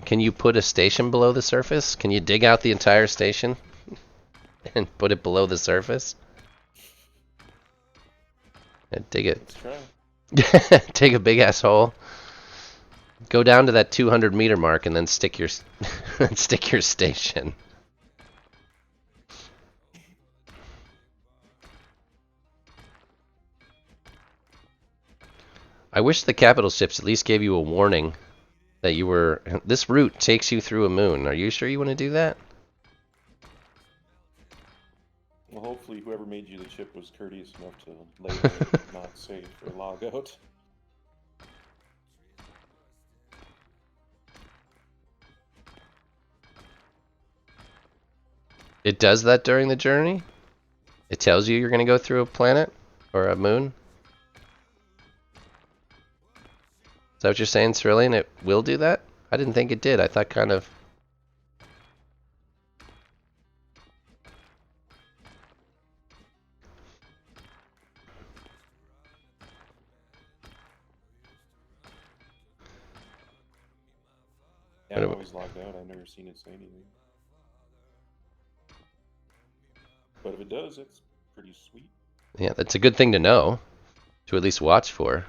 Can you put a station below the surface? Can you dig out the entire station and put it below the surface? And dig it. Let's try. Take a big ass hole. Go down to that 200 meter mark and then stick your stick your station. I wish the capital ships at least gave you a warning that you were... This route takes you through a moon. Are you sure you want to do that? Well, hopefully whoever made you the chip was courteous enough to label it not safe or log out. It does that during the journey? It tells you you're going to go through a planet? Or a moon? Is that what you're saying, Cerulean? It will do that? I didn't think it did. I thought kind of... Yeah, I'm always logged out. I've never seen it say anything. But if it does, it's pretty sweet. Yeah, that's a good thing to know. To at least watch for.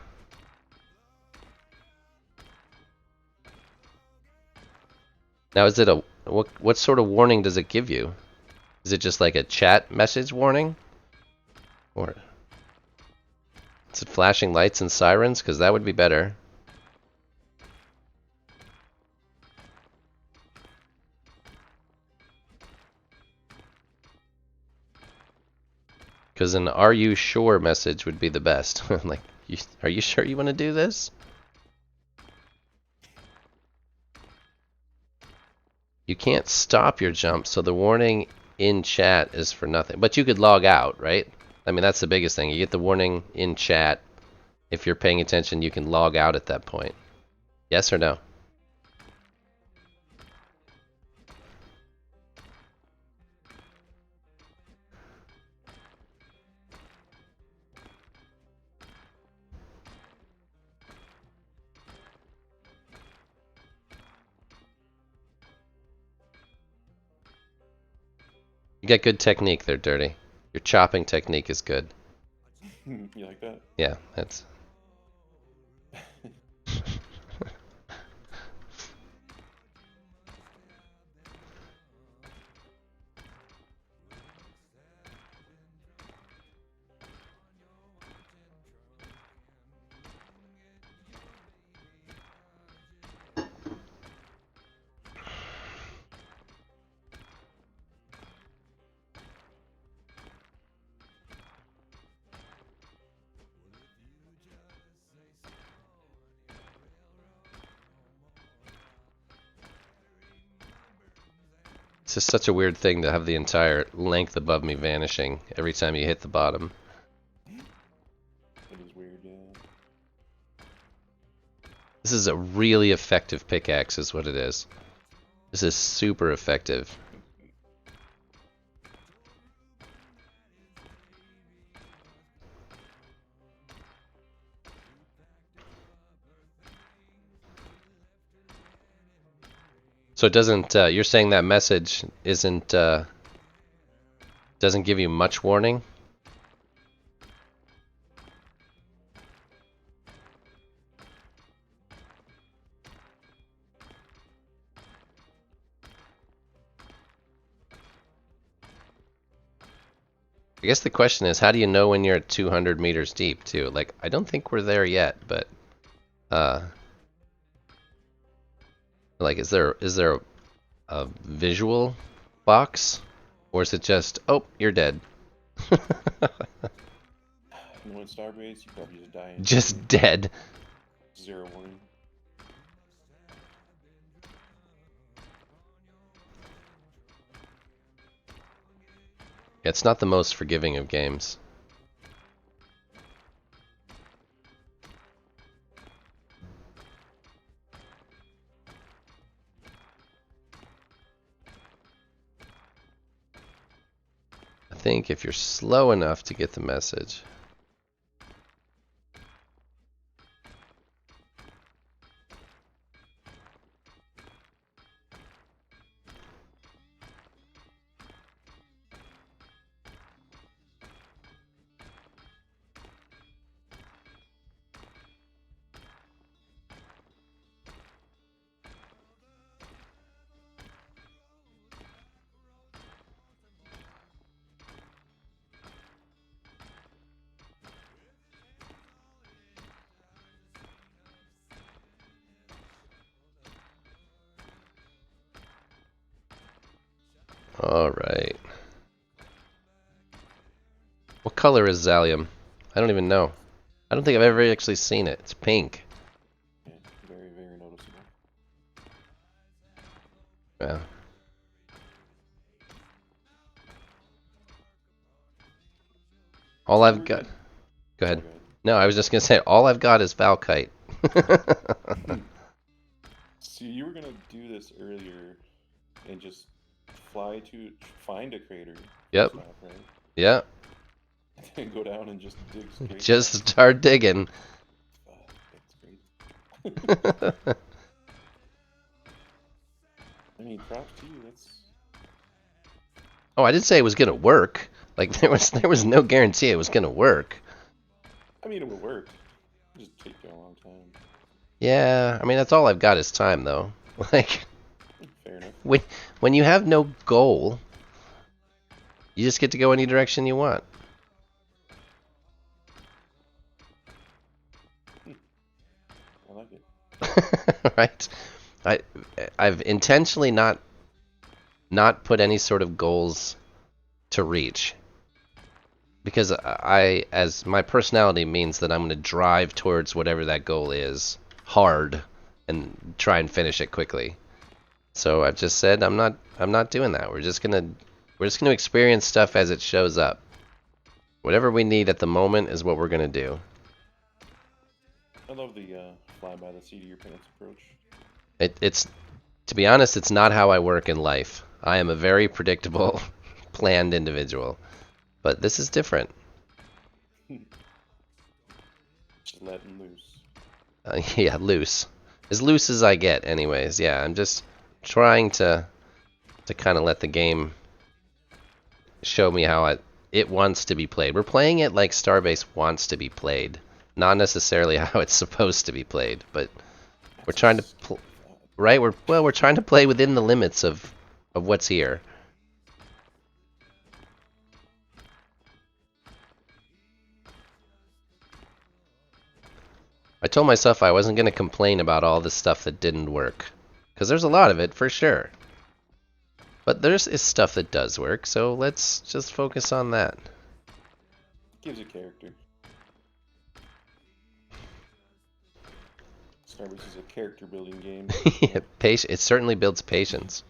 Now, is it a... What sort of warning does it give you? Is it just like a chat message warning? Or... Is it flashing lights and sirens? Because that would be better. Because an "Are you sure?" message would be the best. Like, are you sure you want to do this? You can't stop your jump, so the warning in chat is for nothing. But you could log out, right? I mean, that's the biggest thing. You get the warning in chat. If you're paying attention, you can log out at that point. Yes or no? You got good technique there, Dirty. Your chopping technique is good. You like that? Yeah, that's... just such a weird thing to have the entire length above me vanishing every time you hit the bottom. It is weird, yeah. This is a really effective pickaxe is what it is. This is super effective. So it doesn't, you're saying that message isn't, doesn't give you much warning? I guess the question is, how do you know when you're at 200 meters deep, too? Like, I don't think we're there yet, but, like, is there a visual box? Or is it just, oh, you're dead? You know, in Starbase, you probably just die. Just dead. 0 warning. It's not the most forgiving of games. I think if you're slow enough to get the message. Alright. What color is Zalium? I don't even know. I don't think I've ever actually seen it. It's pink. Yeah, very, very noticeable. Yeah. All I've got... Go ahead. Go ahead. No, I was just gonna say, all I've got is Valkite. See, you were gonna do this earlier and just fly to find a crater. Yep. Stop, right? Yeah. And then go down and just dig straight. Just start digging. That's great. I mean, props to you. That's Oh, I didn't say it was gonna work. Like there was no guarantee it was gonna work. I mean, it would work. It just take you a long time. Yeah, I mean that's all I've got is time though. Like Fair enough. when you have no goal, you just get to go any direction you want. I like it. Right? I've intentionally not put any sort of goals to reach. Because as my personality means that I'm going to drive towards whatever that goal is hard and try and finish it quickly. So I've just said I'm not doing that. We're just gonna experience stuff as it shows up. Whatever we need at the moment is what we're gonna do. I love the fly by the seat of your pants approach. It's to be honest, it's not how I work in life. I am a very predictable, planned individual. But this is different. Just letting loose. Yeah, loose. As loose as I get, anyways. Yeah, I'm just trying to kind of let the game show me how it wants to be played. We're playing it like Starbase wants to be played, not necessarily how it's supposed to be played. But we're trying to, right? We're trying to play within the limits of what's here. I told myself I wasn't going to complain about all the stuff that didn't work. Because there's a lot of it, for sure. But there's stuff that does work, so let's just focus on that. Gives it character. Starbase is a character building game. It certainly builds patience.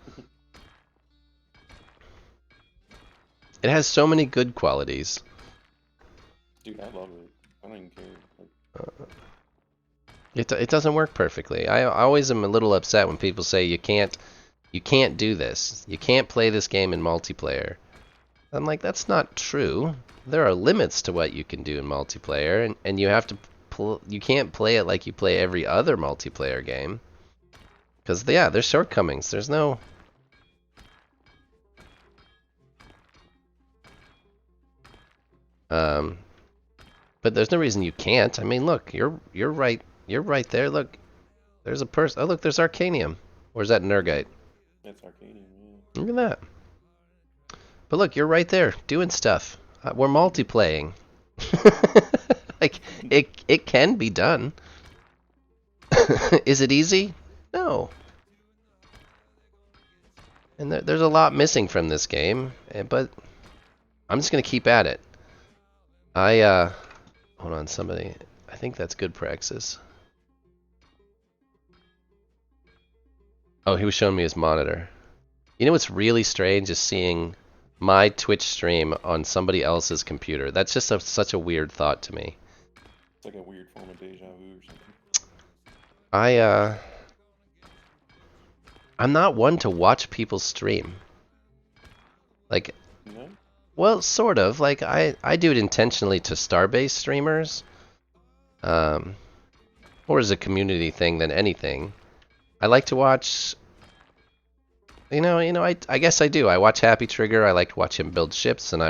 It has so many good qualities. Dude, I love it. I don't even care. Like, It doesn't work perfectly. I always am a little upset when people say you can't do this. You can't play this game in multiplayer. I'm like, that's not true. There are limits to what you can do in multiplayer, and you have to you can't play it like you play every other multiplayer game. Because yeah, there's shortcomings. There's no but there's no reason you can't. I mean, look, you're right. You're right there. Look, there's a person. Oh, look, there's Arcanium. Or is that Nergite? that's Arcanium, yeah. Look at that. But look, you're right there doing stuff. We're multiplaying. Like it can be done. Is it easy? No. And there's a lot missing from this game, but I'm just gonna keep at it. Hold on, somebody. I think that's good praxis. Oh, he was showing me his monitor. You know what's really strange is seeing my Twitch stream on somebody else's computer. That's just such a weird thought to me. It's like a weird form of deja vu or something. I'm not one to watch people stream. Like, No? well, sort of. Like, I do it intentionally to Starbase streamers. More as a community thing than anything. I like to watch... I guess I do. I watch Happy Trigger. I like to watch him build ships, and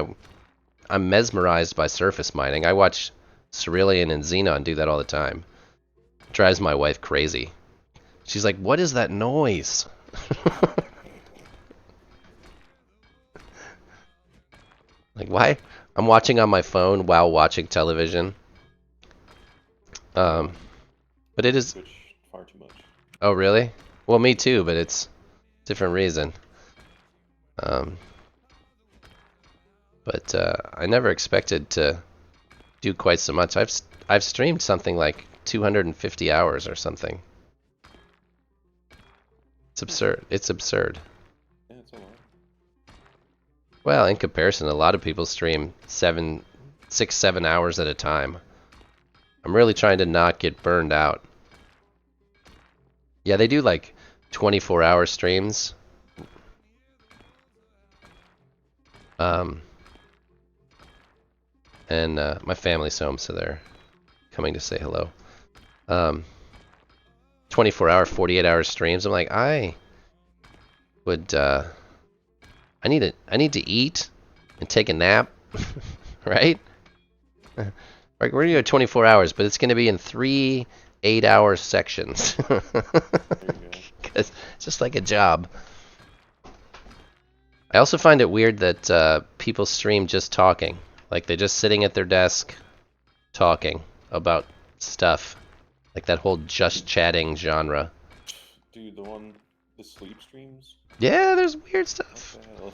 I'm mesmerized by surface mining. I watch Cerulean and Xenon do that all the time. It drives my wife crazy. She's like, "What is that noise?" Like, why? I'm watching on my phone while watching television. But it is... Twitch far too much. Oh, really? Well, me too, but it's a different reason. But I never expected to do quite so much. I've streamed something like 250 hours or something. It's absurd. It's absurd. Yeah, it's a lot. Well, in comparison, a lot of people stream 6, 7 hours at a time. I'm really trying to not get burned out. Yeah, they do like 24-hour streams. And my family's home, so they're coming to say hello. 24-hour, 48-hour streams. I'm like, I need to eat and take a nap, right? Right, we're gonna go 24 hours, but it's gonna be in 3 8-hour sections. There you go. Because it's just like a job. I also find it weird that people stream just talking. Like they're just sitting at their desk talking about stuff. Like that whole just chatting genre. Dude, the sleep streams? Yeah, there's weird stuff. What the hell?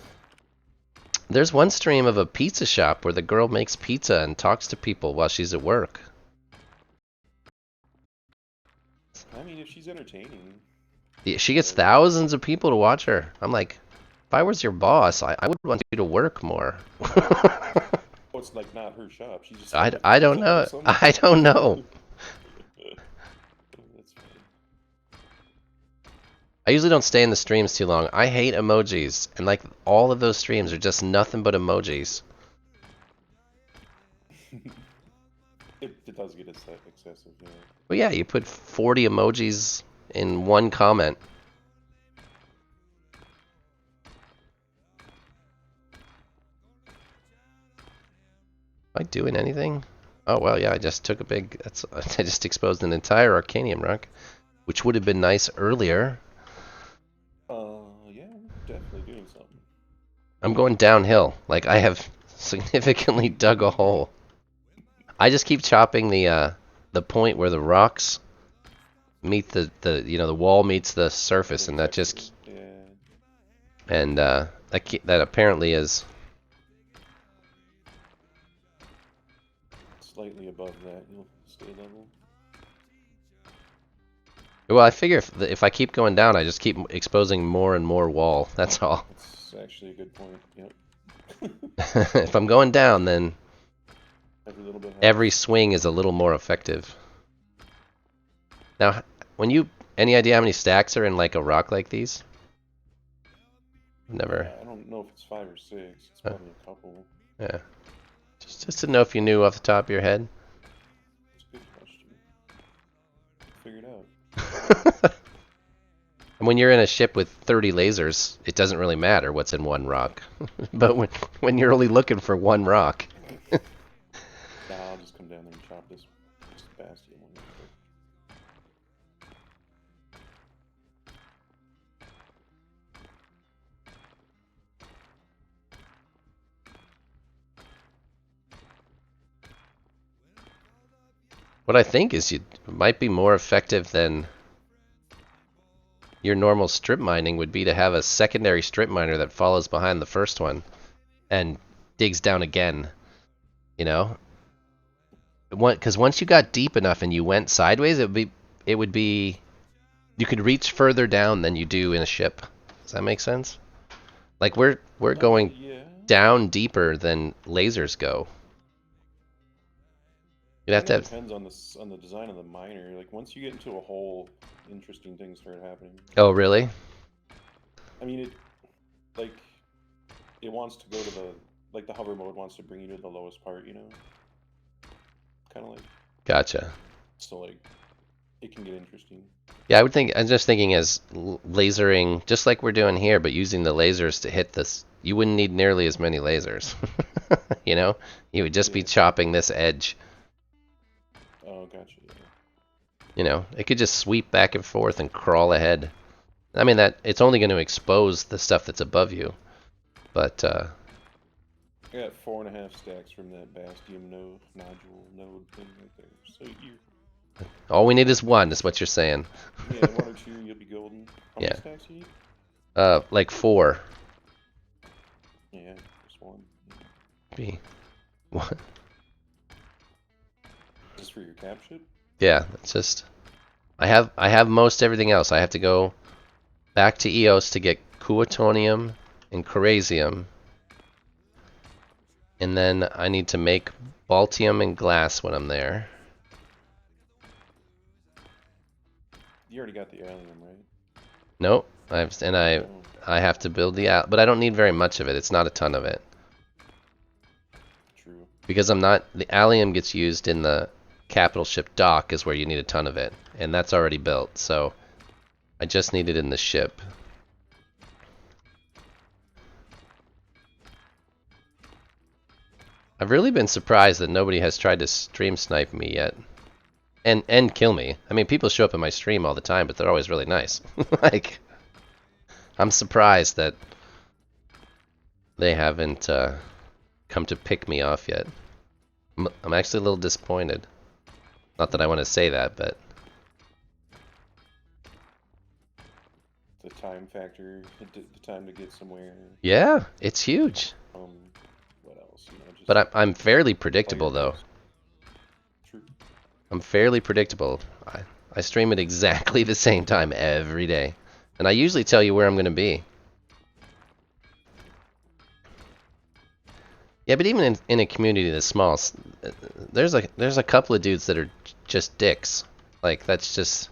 There's one stream of a pizza shop where the girl makes pizza and talks to people while she's at work. I mean, if she's entertaining. Yeah, she gets thousands of people to watch her. I'm like, if I was your boss, I would want you to work more. Oh, it's like not her shop. She's just. I don't know. I don't know. That's funny. I usually don't stay in the streams too long. I hate emojis, and like all of those streams are just nothing but emojis. It does get excessive, yeah. Well, yeah, you put 40 emojis in one comment. Am I doing anything? Oh well, yeah, I just took a big. I just exposed an entire Arcanium rock, which would have been nice earlier. Yeah, definitely doing something. I'm going downhill. Like I have significantly dug a hole. I just keep chopping the point where the rocks meet the wall meets the surface, and that just Yeah. and that apparently is Slightly above that, you'll stay level. well. I figure if I keep going down, I just keep exposing more and more wall. That's all. That's actually a good point. Yep. If I'm going down, then Every little bit helps. every swing is a little more effective. Now, any idea how many stacks are in like a rock like these? Never. I don't know if it's 5 or 6. It's probably a couple. Yeah. Just to know if you knew off the top of your head. It's a good question. Figure it out. And when you're in a ship with 30 lasers, it doesn't really matter what's in one rock. But when you're only looking for one rock. Nah, I'll just come down there and chop this bastion one real quick. What I think is you might be more effective than your normal strip mining would be to have a secondary strip miner that follows behind the first one and digs down again. You know? Because once you got deep enough and you went sideways, it would be you could reach further down than you do in a ship. Does that make sense? Like we're going Yeah. down deeper than lasers go. You'd have to have... Depends on the design of the miner. Like once you get into a hole, interesting things start happening. Oh, really? I mean, it wants to go to the hover mode wants to bring you to the lowest part, you know? Kind of like, Gotcha. so like, it can get interesting. Yeah, I'm just thinking as lasering, just like we're doing here, but using the lasers to hit this, you wouldn't need nearly as many lasers. You know? You would just be chopping this edge. Oh, gotcha. Yeah. You know, it could just sweep back and forth and crawl ahead. I mean, that it's only going to expose the stuff that's above you. But, I got 4.5 stacks from that bastion nodule node thing right there. So you all we need is one, is what you're saying. yeah, 1 or 2, you'll be golden. How many stacks you need? Like 4. Yeah, just 1. Be what? Just for your cap ship? Yeah, it's just I have most everything else. I have to go back to EOS to get Quartermasters and Corasium. And then I need to make Baltium and glass when I'm there. You already got the allium, right? Nope. I have to build but I don't need very much of it. It's not a ton of it. True. Because the allium gets used in the capital ship dock is where you need a ton of it. And that's already built, so I just need it in the ship. I've really been surprised that nobody has tried to stream snipe me yet. And kill me. I mean, people show up in my stream all the time, but they're always really nice. Like, I'm surprised that they haven't come to pick me off yet. I'm actually a little disappointed. Not that I want to say that, but... The time factor, the time to get somewhere. Yeah, it's huge. What else? You know, just But I'm fairly predictable, though. True. I'm fairly predictable. I stream at exactly the same time every day. And I usually tell you where I'm going to be. Yeah, but even in a community this small, there's a couple of dudes that are just dicks. Like, that's just...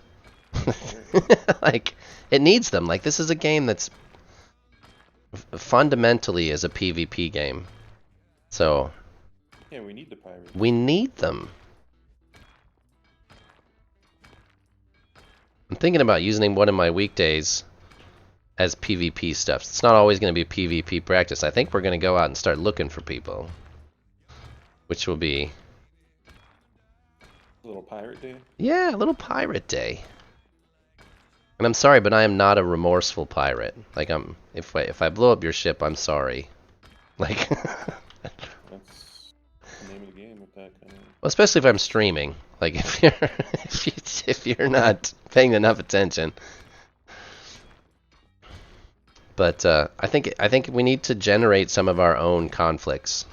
like, it needs them. Like, this is a game that's fundamentally is a PvP game. So... Yeah, we need the pirates. We need them. I'm thinking about using one of my weekdays as PvP stuff. It's not always going to be PvP practice. I think we're going to go out and start looking for people. Which will be... A little pirate day? Yeah, a little pirate day. And I'm sorry, but I am not a remorseful pirate. Like, if I blow up your ship, I'm sorry. Like... That's the name of the game with that kind of... Well, especially if I'm streaming. Like, if you're not paying enough attention. But I think we need to generate some of our own conflicts.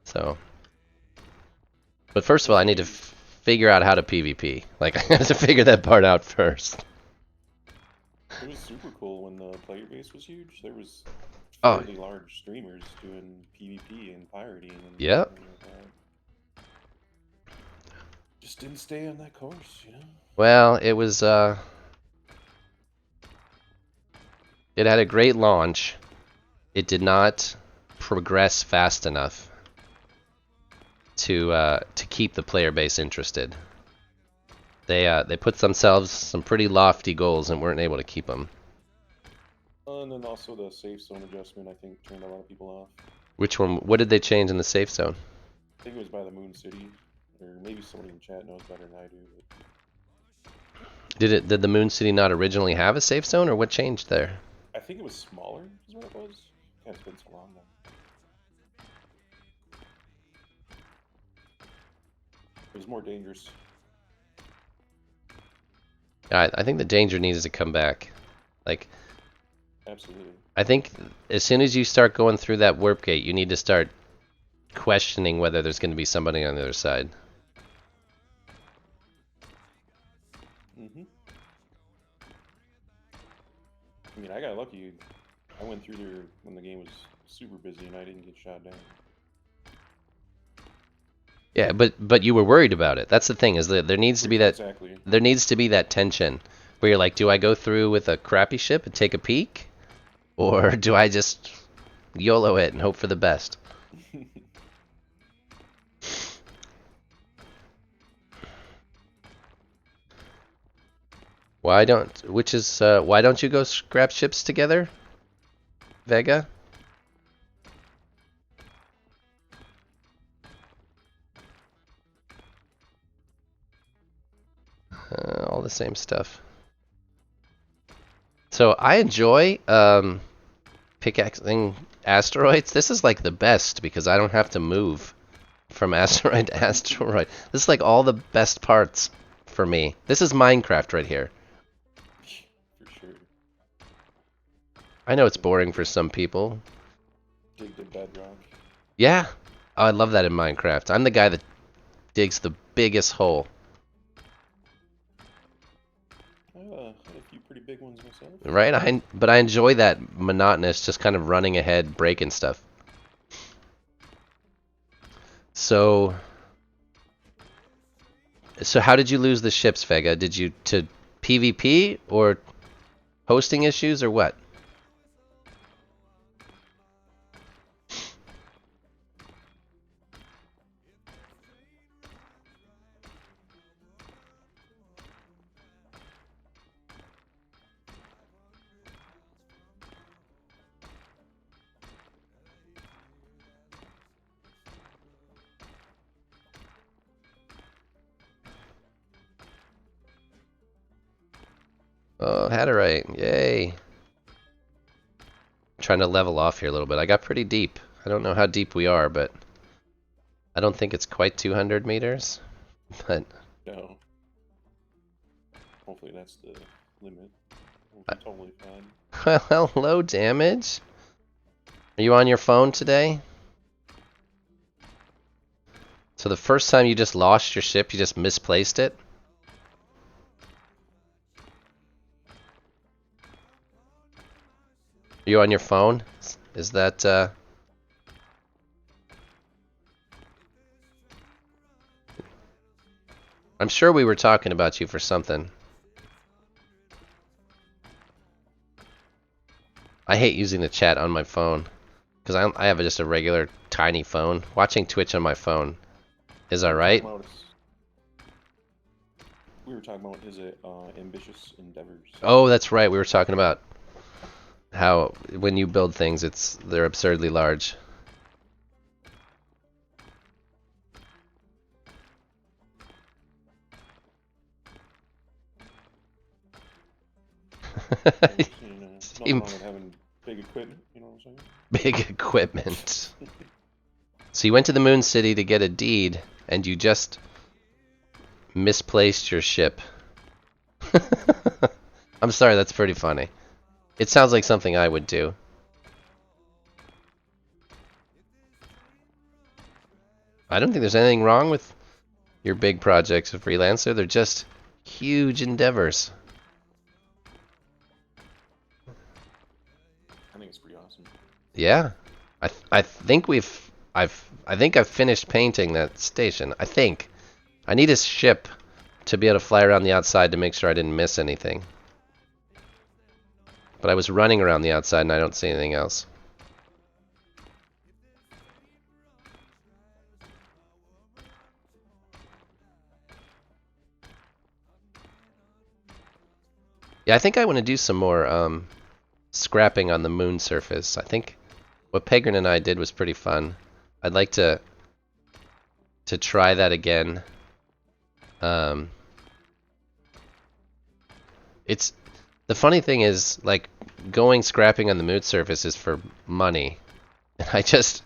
So, but first of all, I need to figure out how to PvP. Like, I have to figure that part out first. It was super cool when the player base was huge. There was Oh, fairly large streamers doing PvP and pirating and yep. everything like that. Just didn't stay on that course, you know? Well, it was it had a great launch. It did not progress fast enough to keep the player base interested. They put themselves some pretty lofty goals and weren't able to keep them. And then also the safe zone adjustment, I think, turned a lot of people off. Which one? What did they change in the safe zone? I think it was by the Moon City, or maybe somebody in chat knows better than I do. But Did the Moon City not originally have a safe zone, or what changed there? I think it was smaller, is what it was. God, it's been so long now. It was more dangerous. I think the danger needs to come back. Like, Absolutely. I think as soon as you start going through that warp gate, you need to start questioning whether there's going to be somebody on the other side. Mm-hmm. I mean, I got lucky. I went through there when the game was super busy and I didn't get shot down. Yeah, but you were worried about it. That's the thing, is that there needs to be that Exactly. there needs to be that tension where you're like, do I go through with a crappy ship and take a peek, or do I just YOLO it and hope for the best? Why don't you go scrap ships together, Vega? All the same stuff. So I enjoy pickaxing asteroids. This is like the best because I don't have to move from asteroid to asteroid. This is like all the best parts for me. This is Minecraft right here. For sure. I know it's boring for some people. Dig the bedrock. Yeah. Oh, I love that in Minecraft. I'm the guy that digs the biggest hole. I had a few pretty big ones myself. Right? But I enjoy that monotonous, just kind of running ahead, breaking stuff. So how did you lose the ships, Vega? Did you to PvP or hosting issues or what? Oh, Hatterite. Yay. Trying to level off here a little bit. I got pretty deep. I don't know how deep we are, but I don't think it's quite 200 meters. But No. Hopefully that's the limit. We'll be totally fine. well, low damage. Are you on your phone today? So the first time you just lost your ship, you just misplaced it? Are you on your phone? Is that I'm sure we were talking about you for something. I hate using the chat on my phone because I have just a regular tiny phone. Watching Twitch on my phone is alright. We were talking about his ambitious endeavors. Oh, that's right. We were talking about how when you build things, they're absurdly large. You know, nothing wrong with having big equipment, you know what I'm saying? Big equipment. So you went to the Moon City to get a deed, and you just misplaced your ship. I'm sorry, that's pretty funny. It sounds like something I would do. I don't think there's anything wrong with your big projects of Freelancer. They're just huge endeavors. Yeah, I think I've finished painting that station. I think I need a ship to be able to fly around the outside to make sure I didn't miss anything. But I was running around the outside and I don't see anything else. Yeah, I think I want to do some more scrapping on the moon surface. I think what Pegrin and I did was pretty fun. I'd like to try that again. It's the funny thing is, like, going scrapping on the moon surface is for money. And I just,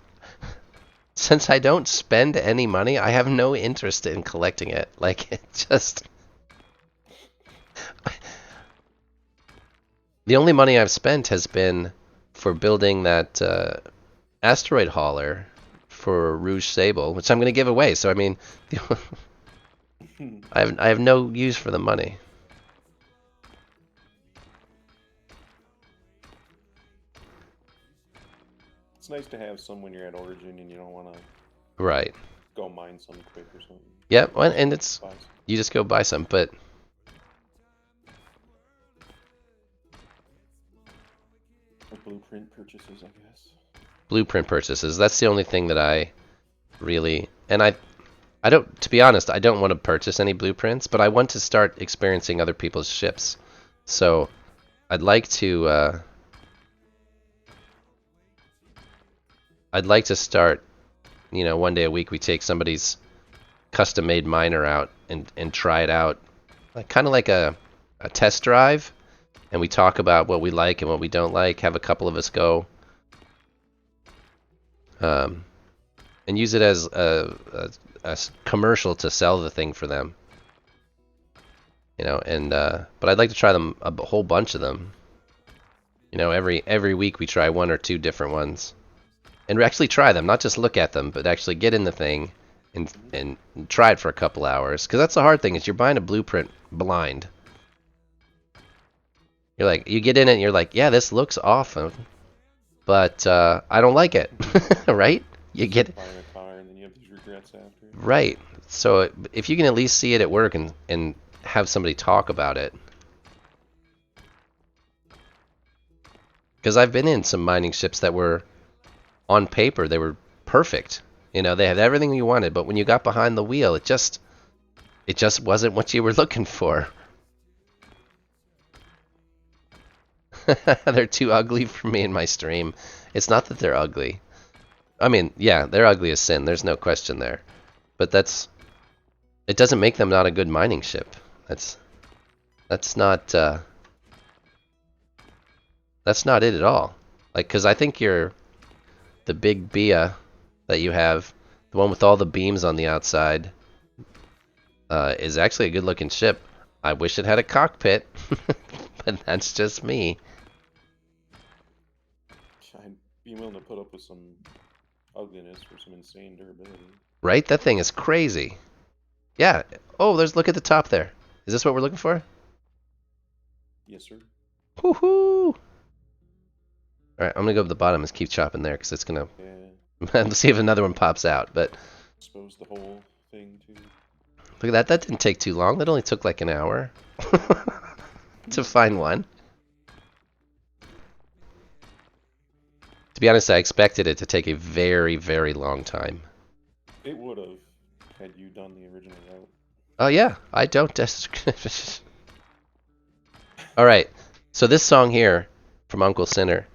since I don't spend any money, I have no interest in collecting it. Like, it just, the only money I've spent has been for building that asteroid hauler for Rouge Sable, which I'm going to give away. So I mean, I have no use for the money. It's nice to have some when you're at Origin and you don't want to Right. go mine some quick or something. Yeah, well, and it's Buy some. you just go buy some, but Or blueprint purchases, I guess. blueprint purchases. That's the only thing that I really, and I don't, to be honest, I don't want to purchase any blueprints, but I want to start experiencing other people's ships. So I'd like to start, you know, one day a week we take somebody's custom made miner out and try it out. Like, kind of like a test drive, and we talk about what we like and what we don't like, have a couple of us go. And use it as a commercial to sell the thing for them. You know, and but I'd like to try them, a whole bunch of them. You know, every week we try one or two different ones, and we actually try them, not just look at them, but actually get in the thing and try it for a couple hours. Because that's the hard thing, is you're buying a blueprint blind. You're like, you get in it and you're like, yeah, this looks awesome, but I don't like it, right? You get Buying a car and then you have these regrets after. right. So if you can at least see it at work and have somebody talk about it. Because I've been in some mining ships that were, on paper, they were perfect. You know, they had everything you wanted, but when you got behind the wheel, it just wasn't what you were looking for. They're too ugly for me in my stream. It's not that they're ugly. I mean, yeah, they're ugly as sin. There's no question there. But it doesn't make them not a good mining ship. That's not it at all. Like, because I think the big Bia that you have, the one with all the beams on the outside, is actually a good looking ship. I wish it had a cockpit, but that's just me. I'd be willing to put up with some ugliness for some insane durability. Right? That thing is crazy. Yeah. Oh, look at the top there. Is this what we're looking for? Yes, sir. Woohoo! Alright, I'm gonna go to the bottom and keep chopping there, because it's gonna... Yeah. Let's see if another one pops out, but... Expose the whole thing too. Look at that, that didn't take too long. That only took like an hour to find one. To be honest, I expected it to take a very, very long time. It would have had you done the original route. Oh yeah, I don't... Alright, so this song here, from Uncle Sinner.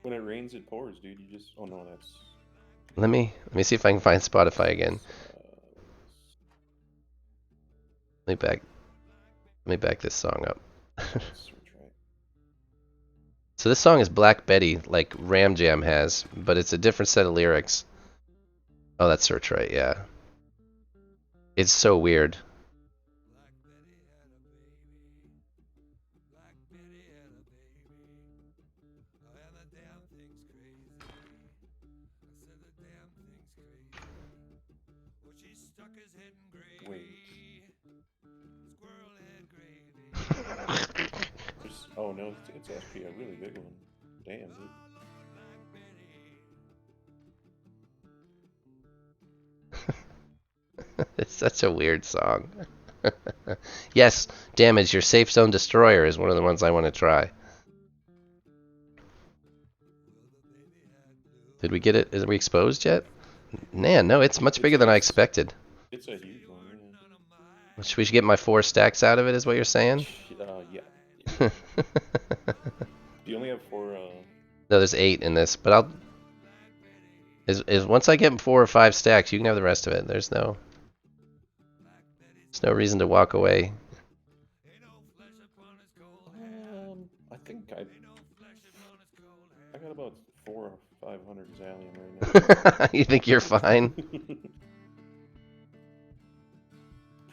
When it rains, it pours, dude. You just... Oh no, that's... Let me see if I can find Spotify again. Let me back this song up. So this song is Black Betty, like Ram Jam has, but it's a different set of lyrics. Oh, that's Search Right, yeah. It's so weird. Wait. Oh no, it's actually a really big one. Damn, dude. It's such a weird song. Yes, damage. Your safe zone destroyer is one of the ones I want to try. Did we get it? Is we exposed yet? Man, no, it's much bigger than I expected. It's a huge one. Yeah. Should we get my 4 stacks out of it? Is what you're saying? Yeah. No, Do you only have 4? there's 8 in this, but I'll. Is once I get 4 or 5 stacks, you can have the rest of it. There's no reason to walk away. I think I got about 400 or 500 Zallium right now. You think you're fine?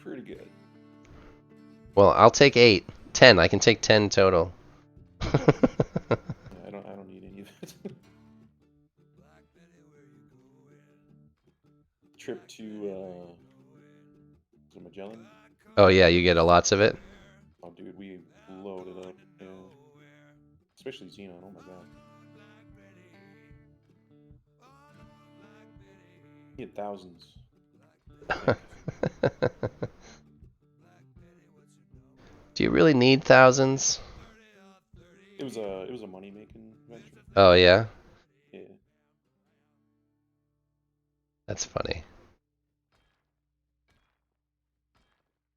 Pretty good. Well, I'll take 8. 10. I can take 10 total. Yeah, I don't need any of it. Trip to Magellan. Oh yeah, you get lots of it. Oh, dude, we loaded up. Yeah. Especially Xenon. Oh my god. You get thousands. Do you really need thousands? It was a money making venture. Oh yeah, Yeah. that's funny.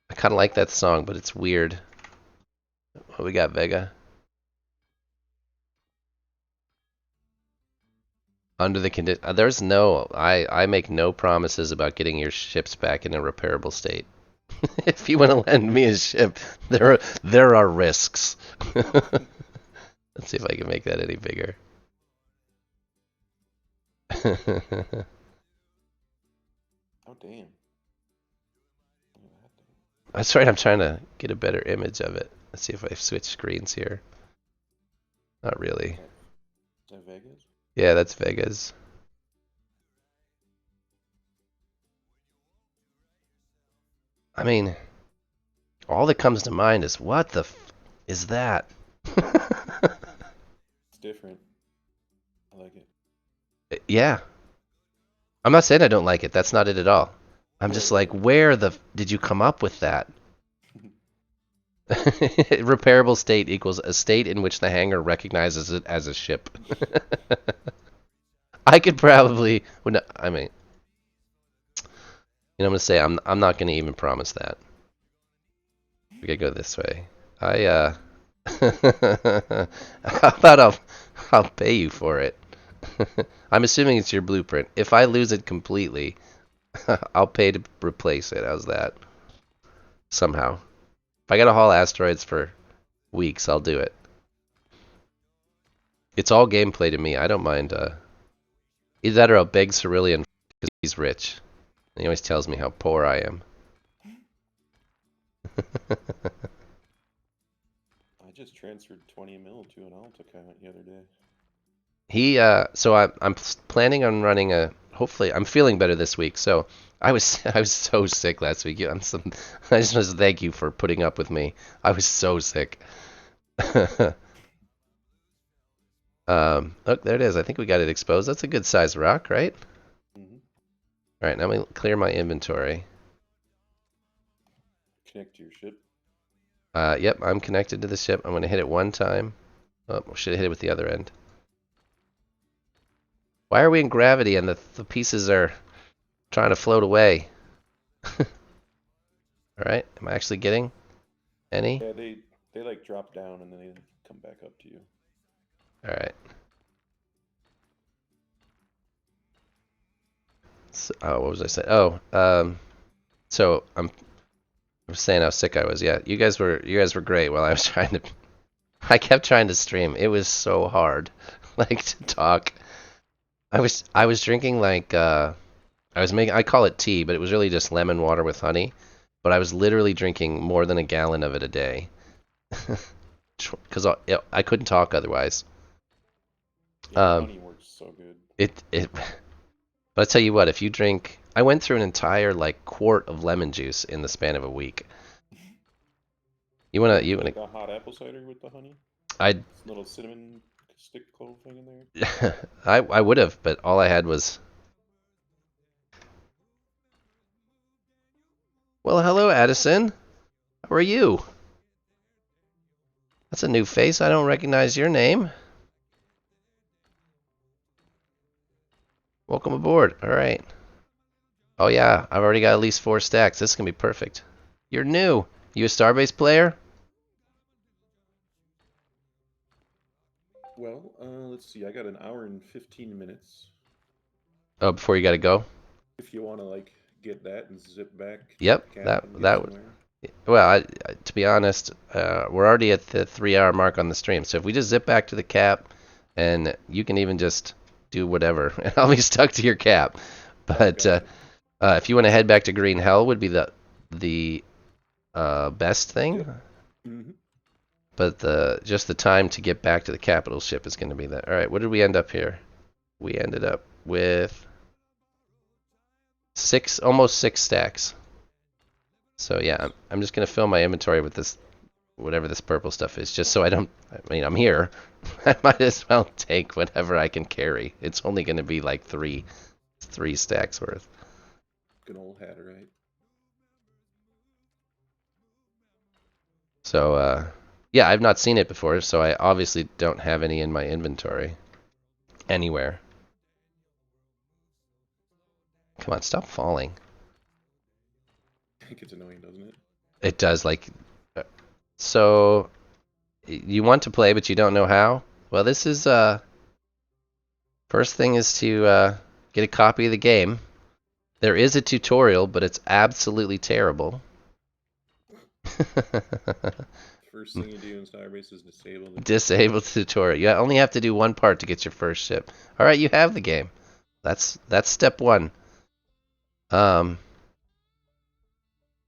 I kind of like that song, but it's weird. What we got, Vega? Under the condition, there's no. I make no promises about getting your ships back in a repairable state. If you want to lend me a ship, there are risks. Let's see if I can make that any bigger. Oh damn. That's right. I'm trying to get a better image of it. Let's see if I switch screens here. Not really. Is that Vegas? Yeah, that's Vegas. I mean, all that comes to mind is what the f is that? It's different. I like it. Yeah. I'm not saying I don't like it. That's not it at all. I'm just like, where the f did you come up with that? Repairable state equals a state in which the hangar recognizes it as a ship. I could probably, well, no, I mean, I'm gonna say I'm not gonna even promise that. We gotta go this way. How about I'll pay you for it. I'm assuming it's your blueprint. If I lose it completely, I'll pay to replace it. How's that? Somehow. If I gotta haul asteroids for weeks, I'll do it. It's all gameplay to me. I don't mind. Either that or I'll beg Cerulean because he's rich. And he always tells me how poor I am. I just transferred 20 mil to an alt account the other day. So I'm planning on running a. Hopefully, I'm feeling better this week. So I was so sick last week. I just want to thank you for putting up with me. I was so sick. Look, there it is. I think we got it exposed. That's a good size rock, right? Mm-hmm. All right, now let me clear my inventory. Connect to your ship. Yep, I'm connected to the ship. I'm going to hit it one time. Oh, should have hit it with the other end. Why are we in gravity and the pieces are trying to float away? Alright, am I actually getting any? Yeah, they like drop down and then they come back up to you. Alright. So, oh, what was I saying? Oh, so I was saying how sick I was. Yeah, you guys were great while I was trying to. I kept trying to stream. It was so hard, like to talk. I was drinking like I call it tea, but it was really just lemon water with honey. But I was literally drinking more than a gallon of it a day, because I couldn't talk otherwise. Yeah, honey works so good. But I tell you what, if you drink, I went through an entire like quart of lemon juice in the span of a week. You wanna Like a hot apple cider with the honey? I Little cinnamon stick clove thing in there? I would have, but all I had was Well, hello, Addison. How are you? That's a new face. I don't recognize your name. Welcome aboard. All right. Oh yeah, I've already got at least 4 stacks. This is gonna be perfect. You're new. You a Starbase player? Well, let's see. I got an hour and 15 minutes. Oh, before you gotta go. If you want to like get that and zip back to Yep, the cap that and get that would. somewhere. Well, to be honest, we're already at the 3-hour mark on the stream. So if we just zip back to the cap, and you can even just do whatever, and I'll be stuck to your cap. But Gotcha. if you want to head back to Green Hell, would be the best thing. Yep. Mm-hmm. But just the time to get back to the capital ship is going to be that. All right, what did we end up here? We ended up with almost 6 stacks. So yeah, I'm just gonna fill my inventory with this, whatever this purple stuff is, just so I don't. I mean, I'm here. I might as well take whatever I can carry. It's only gonna be like three stacks worth. Good old Hatterite. So yeah, I've not seen it before, so I obviously don't have any in my inventory anywhere. Come on, stop falling. It gets annoying, doesn't it? It does, like. So you want to play, but you don't know how? Well, this is first thing is to get a copy of the game. There is a tutorial, but it's absolutely terrible. First thing you do in Starbase is disable the Disable the tutorial. You only have to do one part to get your first ship. All right, you have the game. That's step 1.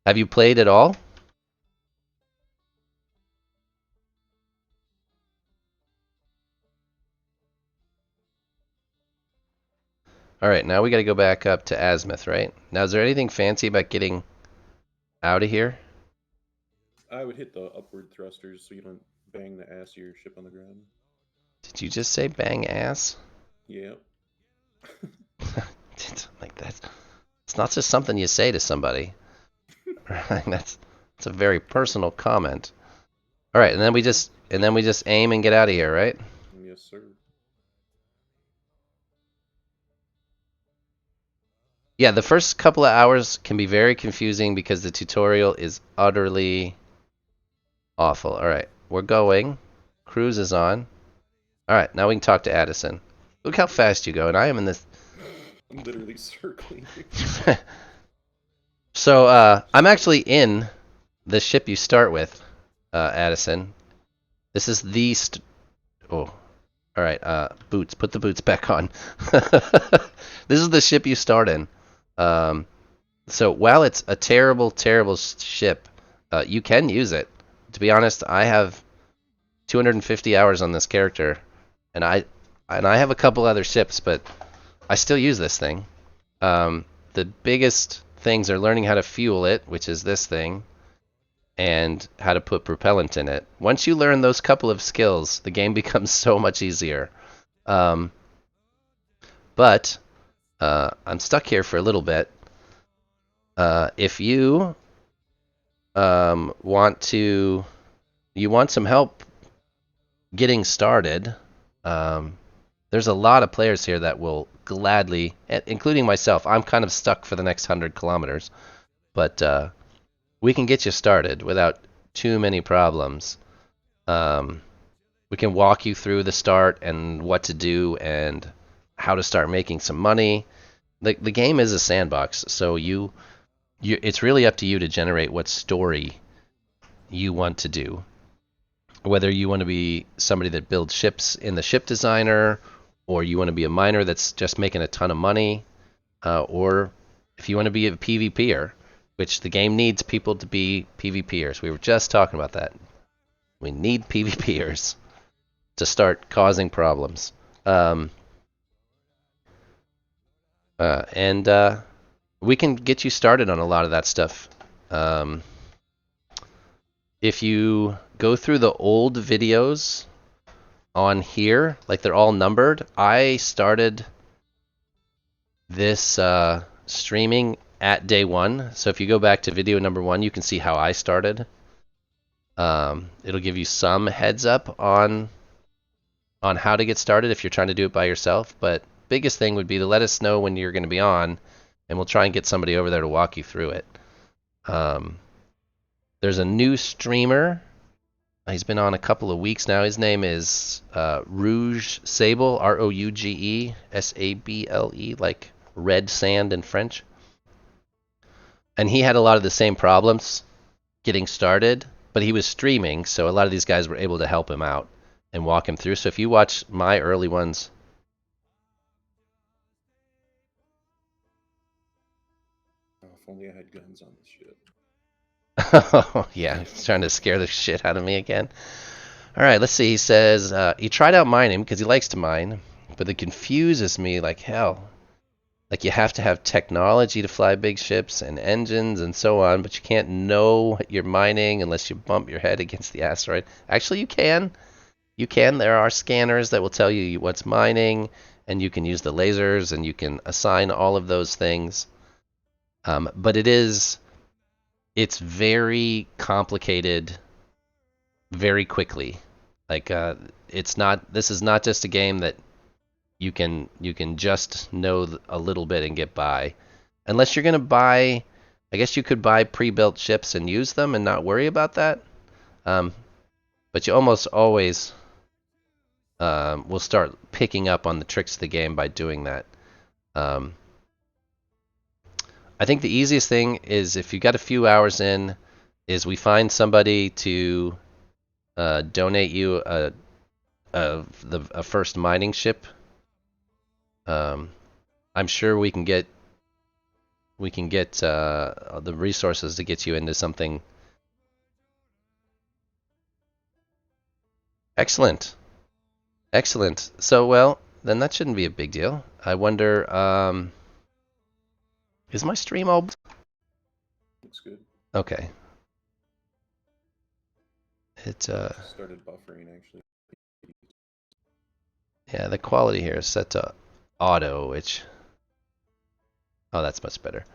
Have you played at all? All right, now we got to go back up to Azimuth, right? Now, is there anything fancy about getting out of here? I would hit the upward thrusters so you don't bang the ass of your ship on the ground. Did you just say bang ass? Yeah. Like that. It's not just something you say to somebody. That's a very personal comment. All right, and then we just aim and get out of here, right? Yes, sir. Yeah, the first couple of hours can be very confusing because the tutorial is utterly awful. All right, we're going. Cruise is on. All right, now we can talk to Addison. Look how fast you go, and I am in this. I'm literally circling. So I'm actually in the ship you start with, Addison. This is the oh, all right. Boots. Put the boots back on. This is the ship you start in. So while it's a terrible, terrible ship, you can use it. To be honest, I have 250 hours on this character, and I have a couple other ships, but I still use this thing. The biggest things are learning how to fuel it, which is this thing, and how to put propellant in it. Once you learn those couple of skills, the game becomes so much easier. But I'm stuck here for a little bit. If you want some help getting started, there's a lot of players here that will gladly, including myself. I'm kind of stuck for the next 100 kilometers, but we can get you started without too many problems. We can walk you through the start and what to do and how to start making some money. The game is a sandbox, so it's really up to you to generate what story you want to do. Whether you want to be somebody that builds ships in the ship designer, or you want to be a miner that's just making a ton of money, or if you want to be a PvPer, which the game needs people to be PvPers. We were just talking about that. We need PvPers to start causing problems. And we can get you started on a lot of that stuff. If you go through the old videos on here, like they're all numbered, I started this streaming at day 1. So if you go back to video number 1, you can see how I started. It'll give you some heads up on how to get started if you're trying to do it by yourself. But biggest thing would be to let us know when you're going to be on, and we'll try and get somebody over there to walk you through it. There's a new streamer. He's been on a couple of weeks now. His name is Rouge Sable, Rouge Sable, like red sand in French. And he had a lot of the same problems getting started, but he was streaming, so a lot of these guys were able to help him out and walk him through. So if you watch my early ones, If only I had guns on this shit. oh yeah, he's trying to scare the shit out of me again. All right, let's see. He says he tried out mining because he likes to mine, but it confuses me like hell. Like you have to have technology to fly big ships and engines and so on, but you can't know what you're mining unless you bump your head against the asteroid. Actually, you can. You can. There are scanners that will tell you what's mining, and you can use the lasers, and you can assign all of those things. But it's very complicated very quickly. Like this is not just a game that you can just know a little bit and get by. Unless you're going to buy, I guess you could buy pre-built ships and use them and not worry about that. But you almost always will start picking up on the tricks of the game by doing that. I think the easiest thing is if you got a few hours in, is we find somebody to donate you a first mining ship. I'm sure we can get the resources to get you into something. Excellent. So, well, then that shouldn't be a big deal. I wonder, is my stream all... Looks good. Okay. It, started buffering, actually. yeah, the quality here is set to auto, which... Oh, that's much better.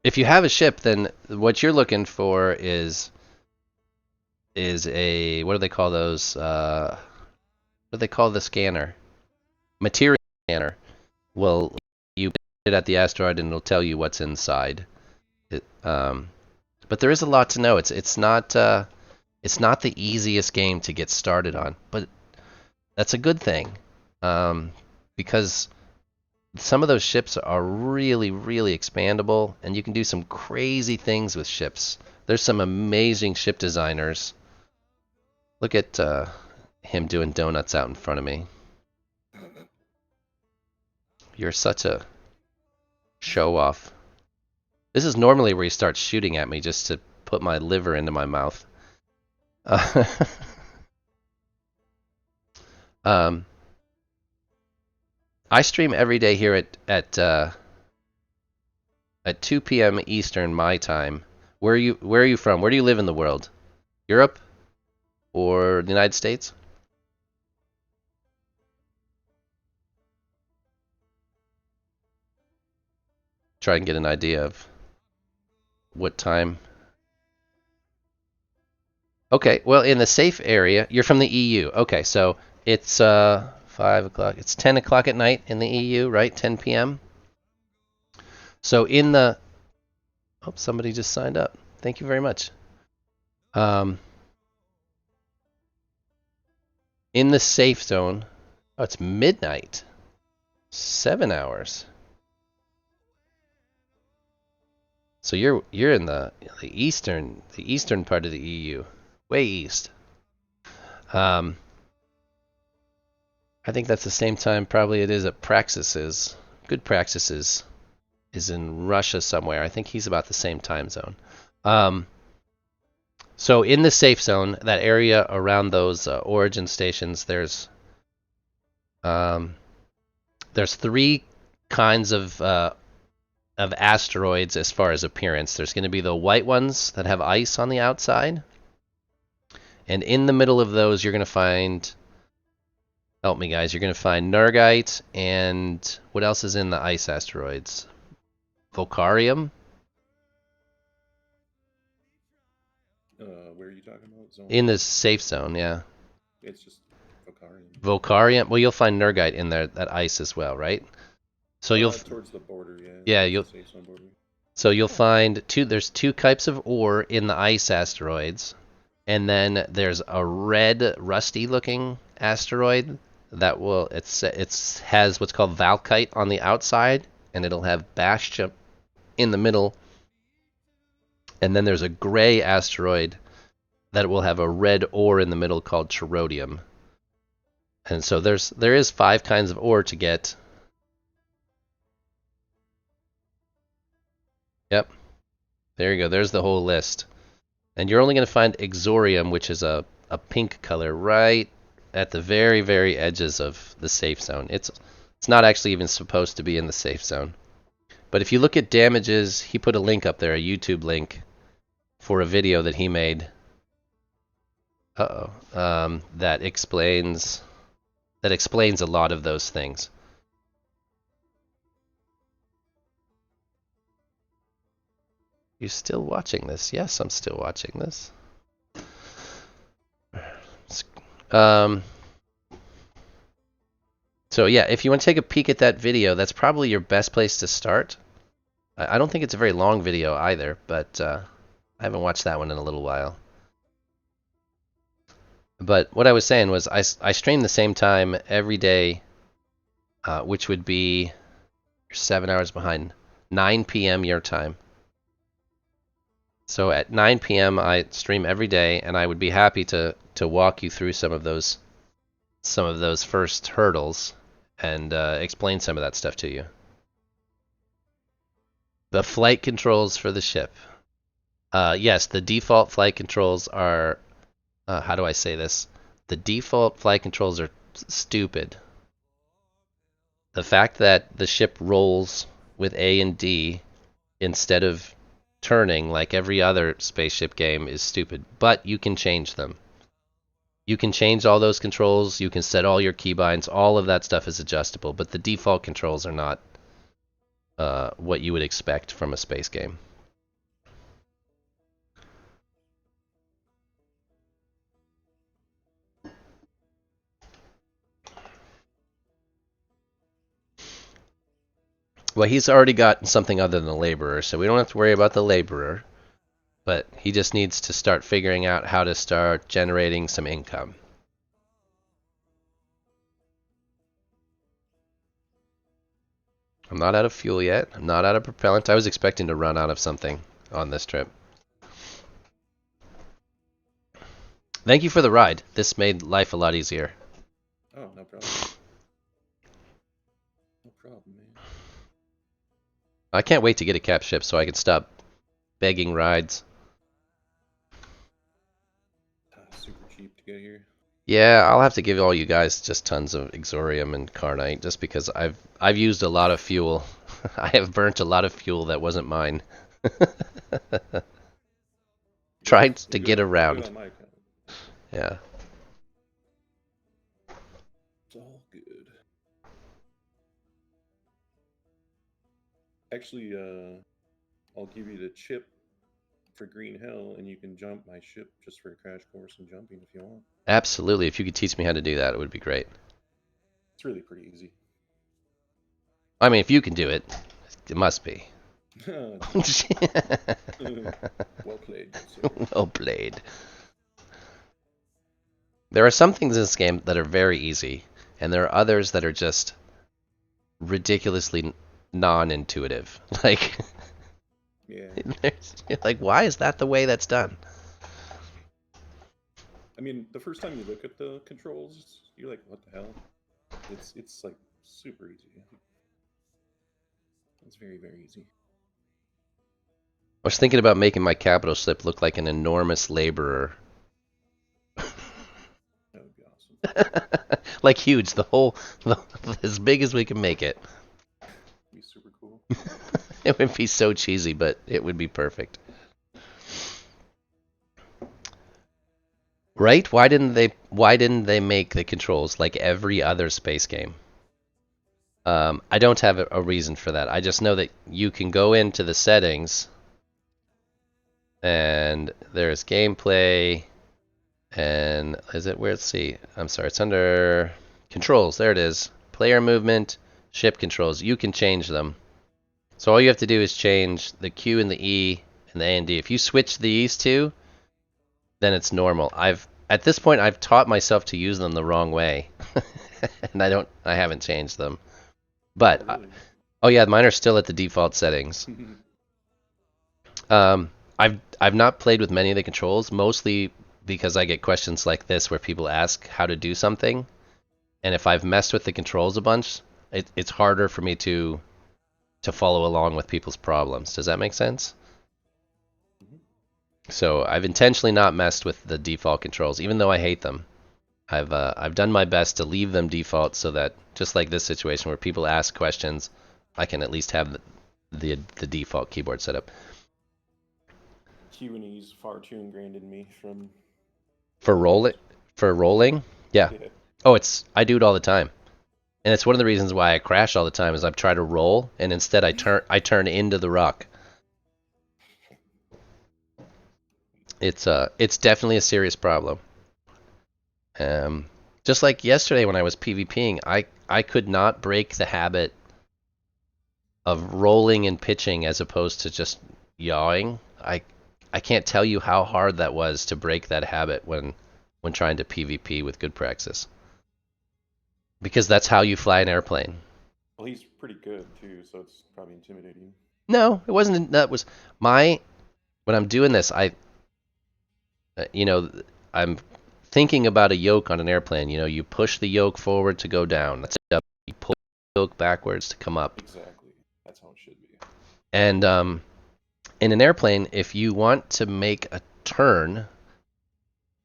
If you have a ship, then what you're looking for is a, what do they call those? What do they call the scanner? Material scanner. Well, you put it at the asteroid and it'll tell you what's inside. But there is a lot to know. It's not the easiest game to get started on, but that's a good thing, because some of those ships are really, really expandable, and you can do some crazy things with ships. There's some amazing ship designers. Look at him doing donuts out in front of me. You're such a show-off. This is normally where he starts shooting at me just to put my liver into my mouth. I stream every day here at 2 p.m. Eastern my time. Where are you from? Where do you live in the world? Europe or the United States? Try and get an idea of what time. Okay, well, in the safe area, you're from the EU. Okay, so it's 5 o'clock. It's 10 o'clock at night in the EU, right? 10 p.m. So in the... Oh, somebody just signed up. Thank you very much. In the safe zone... Oh, it's midnight. 7 hours. So you're in the eastern part of the EU. Way east. I think that's the same time probably it is at Praxis is. Good Praxis is in Russia somewhere. I think he's about the same time zone. So in the safe zone, that area around those origin stations, there's 3 kinds of asteroids as far as appearance. There's going to be the white ones that have ice on the outside. And in the middle of those, you're going to find Help me, guys. You're going to find Nergite, and what else is in the ice asteroids? Volcarium? Where are you talking about? Zone? In the safe zone, yeah. It's just Vocarium. Volcarium? Well, you'll find Nergite in there, that ice as well, right? So you'll... towards the border, yeah. Yeah, towards you'll... the safe zone border. So you'll find there's two types of ore in the ice asteroids, and then there's a red, rusty-looking asteroid that will it's has what's called Valkite on the outside, and it'll have Bastia in the middle, and then there's a gray asteroid that will have a red ore in the middle called Cherodium. And so there is 5 kinds of ore to get. Yep. There you go. There's the whole list. And you're only going to find Exorium, which is a pink color, right at the very, very edges of the safe zone. It's not actually even supposed to be in the safe zone. But if you look at damages, he put a link up there, a YouTube link, for a video that he made. That explains a lot of those things. You still watching this? Yes, I'm still watching this. So yeah, if you want to take a peek at that video, that's probably your best place to start. I don't think it's a very long video either, but I haven't watched that one in a little while. But what I was saying was I stream the same time every day, which would be 7 hours behind, 9 p.m. your time. So at 9 p.m. I stream every day, and I would be happy to walk you through some of those first hurdles and explain some of that stuff to you. The flight controls for the ship. Yes, the default flight controls are... how do I say this? The default flight controls are stupid. The fact that the ship rolls with A and D instead of turning like every other spaceship game is stupid, but you can change them. You can change all those controls, you can set all your keybinds, all of that stuff is adjustable, but the default controls are not what you would expect from a space game. Well, he's already got something other than a laborer, so we don't have to worry about the laborer. But he just needs to start figuring out how to start generating some income. I'm not out of fuel yet. I'm not out of propellant. I was expecting to run out of something on this trip. Thank you for the ride. This made life a lot easier. Oh, no problem. No problem, man. I can't wait to get a cap ship so I can stop begging rides. Super cheap to get here. Yeah, I'll have to give all you guys just tons of Exorium and Carnite just because I've used a lot of fuel. I have burnt a lot of fuel that wasn't mine. Tried to get around. Yeah. It's all good. Actually, I'll give you the chip for Green Hell, and you can jump my ship just for a crash course in jumping if you want. Absolutely. If you could teach me how to do that, it would be great. It's really pretty easy. I mean, if you can do it, it must be. Well played, sir. Well played. There are some things in this game that are very easy, and there are others that are just ridiculously non-intuitive. Like, yeah. Like, why is that the way that's done? I mean, the first time you look at the controls, you're like, what the hell? It's like super easy. It's very, very easy. I was thinking about making my capital ship look like an enormous laborer. That would be awesome. Like huge, as big as we can make it. Be super cool. It would be so cheesy, but it would be perfect. Right? Why didn't they make the controls like every other space game? I don't have a reason for that. I just know that you can go into the settings and there's gameplay and is it where let's see. I'm sorry, it's under controls. There it is. Player movement, ship controls. You can change them. So all you have to do is change the Q and the E and the A and D. If you switch these two, then it's normal. At this point I've taught myself to use them the wrong way. And I haven't changed them. But Oh, really? oh yeah, mine are still at the default settings. I've not played with many of the controls, mostly because I get questions like this where people ask how to do something, and if I've messed with the controls a bunch, it's harder for me to follow along with people's problems. Does that make sense? So I've intentionally not messed with the default controls, even though I hate them. I've done my best to leave them default so that just like this situation where people ask questions, I can at least have the default keyboard setup. Q and E's far too ingrained in me from. For rolling, yeah. Yeah. Oh, I do it all the time, and it's one of the reasons why I crash all the time. Is I try to roll, and instead I turn into the rock. It's definitely a serious problem. Just like yesterday when I was PvPing, I could not break the habit of rolling and pitching as opposed to just yawing. I can't tell you how hard that was to break that habit when trying to PvP with good practice. Because that's how you fly an airplane. Well, he's pretty good too, so it's probably intimidating. No, it wasn't. That was my when I'm doing this. You know, I'm thinking about a yoke on an airplane. You know, you push the yoke forward to go down. That's it. You pull the yoke backwards to come up. Exactly. That's how it should be. And in an airplane, if you want to make a turn,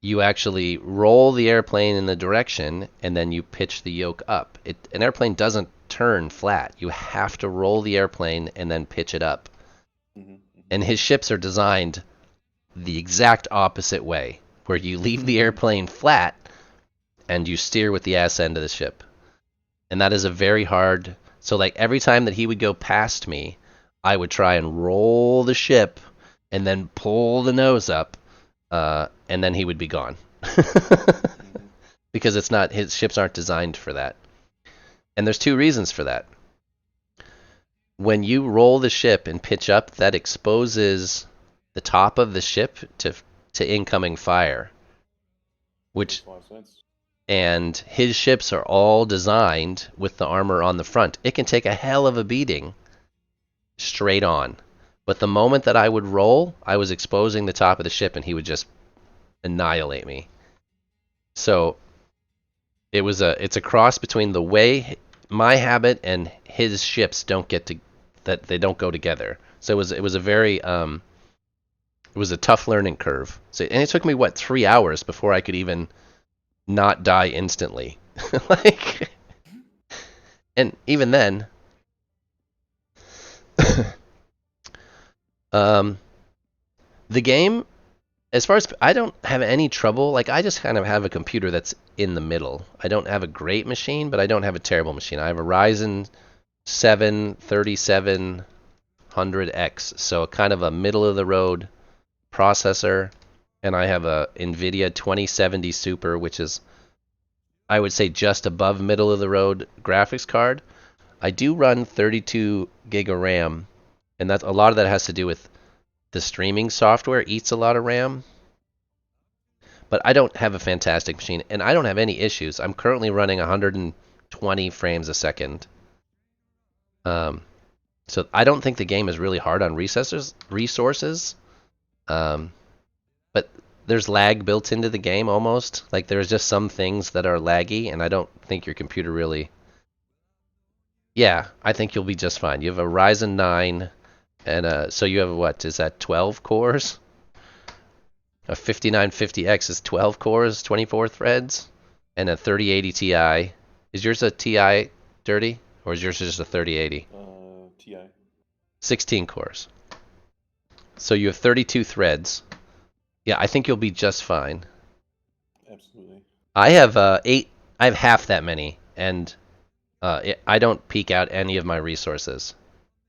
you actually roll the airplane in the direction and then you pitch the yoke up. An airplane doesn't turn flat. You have to roll the airplane and then pitch it up. Mm-hmm. And his ships are designed the exact opposite way, where you leave the airplane flat and you steer with the ass end of the ship. And that is a very hard. So like every time that he would go past me, I would try and roll the ship and then pull the nose up, and then he would be gone. Because his ships aren't designed for that. And there's two reasons for that. When you roll the ship and pitch up, that exposes the top of the ship to incoming fire. Makes a lot of sense. And his ships are all designed with the armor on the front. It can take a hell of a beating straight on. But the moment that I would roll, I was exposing the top of the ship and he would just annihilate me. So it's a cross between the way my habit and his ships don't go together. So it was a very it was a tough learning curve. So and it took me 3 hours before I could even not die instantly. Like, and even then the game, as far as I don't have any trouble, like I just kind of have a computer that's in the middle. I don't have a great machine, but I don't have a terrible machine. I have a Ryzen 7 3700X, so kind of a middle of the road processor, and I have a NVIDIA 2070 Super, which is, I would say, just above middle of the road graphics card. I do run 32 gig of RAM, and a lot of that has to do with the streaming software eats a lot of RAM. But I don't have a fantastic machine, and I don't have any issues. I'm currently running 120 frames a second. So I don't think the game is really hard on resources. But there's lag built into the game almost. Like there's just some things that are laggy, and I don't think your computer really. Yeah, I think you'll be just fine. You have a Ryzen 9, and so you have what? Is that 12 cores? A 5950X is 12 cores, 24 threads, and a 3080 Ti. Is yours a Ti, Dirty, or is yours just a 3080? Ti. 16 cores. So you have 32 threads. Yeah, I think you'll be just fine. Absolutely. I have 8. I have half that many, and I don't peek out any of my resources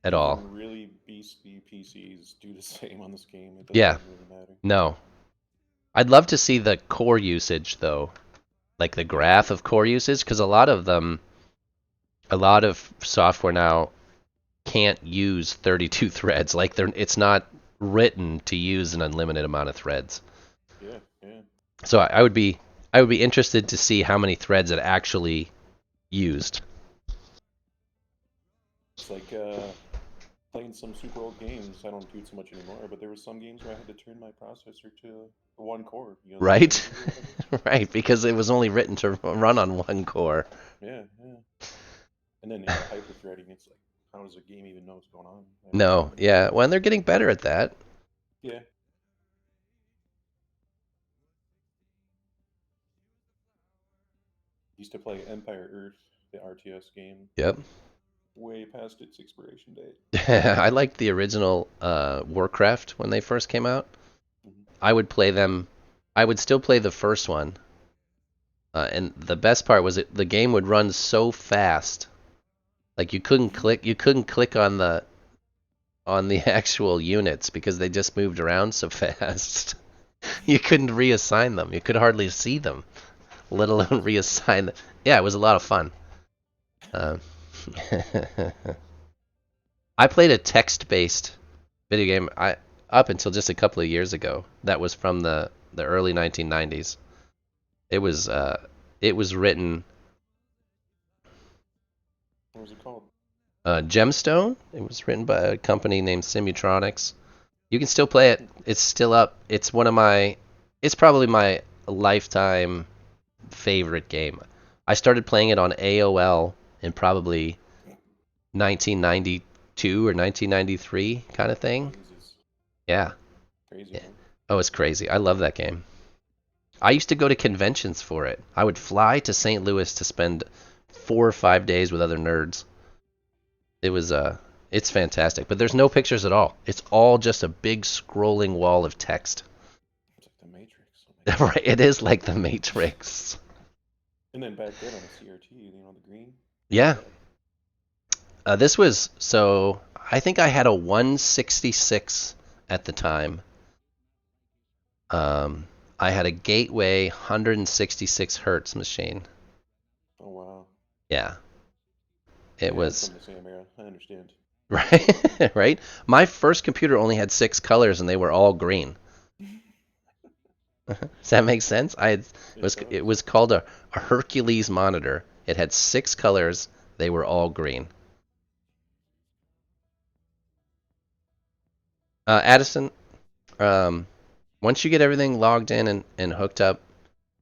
at all. Even really beastly PCs do the same on this game. It Yeah. doesn't really matter. No. I'd love to see the core usage though, like the graph of core usage, because a lot of software now can't use 32 threads. Like it's not written to use an unlimited amount of threads. Yeah, yeah. So I would be interested to see how many threads it actually used. It's like playing some super old games. I don't do it so much anymore, but there were some games where I had to turn my processor to one core. You know, the Right? Unity or whatever. Right, because it was only written to run on one core. Yeah, yeah. And then in the hyper-threading, it's like, how does a game even know what's going on? I have No, idea. yeah. Well, and they're getting better at that. Yeah. Used to play Empire Earth, the RTS game, Yep. way past its expiration date. I liked the original Warcraft when they first came out. Mhm. I would play them. I would still play the first one. And the best part was the game would run so fast. Like you couldn't click on the actual units because they just moved around so fast. You couldn't reassign them. You could hardly see them, let alone reassign them. Yeah, it was a lot of fun. Um, I played a text-based video game up until just a couple of years ago. That was from the early 1990s. It was written What was it called? Gemstone. It was written by a company named Simutronics. You can still play it. It's still up. It's probably my lifetime favorite game. I started playing it on AOL in probably 1992 or 1993 kind of thing. Jesus. Yeah. Crazy, Yeah. man. Oh, it's crazy. I love that game. I used to go to conventions for it. I would fly to St. Louis to spend 4 or 5 days with other nerds. It was it's fantastic, but there's no pictures at all. It's all just a big scrolling wall of text. It's like the Matrix. Oh my God. Right, it is like the Matrix. And then back then on the CRT, you know, the green. Yeah. This was so I think I had a 166 at the time. I had a Gateway 166 hertz machine. Oh wow. Yeah. It Yeah, was from the same era. I understand. right, right. My first computer only had 6 colors and they were all green. Does that make sense? It was called a Hercules monitor. It had 6 colors. They were all green. Addison, once you get everything logged in and hooked up,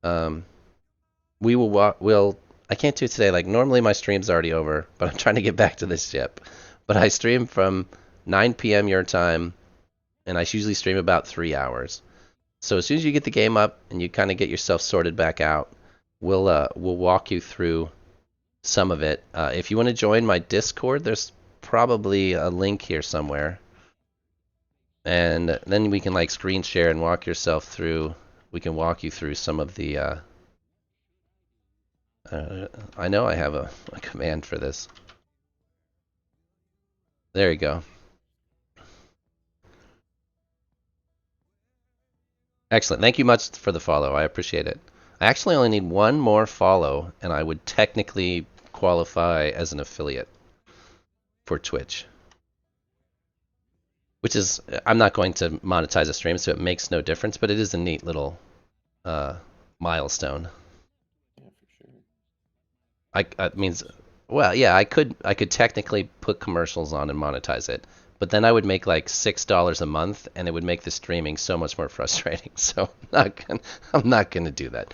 um, we'll. I can't do it today. Like normally my stream's already over, but I'm trying to get back to this ship. But I stream from 9 p.m. your time, and I usually stream about 3 hours. So as soon as you get the game up and you kind of get yourself sorted back out, we'll walk you through some of it. If you want to join my Discord, there's probably a link here somewhere, and then we can like screen share and walk yourself through. We can walk you through some of the. I know I have a command for this. There you go. Excellent. Thank you much for the follow. I appreciate it. I actually only need one more follow, and I would technically qualify as an affiliate for Twitch. Which is, I'm not going to monetize a stream, so it makes no difference, but it is a neat little milestone. Yeah, for sure. It means, well, yeah, I could technically put commercials on and monetize it, but then I would make like $6 a month, and it would make the streaming so much more frustrating. So I'm not gonna do that.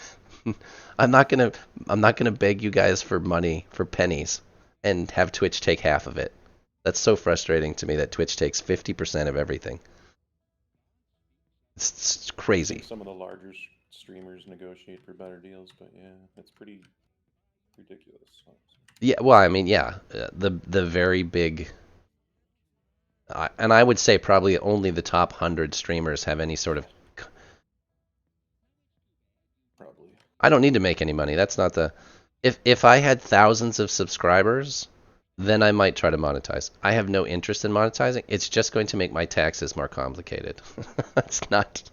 I'm not gonna beg you guys for money for pennies and have Twitch take half of it. That's so frustrating to me that Twitch takes 50% of everything. It's I crazy. think some of the larger streamers negotiate for better deals, but yeah, it's pretty ridiculous. Yeah, well, I mean, yeah, the very big, and I would say probably only the top 100 streamers have any sort of. Probably. I don't need to make any money. That's not the. If I had thousands of subscribers, then I might try to monetize. I have no interest in monetizing. It's just going to make my taxes more complicated. It's not.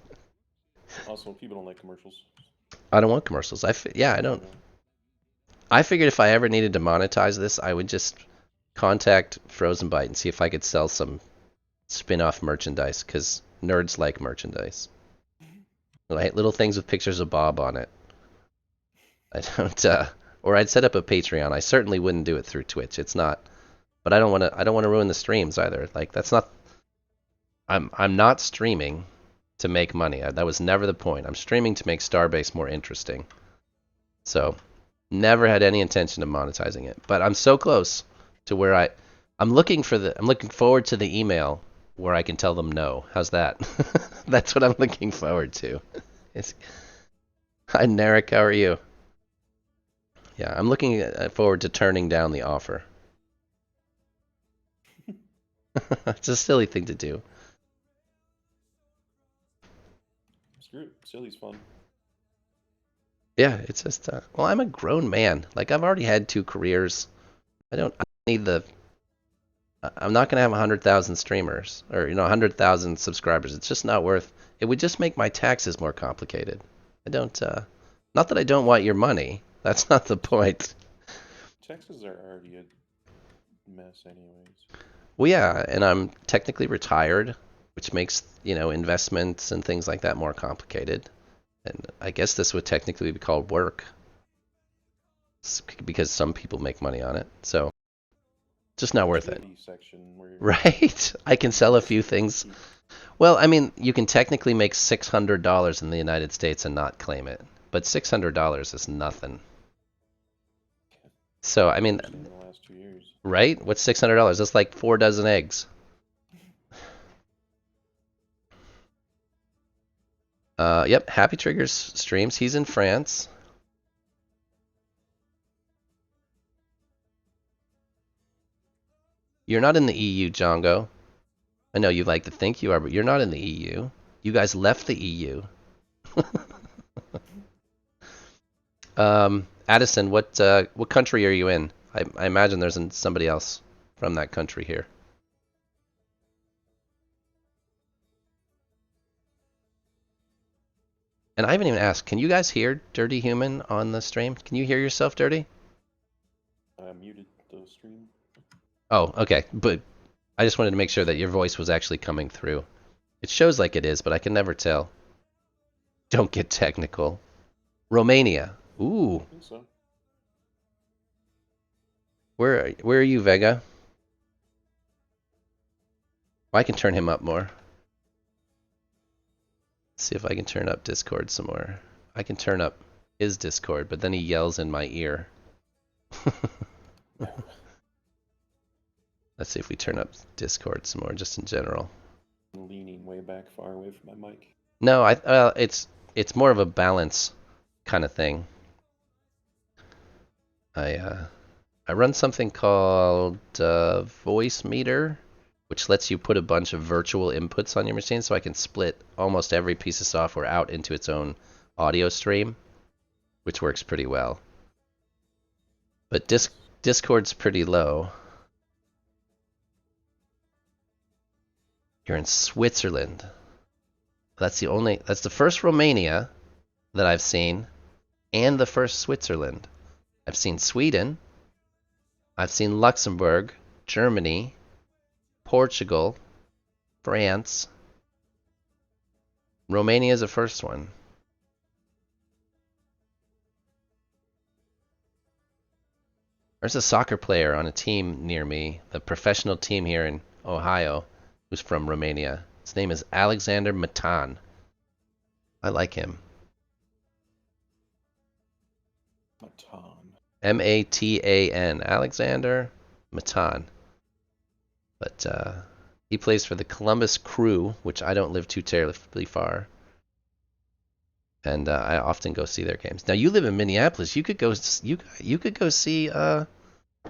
Also, people don't like commercials. I don't want commercials. I don't. I figured if I ever needed to monetize this, I would just contact Frozen Byte and see if I could sell some spin-off merchandise, because nerds like merchandise. Like little things with pictures of Bob on it. I don't. Or I'd set up a Patreon. I certainly wouldn't do it through Twitch. It's not. But I don't want to. I don't want to ruin the streams either. Like that's not. I'm not streaming to make money. That was never the point. I'm streaming to make Starbase more interesting. So, never had any intention of monetizing it. But I'm so close to where I'm looking forward to the email where I can tell them no. How's that? That's what I'm looking forward to. Hi, Narek. How are you? Yeah, I'm looking forward to turning down the offer. It's a silly thing to do. Screw it. Silly's fun. Yeah, it's just, well, I'm a grown man. Like, I've already had 2 careers. I don't need I'm not going to have 100,000 streamers or, 100,000 subscribers. It's just not worth, it would just make my taxes more complicated. I don't, not that I don't want your money. That's not the point. Taxes are already a mess anyways. Well, yeah, and I'm technically retired, which makes, investments and things like that more complicated. And I guess this would technically be called work, because some people make money on it. So, just not worth it. Right? I can sell a few things. Well, I mean, you can technically make $600 in the United States and not claim it, but $600 is nothing. So, I mean, In the last 2 years. right? What's $600? That's like 4 dozen eggs. Yep, Happy Triggers streams. He's in France. You're not in the EU, Django. I know you like to think you are, but you're not in the EU. You guys left the EU. Addison, what country are you in? I imagine there's somebody else from that country here. And I haven't even asked, can you guys hear Dirty Human on the stream? Can you hear yourself, Dirty? I muted the stream. Oh, okay. But I just wanted to make sure that your voice was actually coming through. It shows like it is, but I can never tell. Don't get technical. Romania. Ooh. I think so. Where are you, Vega? I can turn him up more. See if I can turn up Discord some more. I can turn up his Discord, but then he yells in my ear. Let's see if we turn up Discord some more, just in general. I'm leaning way back, far away from my mic. No, it's more of a balance kind of thing. I run something called Voice Meter, which lets you put a bunch of virtual inputs on your machine, so I can split almost every piece of software out into its own audio stream, which works pretty well. But Discord's pretty low. You're in Switzerland. That's the first Romania that I've seen, and the first Switzerland. I've seen Sweden. I've seen Luxembourg, Germany, Portugal, France. Romania is the first one. There's a soccer player on a team near me, the professional team here in Ohio, who's from Romania. His name is Alexander Matan. I like him. Matan. Matan. Alexander Matan. But he plays for the Columbus Crew, which I don't live too terribly far. And I often go see their games. Now you live in Minneapolis. You could go see the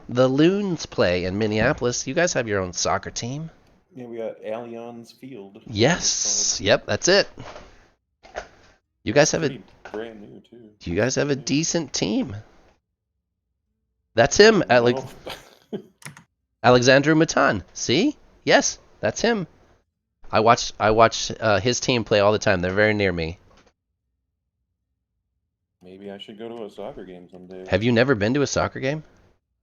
Loons play in Minneapolis. You guys have your own soccer team. Yeah, we got Allianz Field. Yes. Yep, that's it. You guys have it. brand new too. You guys have a Brand new. decent team. That's him, No. Alexandru Matan. See? Yes, that's him. I watch his team play all the time. They're very near me. Maybe I should go to a soccer game someday. Have you never been to a soccer game?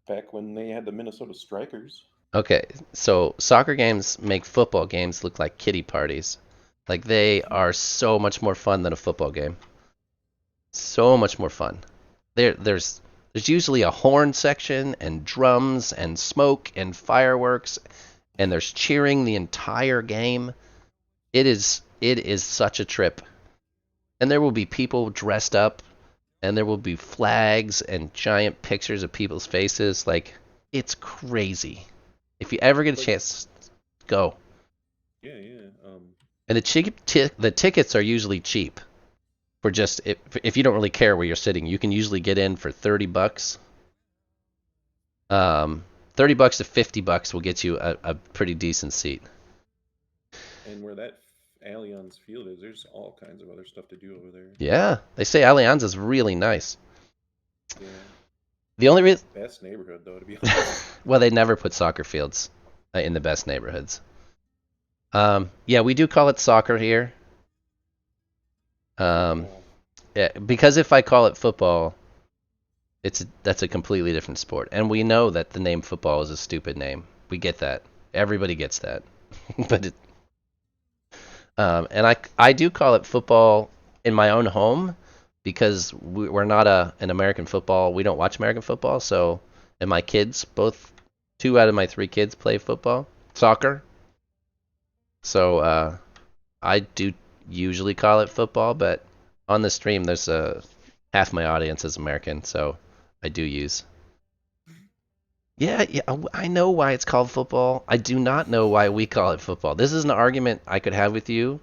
Back when they had the Minnesota Strikers. Okay, so soccer games make football games look like kiddie parties. Like they are so much more fun than a football game. So much more fun. There's usually a horn section and drums and smoke and fireworks and there's cheering the entire game. It is such a trip. And there will be people dressed up and there will be flags and giant pictures of people's faces. Like it's crazy. If you ever get a chance, go. Yeah, yeah. And the tickets are usually cheap. For just if you don't really care where you're sitting, you can usually get in for $30. $30 to $50 will get you a pretty decent seat. And where that Allianz Field is, there's all kinds of other stuff to do over there. Yeah, they say Allianz is really nice. Yeah. The only reason, Best neighborhood though, to be honest. well, they never put soccer fields in the best neighborhoods. Yeah, we do call it soccer here. Yeah, because if I call it football, that's a completely different sport, and we know that the name football is a stupid name. We get that. Everybody gets that. But and I do call it football in my own home because we're not an American football. We don't watch American football, so and my kids, both 2 out of my 3 kids play soccer. So I do usually call it football, but on the stream there's half my audience is American, so I do use. Yeah, I know why it's called football. I do not know why we call it football. This is an argument I could have with you.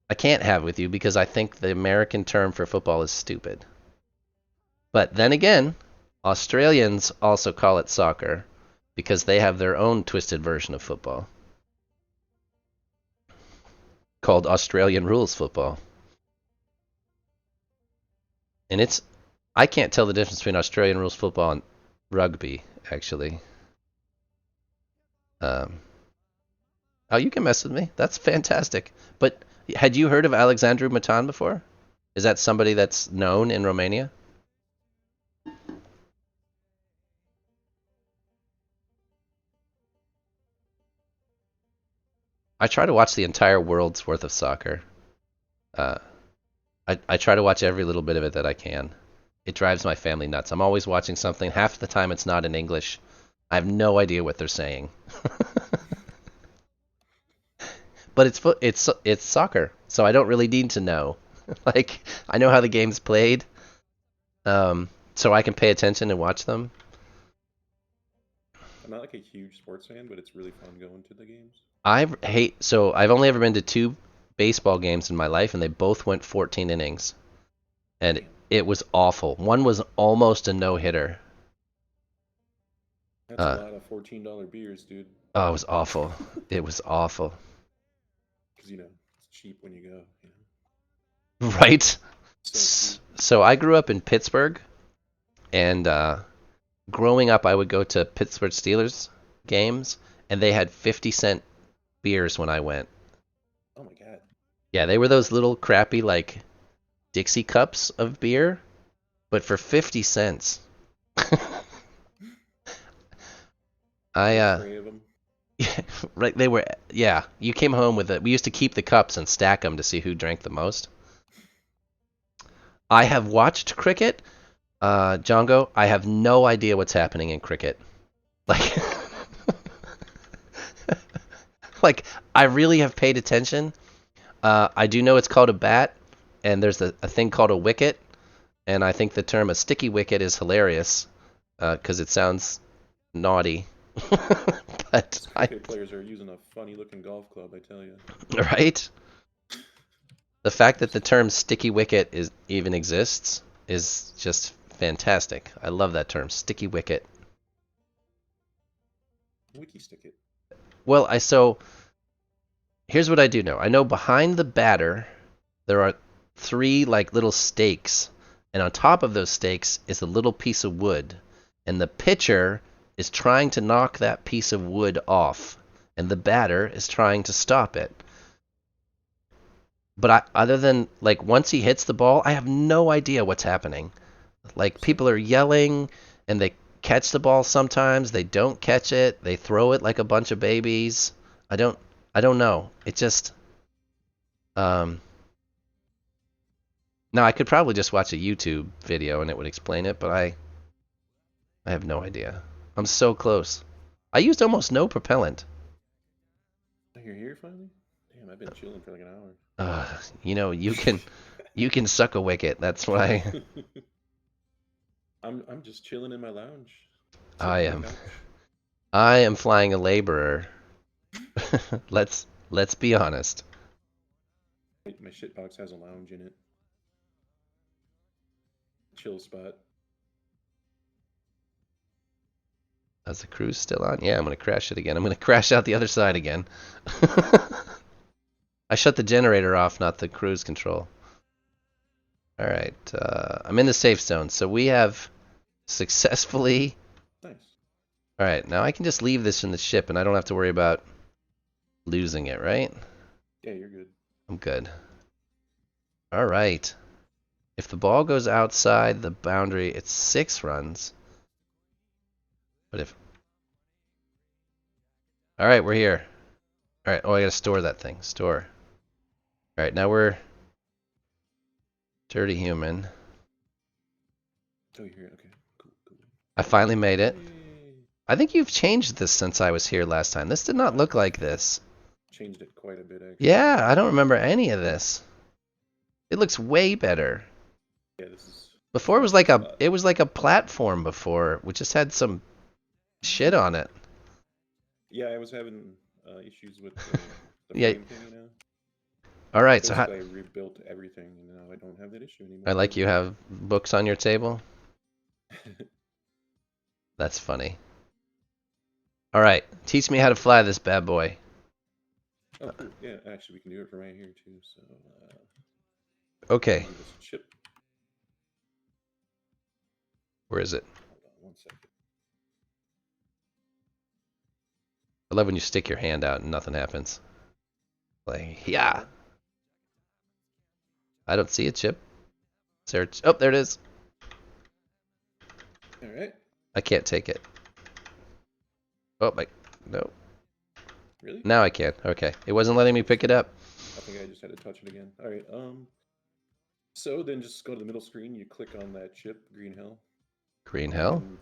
I can't have with you because I think the American term for football is stupid. But then again, Australians also call it soccer because they have their own twisted version of football called Australian rules football. And I can't tell the difference between Australian rules football and rugby, actually. Oh, you can mess with me. That's fantastic. But had you heard of Alexandru Matan before? Is that somebody that's known in Romania? I try to watch the entire world's worth of soccer. I try to watch every little bit of it that I can. It drives my family nuts. I'm always watching something. Half the time it's not in English. I have no idea what they're saying. But it's soccer, so I don't really need to know. Like I know how the game's played, so I can pay attention and watch them. I'm not like a huge sports fan, but it's really fun going to the games. I've only ever been to 2 baseball games in my life, and they both went 14 innings, and it was awful. One was almost a no-hitter. That's a lot of $14 beers, dude. Oh, it was awful. It was awful. Because it's cheap when you go. Right. So So I grew up in Pittsburgh, and growing up, I would go to Pittsburgh Steelers games, and they had 50-cent beers when I went. Oh my god. Yeah, they were those little crappy like Dixie cups of beer, but for 50 cents. Three of them. Right, they were, yeah, you came home with it. We used to keep the cups and stack them to see who drank the most. I have watched cricket, Django. I have no idea what's happening in cricket. Like, like I really have paid attention. I do know it's called a bat, and there's a thing called a wicket, and I think the term a sticky wicket is hilarious because it sounds naughty. But cricket players are using a funny-looking golf club, I tell you. Right? The fact that the term sticky wicket even exists is just fantastic. I love that term, sticky wicket. Wiki stick it. Well, so here's what I do know. I know behind the batter there are 3 like little stakes, and on top of those stakes is a little piece of wood, and the pitcher is trying to knock that piece of wood off, and the batter is trying to stop it. But other than like once he hits the ball, I have no idea what's happening. Like people are yelling, and they catch the ball sometimes, they don't catch it, they throw it like a bunch of babies. I don't know. It just now I could probably just watch a YouTube video and it would explain it, but I have no idea. I'm so close. I used almost no propellant. You're here finally? Damn, I've been chilling for like an hour. You know, you can suck a wicket. That's why I'm just chilling in my lounge. I Sitting on am the couch. I am flying a laborer. Let's be honest. My shitbox has a lounge in it. Chill spot. Is the cruise still on? Yeah, I'm gonna crash it again. I'm gonna crash out the other side again. I shut the generator off, not the cruise control. All right, I'm in the safe zone, so we have successfully. Nice. All right, now I can just leave this in the ship, and I don't have to worry about losing it, right? Yeah, you're good. I'm good. All right. If the ball goes outside the boundary, it's 6 runs. But if... All right, we're here. All right, oh, I gotta store that thing. Store. All right, now we're dirty human. Oh, you're here. Okay, cool. I finally made it. Yay. I think you've changed this since I was here last time. This did not look like this. Changed it quite a bit, actually. Yeah, I don't remember any of this. It looks way better. Yeah, this is... Before it was like a platform before, which just had some shit on it. Yeah, I was having issues with the Yeah. frame thing, you know? All right, so Basically, I rebuilt everything, and now I don't have that issue anymore. I like you have books on your table. That's funny. All right, teach me how to fly this bad boy. Oh, cool. Yeah, actually, we can do it from right here, too, so... Okay, do this chip. where is it? Hold on 1 second. I love when you stick your hand out and nothing happens. Like, yeah. I don't see a chip. Is there oh, there it is. All right. I can't take it. Oh, no. Really? Now I can. Okay. It wasn't letting me pick it up. I think I just had to touch it again. All right. So then just go to the middle screen. You click on that chip, Green Hell. Green hell. and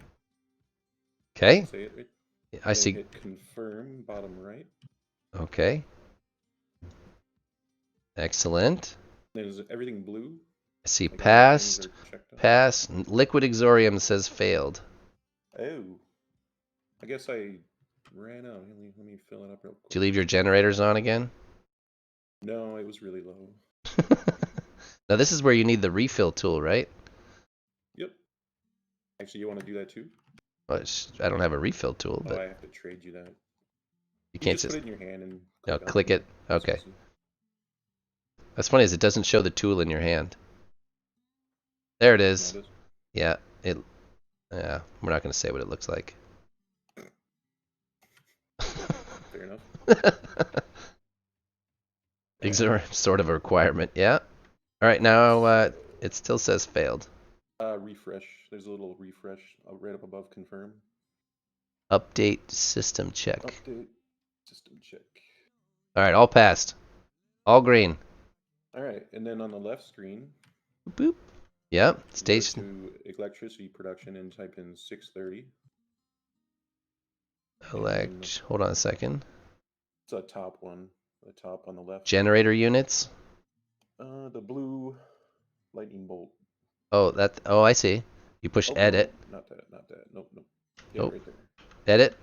Okay. Say it. Right? I Then see. hit confirm, bottom right. Okay. Excellent. Then is everything blue? I see Like all the things passed, are checked off? pass, liquid exorium says failed. Oh. I guess I ran out. Let me fill it up real quick. Did you leave your generators on again? No, it was really low. Now this is where you need the refill tool, right? Yep. Actually, you want to do that too? Well, I don't have a refill tool, Oh, but I have to trade you that. you can't just just put it in your hand and no, on click it. That's Okay. easy. That's funny is it doesn't show the tool in your hand. There it No, is. it is. Yeah, yeah, we're not going to say what it looks like. Fair enough. Sort of a requirement, yeah. All right, now it still says failed. Refresh. There's a little refresh right up above confirm. Update system check. Update. System check. All right, all passed. All green. All right, and then on the left screen, Boop. Yep, go station. to electricity production and type in 630. Hold on a second. It's a top one, the top on the left. Generator units. The blue lightning bolt. Oh, I see. You push Oh, edit. no, not that. Nope. Yeah, Nope. right there. Edit.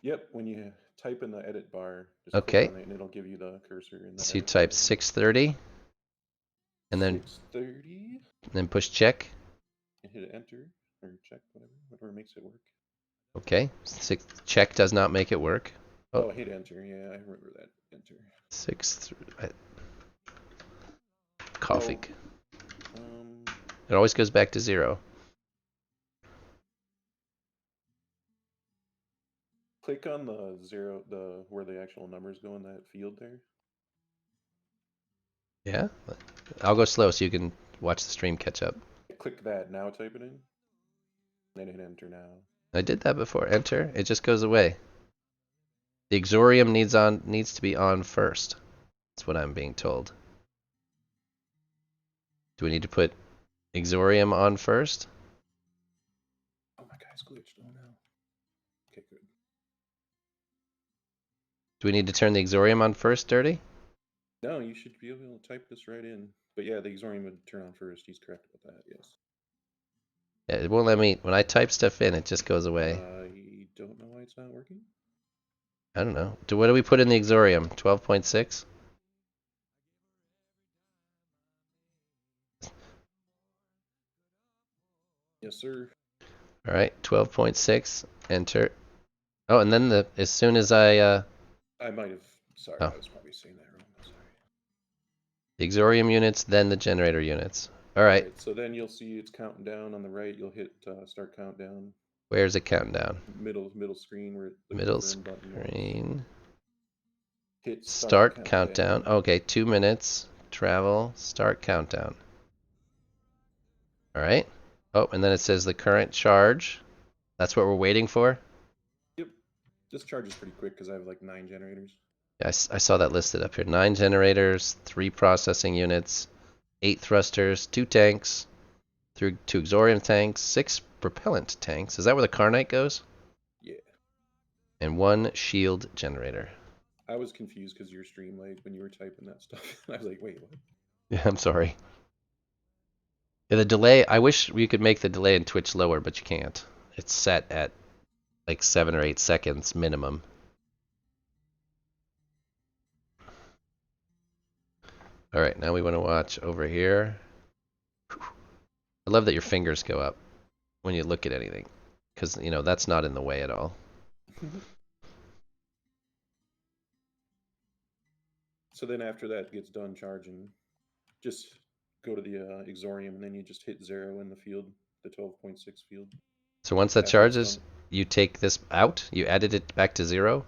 Yep, when you type in the edit bar, just Okay. click on it and it'll give you the cursor. In the So you edit type bar. 630 and then 630. push check. And hit enter or check, whatever makes it work. Okay. Check does not make it work. Oh, hit enter. Yeah, I remember that. Enter. Coffee. It always goes back to 0. Click on the 0, where the actual numbers go in that field there. Yeah? I'll go slow so you can watch the stream catch up. Click that, now type it in. Then hit enter now. I did that before. Enter. It just goes away. The Exorium needs to be on first. That's what I'm being told. Do we need to put Exorium on first? Oh, my guy's glitched. Oh no. Okay, good. Do we need to turn the Exorium on first, Dirty? No, you should be able to type this right in. But yeah, the Exorium would turn on first. He's correct about that, yes. Yeah, it won't let me. When I type stuff in, it just goes away. I don't know why it's not working. I don't know. What do we put in the Exorium? 12.6? Yes, sir. All right, 12.6. Enter. Oh, and then as soon as I might have. Sorry, Oh. I was probably saying that wrong. I'm sorry. the Exorium units, then the generator units. All right. So then you'll see it's counting down on the right. You'll hit start countdown. Where's it counting down? Middle screen where the Middle confirm button was. screen. Hit Start countdown. Okay, 2 minutes. Travel. Start countdown. All right. Oh, and then it says the current charge. That's what we're waiting for. Yep. This charge is pretty quick because I have like 9 generators. Yeah, I saw that listed up here. 9 generators, 3 processing units, 8 thrusters, 2 tanks, 2 Exorium tanks, 6 propellant tanks. Is that where the Carnite goes? Yeah. And 1 shield generator. I was confused because your stream lagged when you were typing that stuff. I was like, wait, what? Yeah, I'm sorry. Yeah, the delay, I wish we could make the delay in Twitch lower, but you can't. It's set at like 7 or 8 seconds minimum. All right, now we want to watch over here. I love that your fingers go up when you look at anything, because, you know, that's not in the way at all. So then after that gets done charging, just go to the Exorium and then you just hit 0 in the field, the 12.6 field. So once that charges, you take this out? You added it back to 0?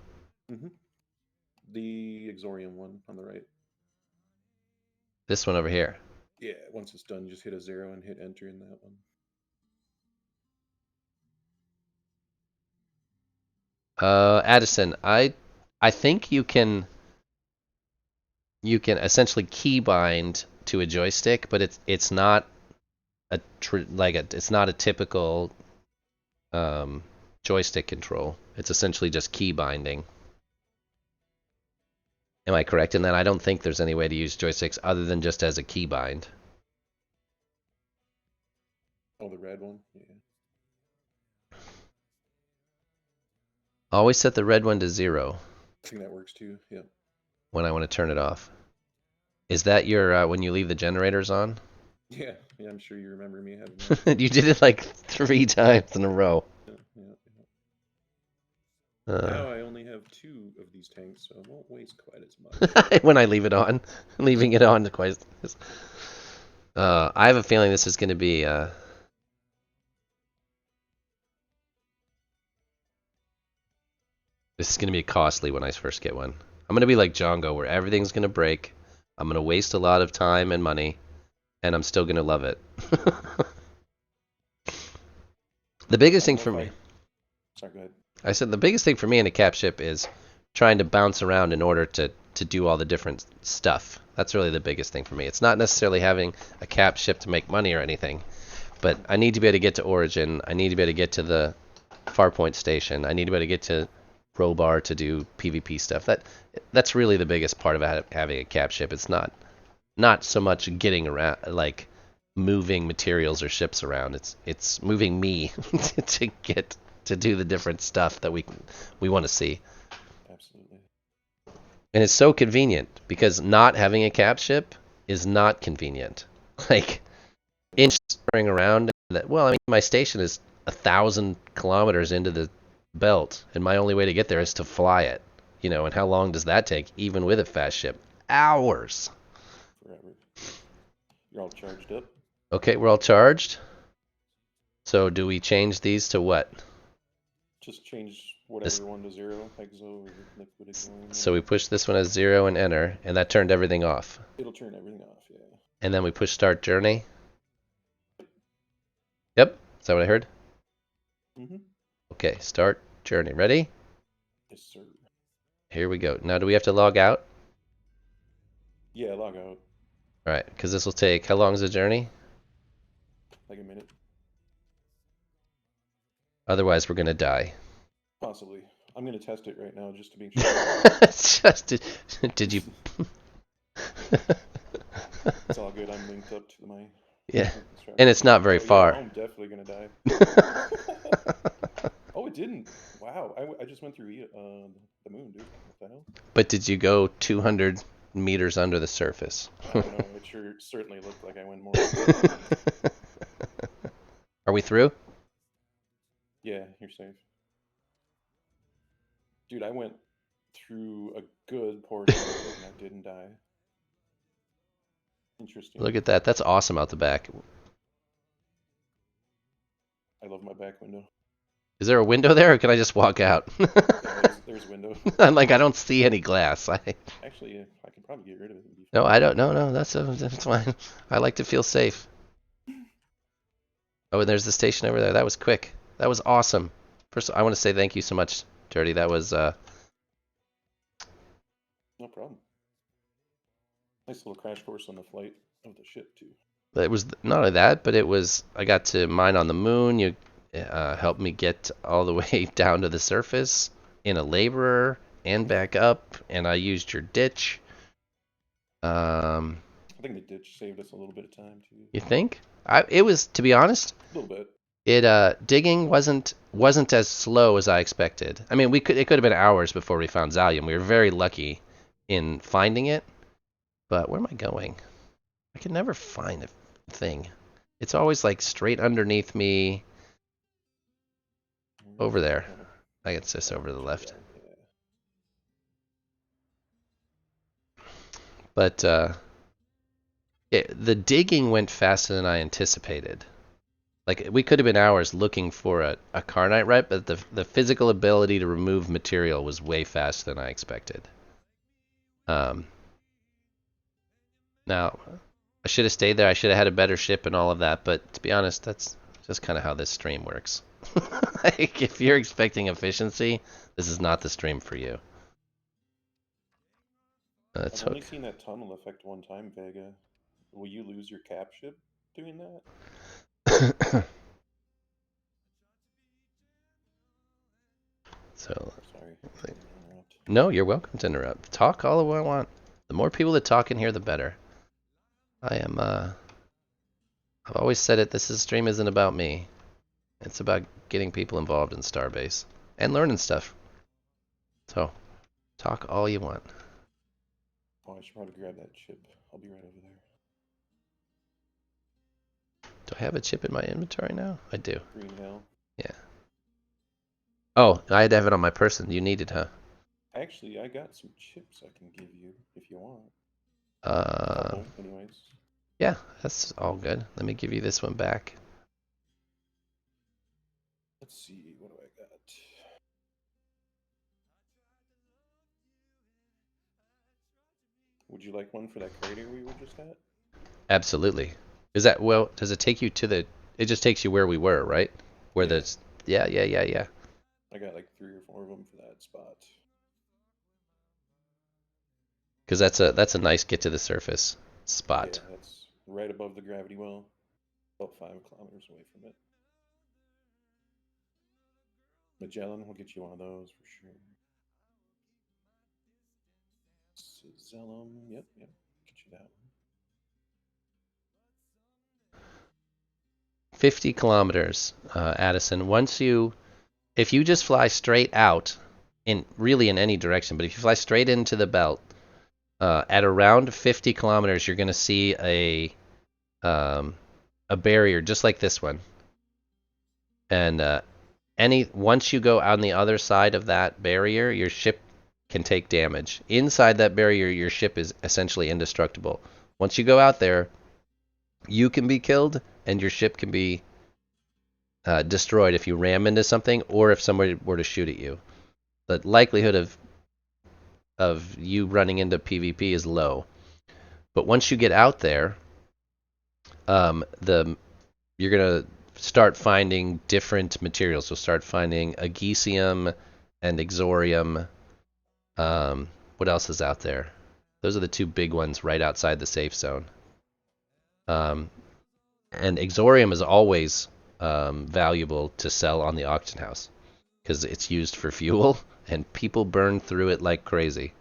Mm-hmm. The Exorium one on the right. This one over here. Yeah, once it's done, just hit a 0 and hit enter in that one. Addison, I think you can essentially keybind to a joystick, but it's not it's not a typical joystick control. It's essentially just key binding. Am I correct in that? I don't think there's any way to use joysticks other than just as a keybind. Oh, the red one? Yeah. Always set the red one to 0. I think that works too, yep. When I want to turn it off. Is that your, when you leave the generators on? Yeah, I'm sure you remember me having that. You did it like 3 times in a row. Yeah. Now I only have 2 of these tanks, so it won't waste quite as much. When I leave it on. Leaving it on quite... I have a feeling this is going to be... This is going to be costly when I first get one. I'm going to be like Django, where everything's going to break. I'm going to waste a lot of time and money, and I'm still going to love it. The biggest thing for me... Sorry, go ahead. I said the biggest thing for me in a cap ship is trying to bounce around in order to do all the different stuff. That's really the biggest thing for me. It's not necessarily having a cap ship to make money or anything, but I need to be able to get to Origin. I need to be able to get to the Farpoint station. I need to be able to get to Robar to do PvP stuff. That's really the biggest part of having a cap ship. It's not so much getting around, like moving materials or ships around. It's moving me to get to do the different stuff that we want to see. Absolutely. And it's so convenient because not having a cap ship is not convenient. Like inching around that. Well, I mean, my station is 1,000 kilometers into the belt, and my only way to get there is to fly it. You know, and how long does that take, even with a fast ship? Hours. Forever. You're all charged up? Okay, we're all charged. So do we change these to what? Just change This, whatever one to 0, exo or liquid ignoring. so we push this one as 0 and enter, and that turned everything off. It'll turn everything off, yeah. And then we push start journey. Yep, is that what I heard? Mm-hmm. Okay, start journey. Ready? Yes, sir. Here we go. Now do we have to log out? Yeah, log out. Alright, because this will take, how long is the journey? Like a minute. Otherwise we're gonna die. Possibly. I'm gonna test it right now just to make sure. Just, did you... It's all good. I'm linked up to my. Yeah, and it's not very far. Yeah, I'm definitely gonna die. Oh, it didn't. Wow, I just went through the moon, dude. What the hell? But did you go 200 meters under the surface? I don't know. It sure certainly looked like I went more. Are we through? Yeah, you're safe. Dude, I went through a good portion of it and I didn't die. Interesting. Look at that. That's awesome out the back. I love my back window. Is there a window there, or can I just walk out? Yeah, there's a window. I'm like, I don't see any glass. Actually, I can probably get rid of it. And be No, fine. I don't. No, that's fine. I like to feel safe. Oh, and there's the station over there. That was quick. That was awesome. First, I want to say thank you so much, Dirty. That was No problem. Nice little crash course on the flight of the ship too. it was not only that, but it was, I got to mine on the moon. You helped me get all the way down to the surface in a laborer and back up, and I used your ditch. I think the ditch saved us a little bit of time too. You think? It was, to be honest, A little bit. digging wasn't as slow as I expected. I mean, it could have been hours before we found Zalium. We were very lucky in finding it. But where am I going? I can never find a thing. It's always like straight underneath me. Over there. I guess just over to the left. But the digging went faster than I anticipated. Like, we could have been hours looking for a Carnite right, but the physical ability to remove material was way faster than I expected. Now, I should have stayed there. I should have had a better ship and all of that. But to be honest, that's just kind of how this stream works. Like, if you're expecting efficiency, this is not the stream for you. I've only seen that tunnel effect one time, Vega. Will you lose your cap ship doing that? So, sorry. No, you're welcome to interrupt. Talk all I want. The more people that talk in here, the better. I've always said it, this stream isn't about me. It's about getting people involved in Starbase and learning stuff. So, talk all you want. Oh, I should probably grab that chip. I'll be right over there. Do I have a chip in my inventory now? I do. Green Hell. Yeah. Oh, I had to have it on my person. You need it, huh? Actually, I got some chips I can give you if you want. Anyways. Yeah, that's all good. Let me give you this one back. Let's see, what do I got? Would you like one for that crater we were just at? Absolutely. Is that, well, does it take you to the, it just takes you where we were, right? Where there's, yeah. I got like 3 or 4 of them for that spot. Because that's a nice get to the surface spot. Yeah, that's right above the gravity well. About 5 kilometers away from it. Magellan will get you one of those for sure. Zellum, yep, get you that one. 50 kilometers, Addison. If you just fly straight out, in any direction, but if you fly straight into the belt, at around 50 kilometers, you're going to see a barrier just like this one. And once you go on the other side of that barrier, your ship can take damage. Inside that barrier, your ship is essentially indestructible. Once you go out there, you can be killed and your ship can be destroyed if you ram into something or if somebody were to shoot at you. The likelihood of you running into PvP is low. But once you get out there, you're gonna start finding different materials. You'll start finding agesium and exorium. What else is out there? Those are the two big ones right outside the safe zone. And exorium is always valuable to sell on the auction house because it's used for fuel and people burn through it like crazy.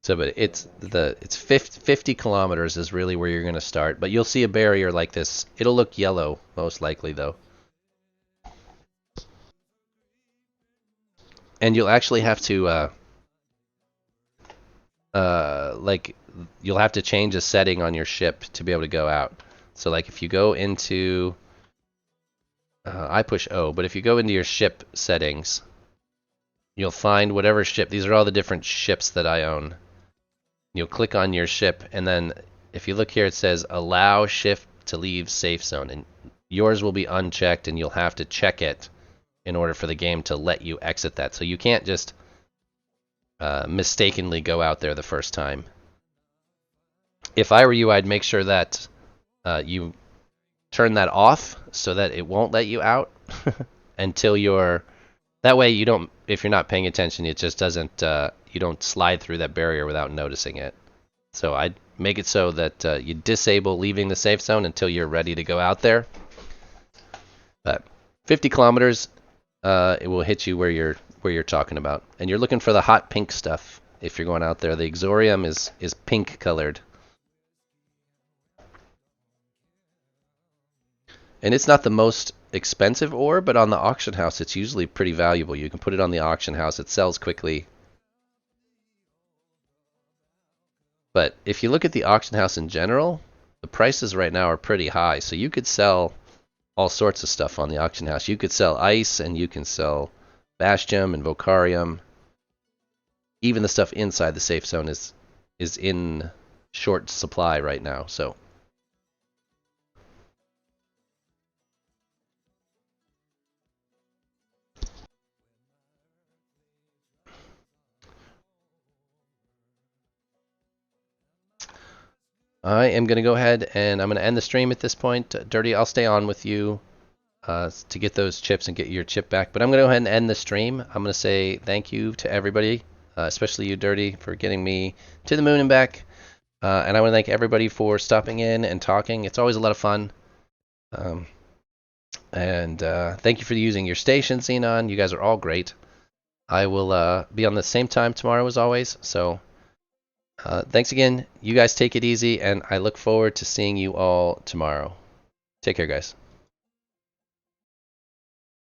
So, but it's 50 kilometers is really where you're going to start. But you'll see a barrier like this. It'll look yellow, most likely, though. And you'll actually have to, like, you'll have to change a setting on your ship to be able to go out. So, like, if you go into, I push O, but if you go into your ship settings, you'll find whatever ship. These are all the different ships that I own. You'll click on your ship, and then if you look here, it says allow ship to leave safe zone, and yours will be unchecked, and you'll have to check it in order for the game to let you exit that. So you can't just mistakenly go out there the first time. If I were you, I'd make sure that you turn that off so that it won't let you out until you're. That way, you don't. If you're not paying attention, it just doesn't. You don't slide through that barrier without noticing it. So I'd make it so that you disable leaving the safe zone until you're ready to go out there. But 50 kilometers, it will hit you where you're talking about, and you're looking for the hot pink stuff if you're going out there. The exorium is pink colored, and it's not the most expensive ore, but on the auction house, it's usually pretty valuable. You can put it on the auction house; it sells quickly. But if you look at the auction house in general, the prices right now are pretty high. So you could sell all sorts of stuff on the auction house. You could sell ice, and you can sell Bastion and Vocarium. Even the stuff inside the safe zone is in short supply right now. So I am going to go ahead and I'm going to end the stream at this point. Dirty, I'll stay on with you to get those chips and get your chip back. But I'm going to go ahead and end the stream. I'm going to say thank you to everybody, especially you, Dirty, for getting me to the moon and back. And I want to thank everybody for stopping in and talking. It's always a lot of fun. And thank you for using your station, Xenon. You guys are all great. I will be on the same time tomorrow as always. So thanks again. You guys take it easy, and I look forward to seeing you all tomorrow. Take care, guys.